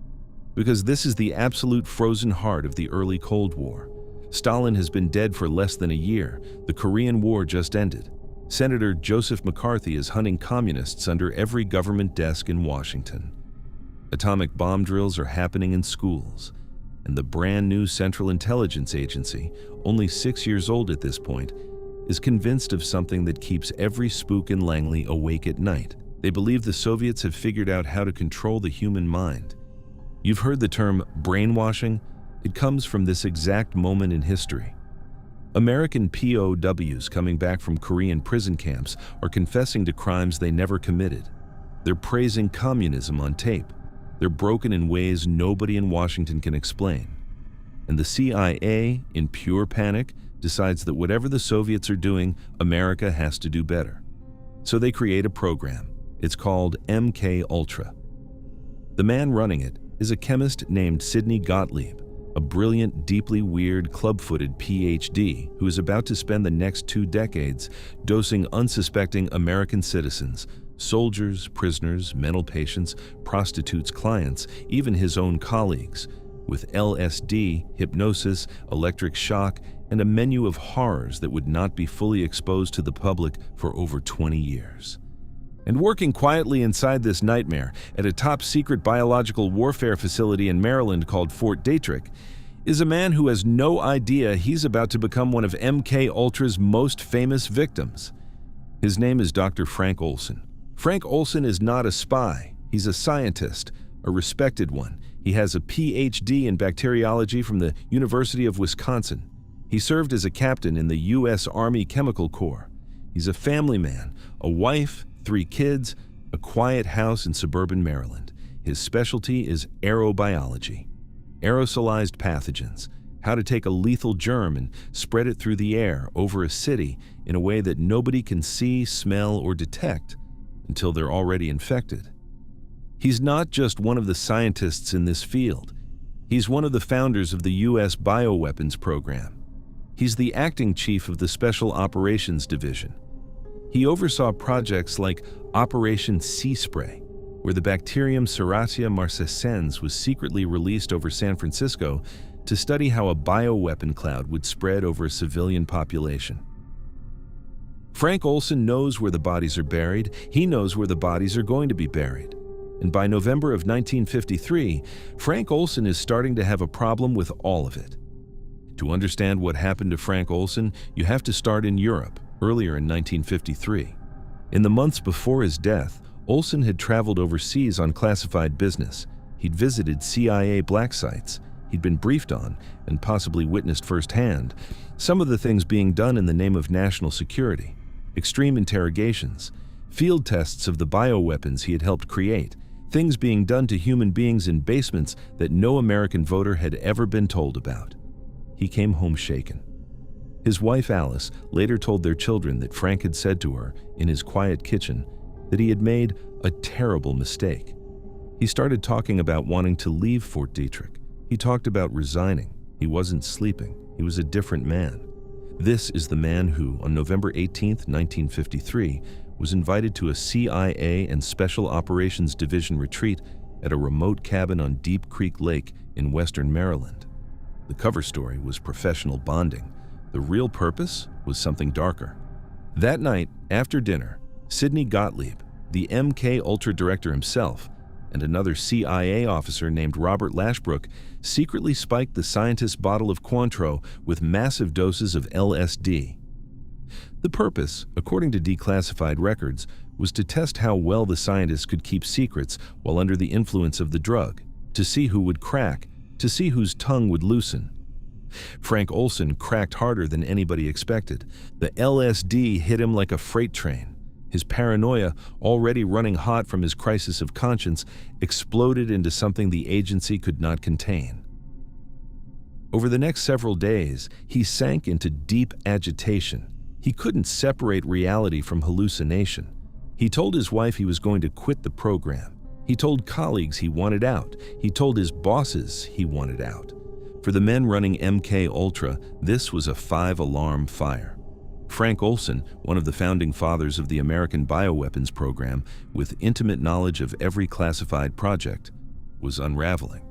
Because this is the absolute frozen heart of the early Cold War. Stalin has been dead for less than a year. The Korean War just ended. Senator Joseph McCarthy is hunting communists under every government desk in Washington. Atomic bomb drills are happening in schools. And the brand new Central Intelligence Agency, only 6 years old at this point, is convinced of something that keeps every spook in Langley awake at night. They believe the Soviets have figured out how to control the human mind. You've heard the term brainwashing? It comes from this exact moment in history. American POWs coming back from Korean prison camps are confessing to crimes they never committed. They're praising communism on tape. They're broken in ways nobody in Washington can explain. And the CIA, in pure panic, decides that whatever the Soviets are doing, America has to do better. So they create a program. It's called MK Ultra. The man running it is a chemist named Sidney Gottlieb, a brilliant, deeply weird, club-footed PhD who is about to spend the next 2 decades dosing unsuspecting American citizens, soldiers, prisoners, mental patients, prostitutes, clients, even his own colleagues, with LSD, hypnosis, electric shock, and a menu of horrors that would not be fully exposed to the public for over 20 years. And working quietly inside this nightmare at a top-secret biological warfare facility in Maryland called Fort Detrick is a man who has no idea he's about to become one of MK Ultra's most famous victims. His name is Dr. Frank Olson. Frank Olson is not a spy. He's a scientist, a respected one. He has a PhD in bacteriology from the University of Wisconsin. He served as a captain in the U.S. Army Chemical Corps. He's a family man, a wife, 3 kids, a quiet house in suburban Maryland. His specialty is aerobiology, aerosolized pathogens, how to take a lethal germ and spread it through the air over a city in a way that nobody can see, smell, or detect until they're already infected. He's not just one of the scientists in this field. He's one of the founders of the U.S. Bioweapons Program. He's the acting chief of the Special Operations Division. He oversaw projects like Operation Sea Spray, where the bacterium Serratia marcescens was secretly released over San Francisco to study how a bioweapon cloud would spread over a civilian population. Frank Olson knows where the bodies are buried. He knows where the bodies are going to be buried. And by November of 1953, Frank Olson is starting to have a problem with all of it. To understand what happened to Frank Olson, you have to start in Europe, earlier in 1953. In the months before his death, Olson had traveled overseas on classified business. He'd visited CIA black sites. He'd been briefed on, and possibly witnessed firsthand, some of the things being done in the name of national security. Extreme interrogations, field tests of the bioweapons he had helped create, things being done to human beings in basements that no American voter had ever been told about. He came home shaken. His wife Alice later told their children that Frank had said to her in his quiet kitchen that he had made a terrible mistake. He started talking about wanting to leave Fort Detrick. He talked about resigning. He wasn't sleeping. He was a different man. This is the man who, on November 18, 1953, was invited to a CIA and Special Operations Division retreat at a remote cabin on Deep Creek Lake in western Maryland. The cover story was professional bonding. The real purpose was something darker. That night, after dinner, Sidney Gottlieb, the MK Ultra director himself, and another CIA officer named Robert Lashbrook secretly spiked the scientist's bottle of Cointreau with massive doses of LSD. The purpose, according to declassified records, was to test how well the scientist could keep secrets while under the influence of the drug, to see who would crack, to see whose tongue would loosen. Frank Olson cracked harder than anybody expected. The LSD hit him like a freight train. His paranoia, already running hot from his crisis of conscience, exploded into something the agency could not contain. Over the next several days, he sank into deep agitation. He couldn't separate reality from hallucination. He told his wife he was going to quit the program. He told colleagues he wanted out. He told his bosses he wanted out. For the men running MK Ultra, this was a 5-alarm fire. Frank Olson, one of the founding fathers of the American Bioweapons Program, with intimate knowledge of every classified project, was unraveling.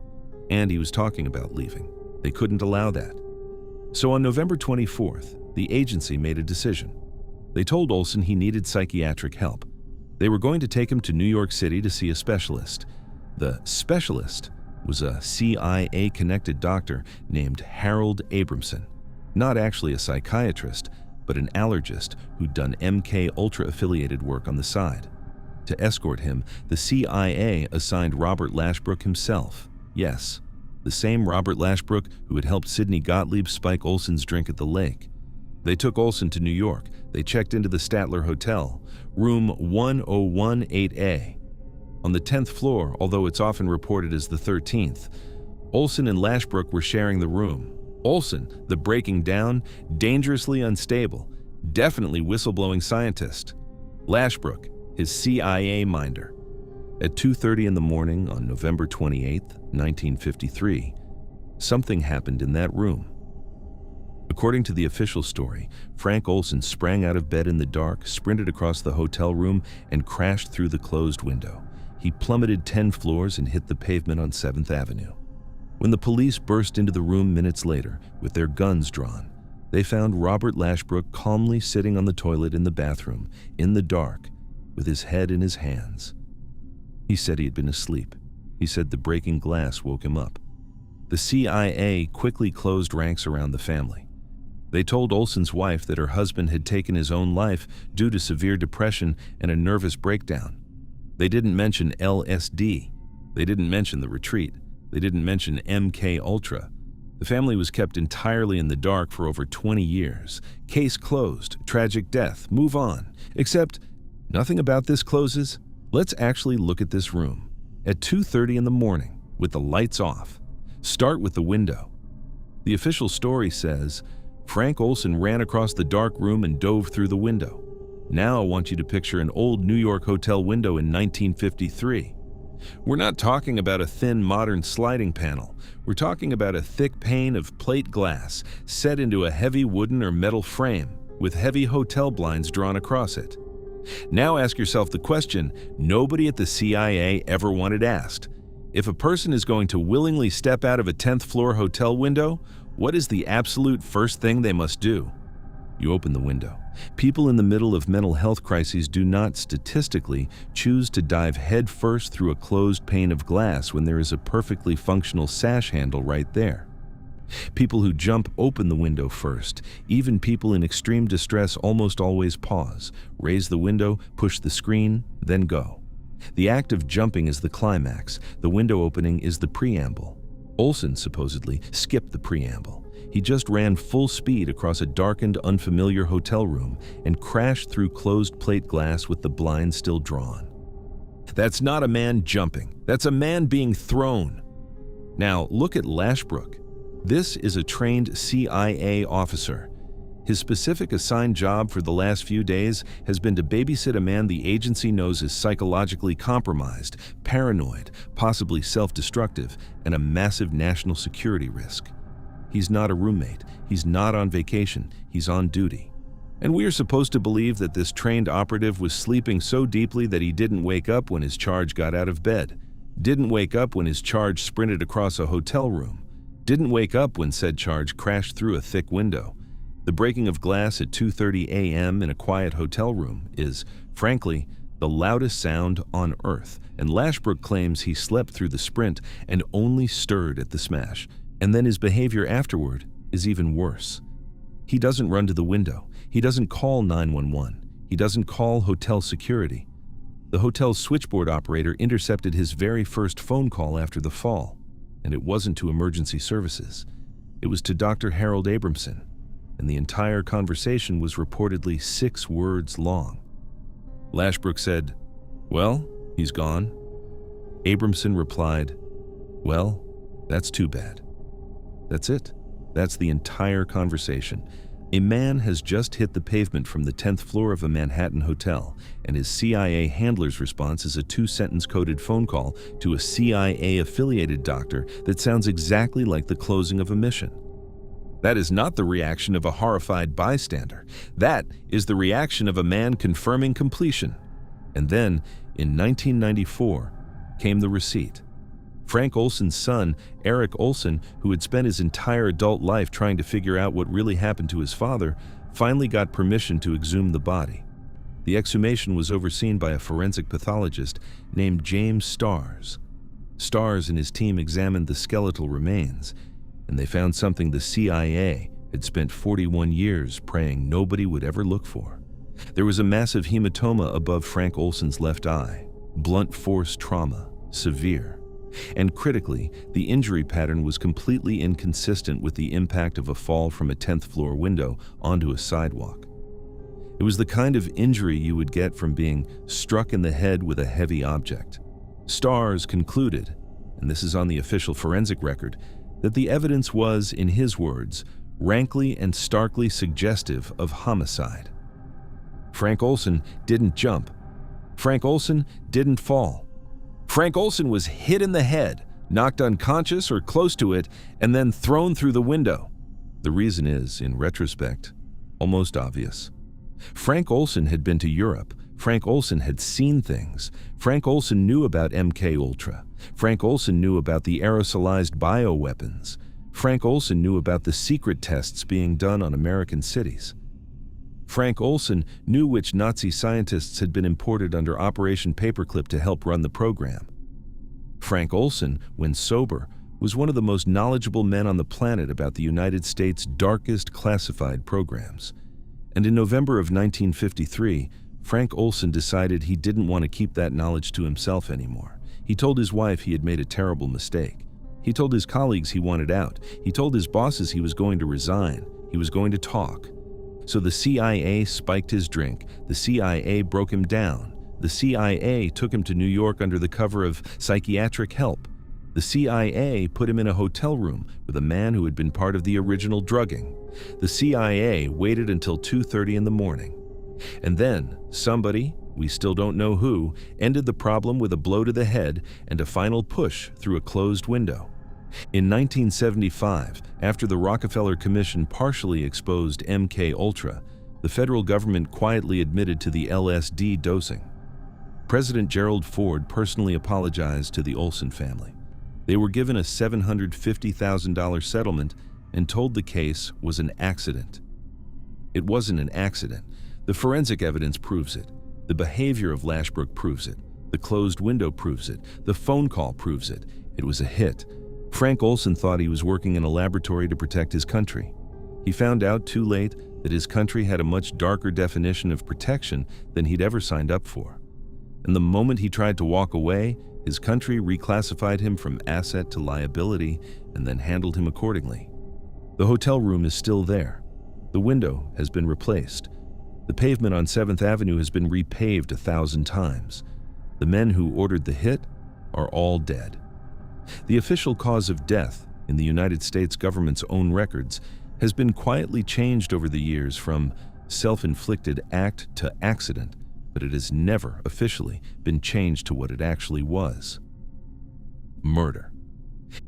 And he was talking about leaving. They couldn't allow that. So on November 24th, the agency made a decision. They told Olson he needed psychiatric help. They were going to take him to New York City to see a specialist. The specialist was a CIA-connected doctor named Harold Abramson, not actually a psychiatrist, but an allergist who'd done MK Ultra-affiliated work on the side. To escort him, the CIA assigned Robert Lashbrook himself. Yes, the same Robert Lashbrook who had helped Sidney Gottlieb spike Olson's drink at the lake. They took Olson to New York. They checked into the Statler Hotel, room 1018A. On the 10th floor, although it's often reported as the 13th, Olson and Lashbrook were sharing the room. Olson, the breaking down, dangerously unstable, definitely whistleblowing scientist. Lashbrook, his CIA minder. At 2:30 in the morning on November 28, 1953, something happened in that room. According to the official story, Frank Olson sprang out of bed in the dark, sprinted across the hotel room, and crashed through the closed window. He plummeted 10 floors and hit the pavement on 7th Avenue. When the police burst into the room minutes later, with their guns drawn, they found Robert Lashbrook calmly sitting on the toilet in the bathroom, in the dark, with his head in his hands. He said he had been asleep. He said the breaking glass woke him up. The CIA quickly closed ranks around the family. They told Olson's wife that her husband had taken his own life due to severe depression and a nervous breakdown. They didn't mention LSD. They didn't mention the retreat. They didn't mention MK Ultra. The family was kept entirely in the dark for over 20 years. Case closed, tragic death, move on. Except, nothing about this closes. Let's actually look at this room. At 2:30 in the morning, with the lights off. Start with the window. The official story says, Frank Olson ran across the dark room and dove through the window. Now I want you to picture an old New York hotel window in 1953. We're not talking about a thin modern sliding panel. We're talking about a thick pane of plate glass set into a heavy wooden or metal frame with heavy hotel blinds drawn across it. Now ask yourself the question nobody at the CIA ever wanted asked. If a person is going to willingly step out of a 10th floor hotel window, what is the absolute first thing they must do? You open the window. People in the middle of mental health crises do not statistically choose to dive headfirst through a closed pane of glass when there is a perfectly functional sash handle right there. People who jump open the window first. Even people in extreme distress almost always pause, raise the window, push the screen, then go. The act of jumping is the climax. The window opening is the preamble. Olson supposedly skipped the preamble. He just ran full speed across a darkened, unfamiliar hotel room and crashed through closed plate glass with the blinds still drawn. That's not a man jumping. That's a man being thrown. Now, look at Lashbrook. This is a trained CIA officer. His specific assigned job for the last few days has been to babysit a man the agency knows is psychologically compromised, paranoid, possibly self-destructive, and a massive national security risk. He's not a roommate. He's not on vacation. He's on duty. And we are supposed to believe that this trained operative was sleeping so deeply that he didn't wake up when his charge got out of bed, didn't wake up when his charge sprinted across a hotel room, didn't wake up when said charge crashed through a thick window. The breaking of glass at 2:30 a.m. in a quiet hotel room is, frankly, the loudest sound on Earth, and Lashbrook claims he slept through the sprint and only stirred at the smash. And then his behavior afterward is even worse. He doesn't run to the window. He doesn't call 911. He doesn't call hotel security. The hotel's switchboard operator intercepted his very first phone call after the fall, and it wasn't to emergency services. It was to Dr. Harold Abramson, and the entire conversation was reportedly 6 words long. Lashbrook said, "Well, he's gone." Abramson replied, "Well, that's too bad." That's it. That's the entire conversation. A man has just hit the pavement from the 10th floor of a Manhattan hotel, and his CIA handler's response is a 2-sentence coded phone call to a CIA-affiliated doctor that sounds exactly like the closing of a mission. That is not the reaction of a horrified bystander. That is the reaction of a man confirming completion. And then, in 1994, came the receipt. Frank Olson's son, Eric Olson, who had spent his entire adult life trying to figure out what really happened to his father, finally got permission to exhume the body. The exhumation was overseen by a forensic pathologist named James Starrs. Starrs and his team examined the skeletal remains, and they found something the CIA had spent 41 years praying nobody would ever look for. There was a massive hematoma above Frank Olson's left eye, blunt force trauma, severe. And critically, the injury pattern was completely inconsistent with the impact of a fall from a 10th floor window onto a sidewalk. It was the kind of injury you would get from being struck in the head with a heavy object. Starrs concluded, and this is on the official forensic record, that the evidence was, in his words, rankly and starkly suggestive of homicide. Frank Olson didn't jump. Frank Olson didn't fall. Frank Olson was hit in the head, knocked unconscious or close to it, and then thrown through the window. The reason is, in retrospect, almost obvious. Frank Olson had been to Europe. Frank Olson had seen things. Frank Olson knew about MK Ultra. Frank Olson knew about the aerosolized bioweapons. Frank Olson knew about the secret tests being done on American cities. Frank Olson knew which Nazi scientists had been imported under Operation Paperclip to help run the program. Frank Olson, when sober, was one of the most knowledgeable men on the planet about the United States' darkest classified programs. And in November of 1953, Frank Olson decided he didn't want to keep that knowledge to himself anymore. He told his wife he had made a terrible mistake. He told his colleagues he wanted out. He told his bosses he was going to resign. He was going to talk. So the CIA spiked his drink. The CIA broke him down. The CIA took him to New York under the cover of psychiatric help. The CIA put him in a hotel room with a man who had been part of the original drugging. The CIA waited until 2:30 in the morning. And then somebody, we still don't know who, ended the problem with a blow to the head and a final push through a closed window. In 1975, after the Rockefeller Commission partially exposed MK Ultra, the federal government quietly admitted to the LSD dosing. President Gerald Ford personally apologized to the Olson family. They were given a $750,000 settlement and told the case was an accident. It wasn't an accident. The forensic evidence proves it. The behavior of Lashbrook proves it. The closed window proves it. The phone call proves it. It was a hit. Frank Olson thought he was working in a laboratory to protect his country. He found out too late that his country had a much darker definition of protection than he'd ever signed up for. And the moment he tried to walk away, his country reclassified him from asset to liability and then handled him accordingly. The hotel room is still there. The window has been replaced. The pavement on 7th Avenue has been repaved 1,000 times. The men who ordered the hit are all dead. The official cause of death, in the United States government's own records, has been quietly changed over the years from self-inflicted act to accident, but it has never officially been changed to what it actually was: murder.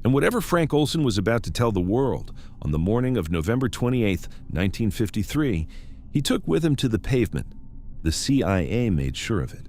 And whatever Frank Olson was about to tell the world on the morning of November 28, 1953, he took with him to the pavement. The CIA made sure of it.